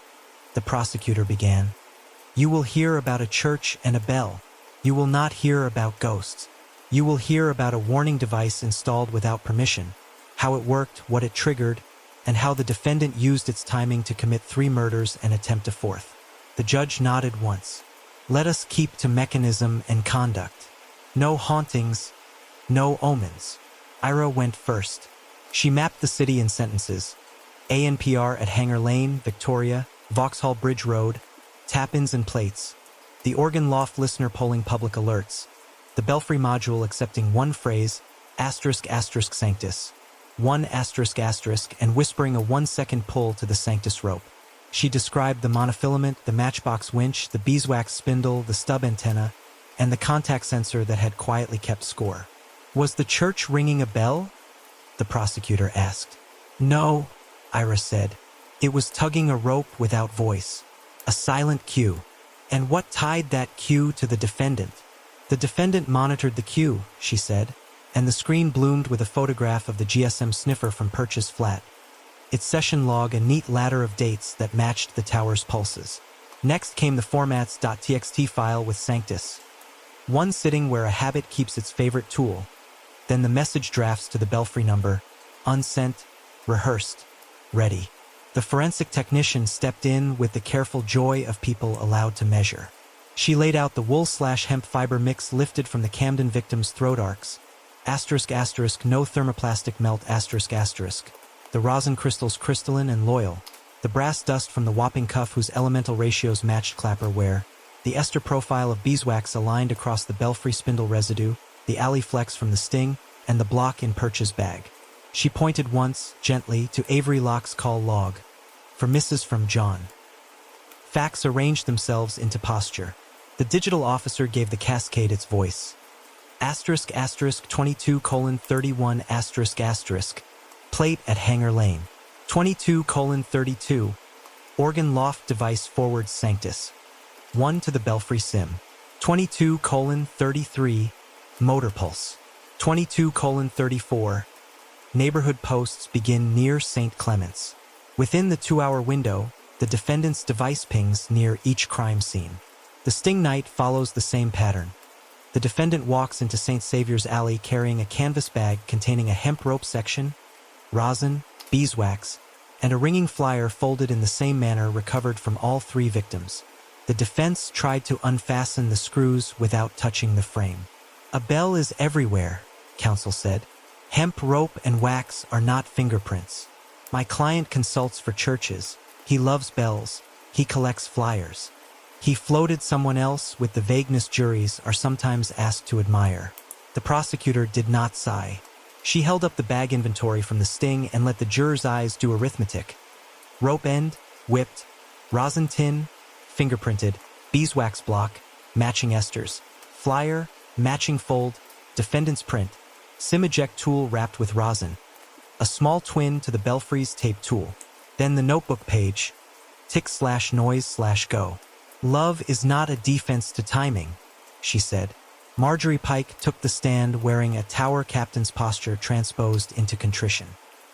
the prosecutor began, you will hear about a church and a bell. You will not hear about ghosts. You will hear about a warning device installed without permission, how it worked, what it triggered, and how the defendant used its timing to commit 3 murders and attempt a 4th. The judge nodded once. Let us keep to mechanism and conduct. No hauntings, no omens. Eira went first. She mapped the city in sentences. ANPR at Hanger Lane, Victoria, Vauxhall Bridge Road, tap-ins and plates. The organ loft listener polling public alerts. The belfry module accepting 1 phrase, ***, Sanctus. 1 ***, and whispering a 1-second pull to the Sanctus rope. She described the monofilament, the matchbox winch, the beeswax spindle, the stub antenna, and the contact sensor that had quietly kept score. Was the church ringing a bell? The prosecutor asked. No, Eira said. It was tugging a rope without voice. A silent cue. And what tied that cue to the defendant? The defendant monitored the cue, she said, and the screen bloomed with a photograph of the GSM sniffer from Perch's flat. Its session log a neat ladder of dates that matched the tower's pulses. Next came the formats.txt file with Sanctus, One sitting where a habit keeps its favorite tool. Then the message drafts to the belfry number, unsent, rehearsed, ready. The forensic technician stepped in with the careful joy of people allowed to measure. She laid out the wool/hemp fiber mix lifted from the Camden victim's throat arcs. Asterisk asterisk no thermoplastic melt asterisk asterisk. The rosin crystals crystalline and loyal. The brass dust from the whopping cuff whose elemental ratios matched clapper wear. The ester profile of beeswax aligned across the belfry spindle residue. The alley flex from the sting, and the block in Perch's bag. She pointed once, gently, to Avery Locke's call log. For Mrs. from John. Facts arranged themselves into posture. The digital officer gave the cascade its voice. Asterisk asterisk 22:31 asterisk asterisk. Plate at Hanger Lane. 22:32. Organ loft device forward Sanctus. 1 to the belfry sim. 22:33. Motor pulse. 22:34. Neighborhood posts begin near St. Clement's. Within the 2-hour window, the defendant's device pings near each crime scene. The sting night follows the same pattern. The defendant walks into St. Saviour's Alley carrying a canvas bag containing a hemp rope section, rosin, beeswax, and a ringing flyer folded in the same manner recovered from all 3 victims. The defense tried to unfasten the screws without touching the frame. A bell is everywhere, counsel said. Hemp rope and wax are not fingerprints. My client consults for churches. He loves bells. He collects flyers. He floated someone else with the vagueness juries are sometimes asked to admire. The prosecutor did not sigh. She held up the bag inventory from the sting and let the jurors' eyes do arithmetic. Rope end, whipped, rosin tin, fingerprinted, beeswax block, matching esters, flyer, matching fold, defendant's print, sim eject tool wrapped with rosin, a small twin to the belfry's tape tool. Then the notebook page, tick/noise/go. Love is not a defense to timing, she said. Marjorie Pike took the stand wearing a tower captain's posture transposed into contrition.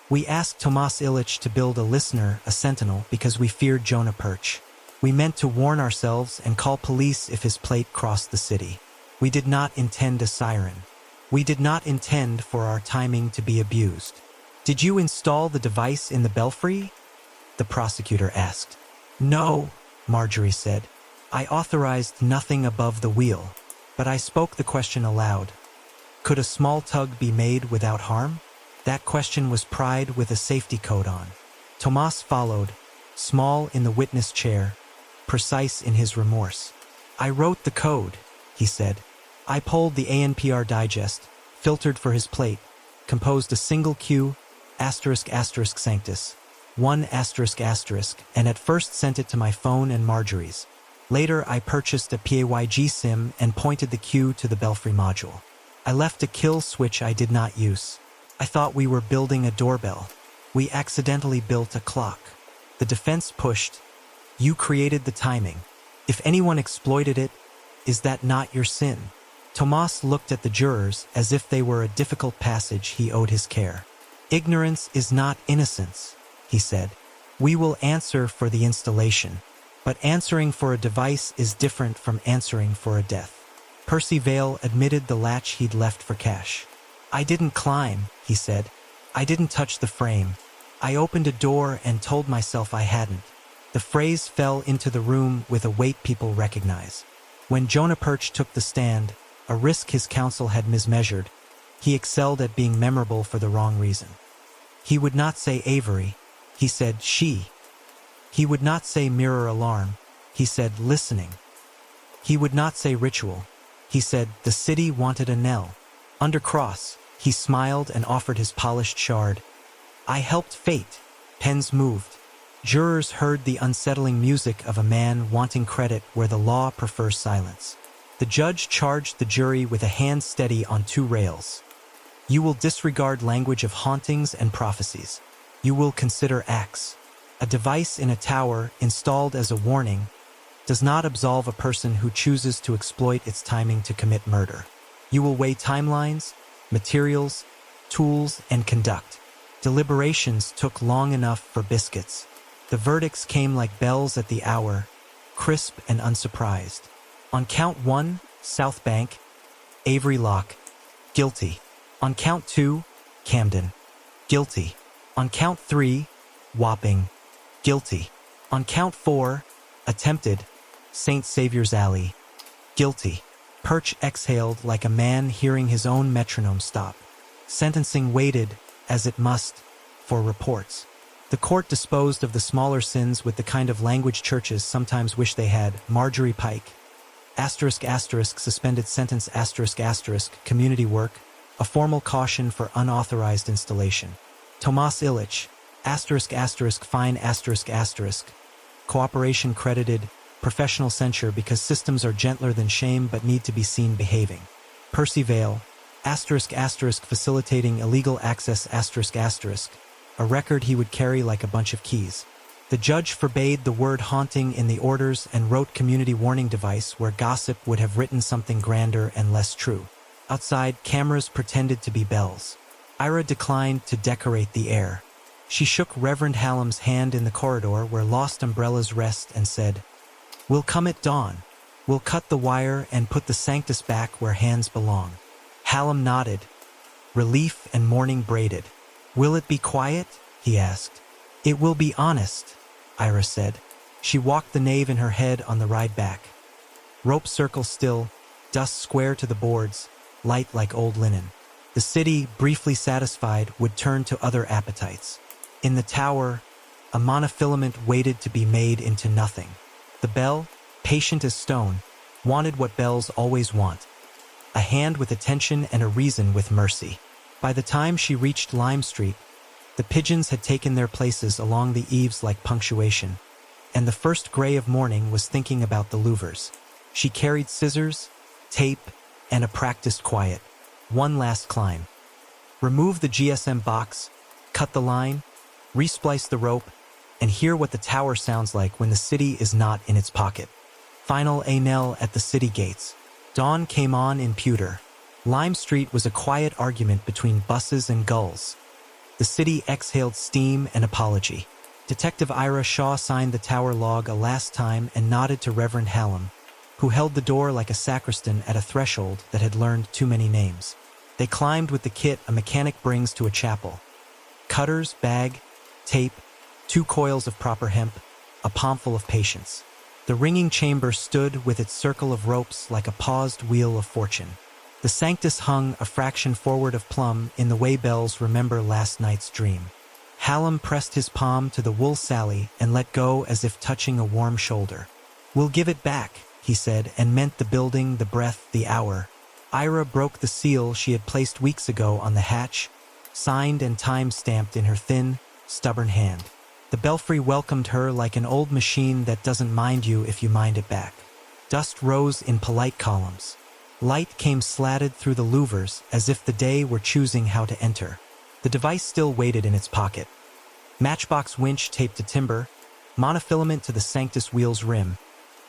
We asked Tomas Illich to build a listener, a sentinel, because we feared Jonah Perch. We meant to warn ourselves and call police if his plate crossed the city. We did not intend a siren. We did not intend for our timing to be abused. Did you install the device in the belfry? The prosecutor asked. No, Marjorie said. I authorized nothing above the wheel, but I spoke the question aloud. Could a small tug be made without harm? That question was pried with a safety code on. Tomas followed, small in the witness chair, precise in his remorse. I wrote the code, he said. I pulled the ANPR digest, filtered for his plate, composed a single Q, asterisk asterisk Sanctus, 1 asterisk asterisk, and at first sent it to my phone and Marjorie's. Later, I purchased a PAYG SIM and pointed the Q to the belfry module. I left a kill switch I did not use. I thought we were building a doorbell. We accidentally built a clock. The defense pushed. You created the timing. If anyone exploited it, is that not your sin? Tomas looked at the jurors as if they were a difficult passage he owed his care. Ignorance is not innocence, he said. We will answer for the installation, but answering for a device is different from answering for a death. Percy Vale admitted the latch he'd left for cash. I didn't climb, he said. I didn't touch the frame. I opened a door and told myself I hadn't. The phrase fell into the room with a weight people recognize. When Jonah Perch took the stand, a risk his counsel had mismeasured, he excelled at being memorable for the wrong reason. He would not say Avery, he said she. He would not say mirror alarm, he said listening. He would not say ritual, he said the city wanted a knell. Under cross, he smiled and offered his polished shard. I helped fate. Pens moved. Jurors heard the unsettling music of a man wanting credit where the law prefers silence. The judge charged the jury with a hand steady on 2 rails. You will disregard language of hauntings and prophecies. You will consider acts. A device in a tower installed as a warning does not absolve a person who chooses to exploit its timing to commit murder. You will weigh timelines, materials, tools, and conduct. Deliberations took long enough for biscuits. The verdicts came like bells at the hour, crisp and unsurprised. On count 1, South Bank, Avery Locke. Guilty. On count 2, Camden. Guilty. On count 3, Wapping. Guilty. On count 4, attempted, St. Saviour's Alley. Guilty. Perch exhaled like a man hearing his own metronome stop. Sentencing waited, as it must, for reports. The court disposed of the smaller sins with the kind of language churches sometimes wish they had. Marjorie Pike. Suspended sentence community work, a formal caution for unauthorized installation. Tomas Illich. Fine cooperation credited, professional censure because systems are gentler than shame but need to be seen behaving. Percy Vale. Facilitating illegal access a record he would carry like a bunch of keys. The judge forbade the word haunting in the orders and wrote community warning device where gossip would have written something grander and less true. Outside, cameras pretended to be bells. Eira declined to decorate the air. She shook Reverend Hallam's hand in the corridor where lost umbrellas rest and said, "We'll come at dawn. We'll cut the wire and put the Sanctus back where hands belong." Hallam nodded, relief and mourning braided. "Will it be quiet?" he asked. "It will be honest," Eira said. She walked the nave in her head on the ride back. Rope circle still, dust square to the boards, light like old linen. The city, briefly satisfied, would turn to other appetites. In the tower, a monofilament waited to be made into nothing. The bell, patient as stone, wanted what bells always want: a hand with attention and a reason with mercy. By the time she reached Lime Street, the pigeons had taken their places along the eaves like punctuation, and the first gray of morning was thinking about the louvers. She carried scissors, tape, and a practiced quiet. One last climb. Remove the GSM box, cut the line, resplice the rope, and hear what the tower sounds like when the city is not in its pocket. Final Knell at the city gates. Dawn came on in pewter. Lime Street was a quiet argument between buses and gulls. The city exhaled steam and apology. Detective Eira Shaw signed the tower log a last time and nodded to Reverend Hallam, who held the door like a sacristan at a threshold that had learned too many names. They climbed with the kit a mechanic brings to a chapel. Cutters, bag, tape, 2 coils of proper hemp, a palmful of patience. The ringing chamber stood with its circle of ropes like a paused wheel of fortune. The Sanctus hung a fraction forward of plumb in the way bells remember last night's dream. Hallam pressed his palm to the wool sally and let go as if touching a warm shoulder. "We'll give it back," he said, and meant the building, the breath, the hour. Eira broke the seal she had placed weeks ago on the hatch, signed and time-stamped in her thin, stubborn hand. The belfry welcomed her like an old machine that doesn't mind you if you mind it back. Dust rose in polite columns. Light came slatted through the louvers as if the day were choosing how to enter. The device still waited in its pocket. Matchbox winch taped to timber, monofilament to the Sanctus wheel's rim,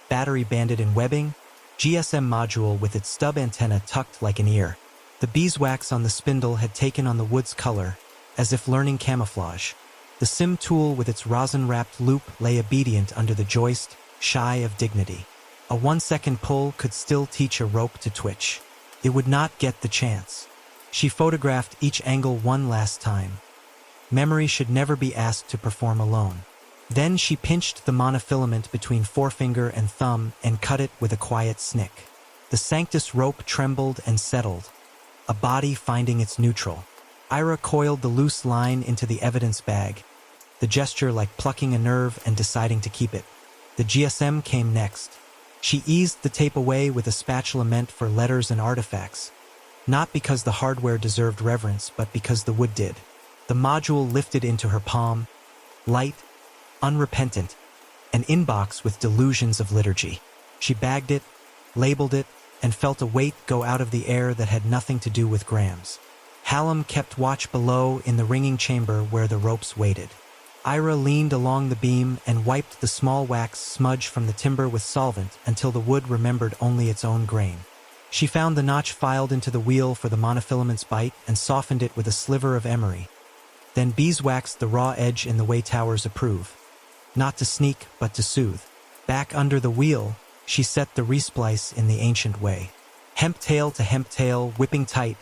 battery banded in webbing, GSM module with its stub antenna tucked like an ear. The beeswax on the spindle had taken on the wood's color, as if learning camouflage. The SIM tool with its rosin-wrapped loop lay obedient under the joist, shy of dignity. A 1-second pull could still teach a rope to twitch. It would not get the chance. She photographed each angle one last time. Memory should never be asked to perform alone. Then she pinched the monofilament between forefinger and thumb and cut it with a quiet snick. The Sanctus rope trembled and settled, a body finding its neutral. Eira coiled the loose line into the evidence bag, the gesture like plucking a nerve and deciding to keep it. The GSM came next. She eased the tape away with a spatula meant for letters and artifacts, not because the hardware deserved reverence, but because the wood did. The module lifted into her palm, light, unrepentant, an inbox with delusions of liturgy. She bagged it, labeled it, and felt a weight go out of the air that had nothing to do with grams. Hallam kept watch below in the ringing chamber where the ropes waited. Eira leaned along the beam and wiped the small wax smudge from the timber with solvent until the wood remembered only its own grain. She found the notch filed into the wheel for the monofilament's bite and softened it with a sliver of emery. Then beeswaxed the raw edge in the way towers approve. Not to sneak, but to soothe. Back under the wheel, she set the resplice in the ancient way. Hemp tail to hemp tail, whipping tight,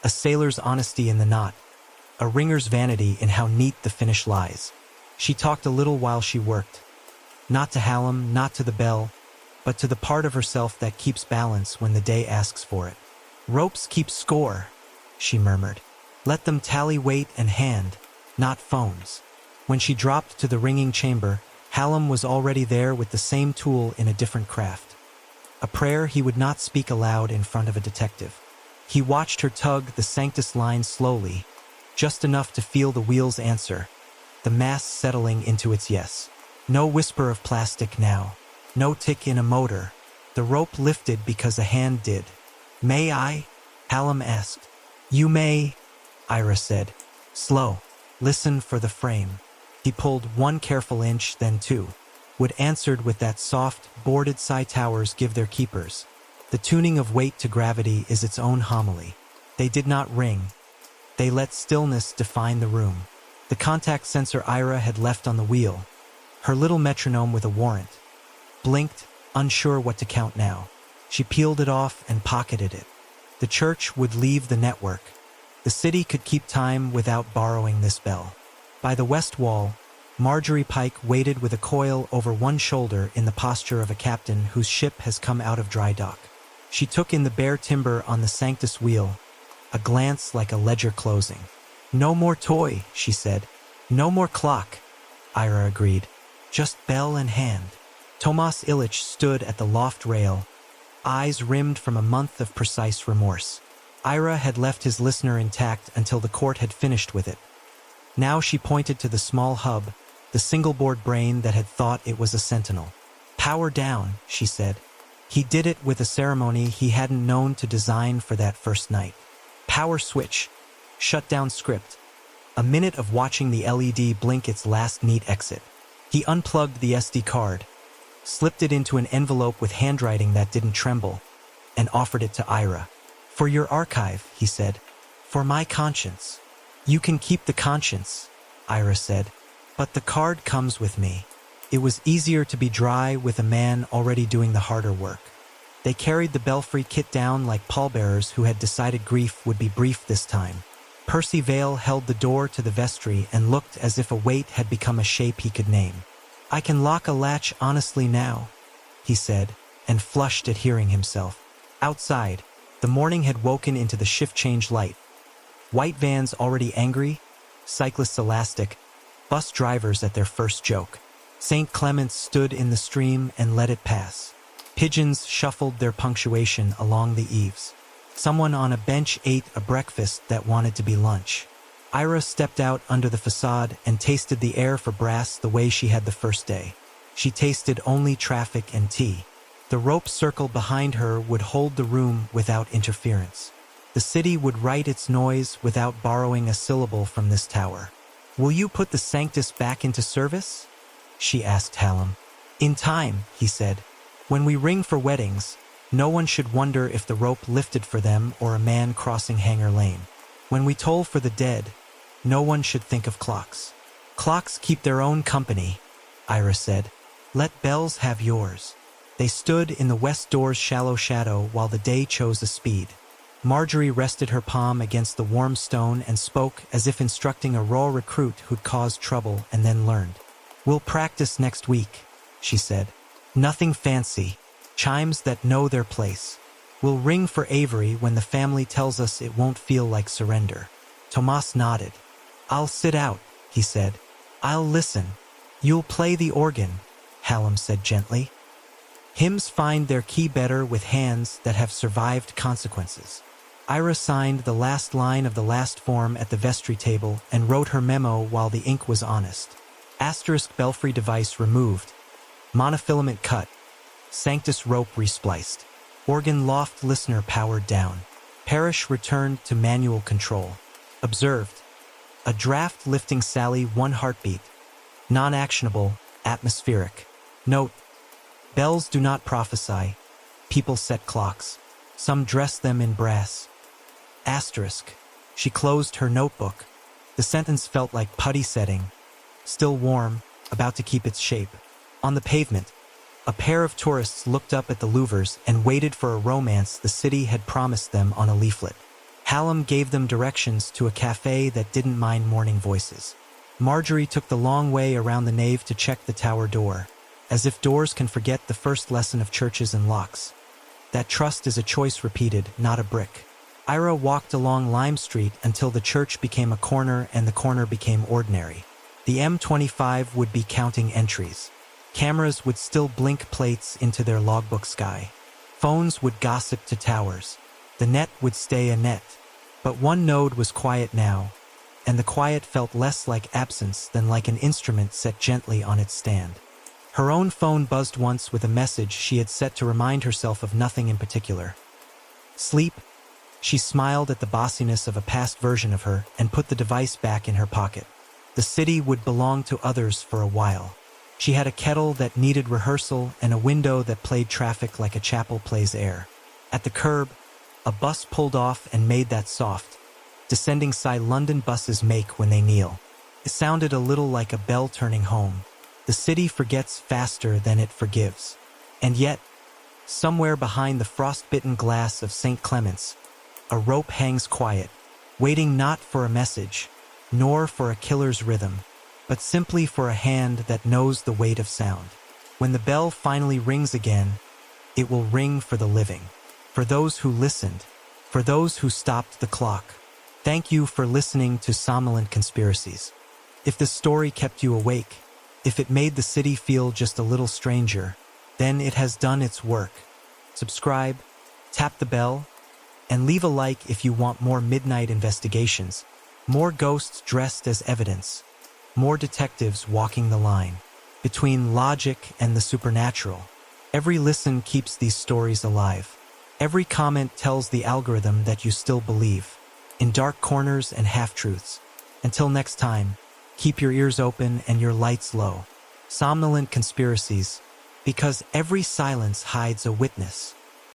a sailor's honesty in the knot, a ringer's vanity in how neat the finish lies. She talked a little while she worked, not to Hallam, not to the bell, but to the part of herself that keeps balance when the day asks for it. Ropes keep score, she murmured. Let them tally weight and hand, not phones. When she dropped to the ringing chamber, Hallam was already there with the same tool in a different craft. A prayer he would not speak aloud in front of a detective. He watched her tug the Sanctus line slowly, just enough to feel the wheels answer, the mass settling into its yes. No whisper of plastic now, no tick in a motor. The rope lifted because a hand did. May I? Hallam asked. You may, Eira said. Slow. Listen for the frame. He pulled one careful inch, then two. Wood answered with that soft, boarded side towers give their keepers. The tuning of weight to gravity is its own homily. They did not ring. They let stillness define the room. The contact sensor Eira had left on the wheel, her little metronome with a warrant, blinked, unsure what to count now. She peeled it off and pocketed it. The church would leave the network. The city could keep time without borrowing this bell. By the west wall, Marjorie Pike waited with a coil over one shoulder in the posture of a captain whose ship has come out of dry dock. She took in the bare timber on the Sanctus wheel, a glance like a ledger closing. No more toy, she said. No more clock, Eira agreed. Just bell and hand. Tomas Illich stood at the loft rail, eyes rimmed from a month of precise remorse. Eira had left his listener intact until the court had finished with it. Now she pointed to the small hub, the single-board brain that had thought it was a sentinel. Power down, she said. He did it with a ceremony he hadn't known to design for that first night. Power switch. Shut down script. A minute of watching the LED blink its last neat exit. He unplugged the SD card, slipped it into an envelope with handwriting that didn't tremble, and offered it to Eira. For your archive, he said. For my conscience. You can keep the conscience, Eira said. But the card comes with me. It was easier to be dry with a man already doing the harder work. They carried the belfry kit down like pallbearers who had decided grief would be brief this time. Percy Vale held the door to the vestry and looked as if a weight had become a shape he could name. I can lock a latch honestly now, he said, and flushed at hearing himself. Outside, the morning had woken into the shift-change light. White vans already angry, cyclists elastic, bus drivers at their first joke. St. Clement's stood in the stream and let it pass. Pigeons shuffled their punctuation along the eaves. Someone on a bench ate a breakfast that wanted to be lunch. Eira stepped out under the facade and tasted the air for brass the way she had the first day. She tasted only traffic and tea. The rope circle behind her would hold the room without interference. The city would write its noise without borrowing a syllable from this tower. Will you put the Sanctus back into service? She asked Hallam. In time, he said. When we ring for weddings, no one should wonder if the rope lifted for them or a man crossing Hanger Lane. When we toll for the dead, no one should think of clocks. Clocks keep their own company, Eira said. Let bells have yours. They stood in the west door's shallow shadow while the day chose a speed. Marjorie rested her palm against the warm stone and spoke as if instructing a raw recruit who'd caused trouble and then learned. We'll practice next week, she said. Nothing fancy. Chimes that know their place. We'll ring for Avery when the family tells us it won't feel like surrender. Tomas nodded. I'll sit out, he said. I'll listen. You'll play the organ, Hallam said gently. Hymns find their key better with hands that have survived consequences. Eira signed the last line of the last form at the vestry table and wrote her memo while the ink was honest. Asterisk belfry device removed. Monofilament cut. Sanctus rope respliced. Organ loft listener powered down. Parish returned to manual control. Observed. A draft lifting Sally 1 heartbeat. Non-actionable, atmospheric. Note. Bells do not prophesy. People set clocks. Some dress them in brass. Asterisk. She closed her notebook. The sentence felt like putty setting. Still warm, about to keep its shape. On the pavement, A pair of tourists looked up at the louvers and waited for a romance the city had promised them on a leaflet. Hallam gave them directions to a cafe that didn't mind morning voices. Marjorie took the long way around the nave to check the tower door, as if doors can forget the first lesson of churches and locks. That trust is a choice repeated, not a brick. Eira walked along Lime Street until the church became a corner and the corner became ordinary. The M25 would be counting entries. Cameras would still blink plates into their logbook sky. Phones would gossip to towers. The net would stay a net. But one node was quiet now, and the quiet felt less like absence than like an instrument set gently on its stand. Her own phone buzzed once with a message she had set to remind herself of nothing in particular. Sleep? She smiled at the bossiness of a past version of her and put the device back in her pocket. The city would belong to others for a while. She had a kettle that needed rehearsal and a window that played traffic like a chapel plays air. At the curb, a bus pulled off and made that soft, descending sigh London buses make when they kneel. It sounded a little like a bell turning home. The city forgets faster than it forgives. And yet, somewhere behind the frost-bitten glass of St. Clement's, a rope hangs quiet, waiting not for a message, nor for a killer's rhythm, but simply for a hand that knows the weight of sound. When the bell finally rings again, it will ring for the living, for those who listened, for those who stopped the clock. Thank you for listening to Somnolent Conspiracies. If this story kept you awake, if it made the city feel just a little stranger, then it has done its work. Subscribe, tap the bell, and leave a like if you want more midnight investigations, more ghosts dressed as evidence, more detectives walking the line between logic and the supernatural. Every listen keeps these stories alive. Every comment tells the algorithm that you still believe in dark corners and half-truths. Until next time, keep your ears open and your lights low. Somnolent Conspiracies, because every silence hides a witness.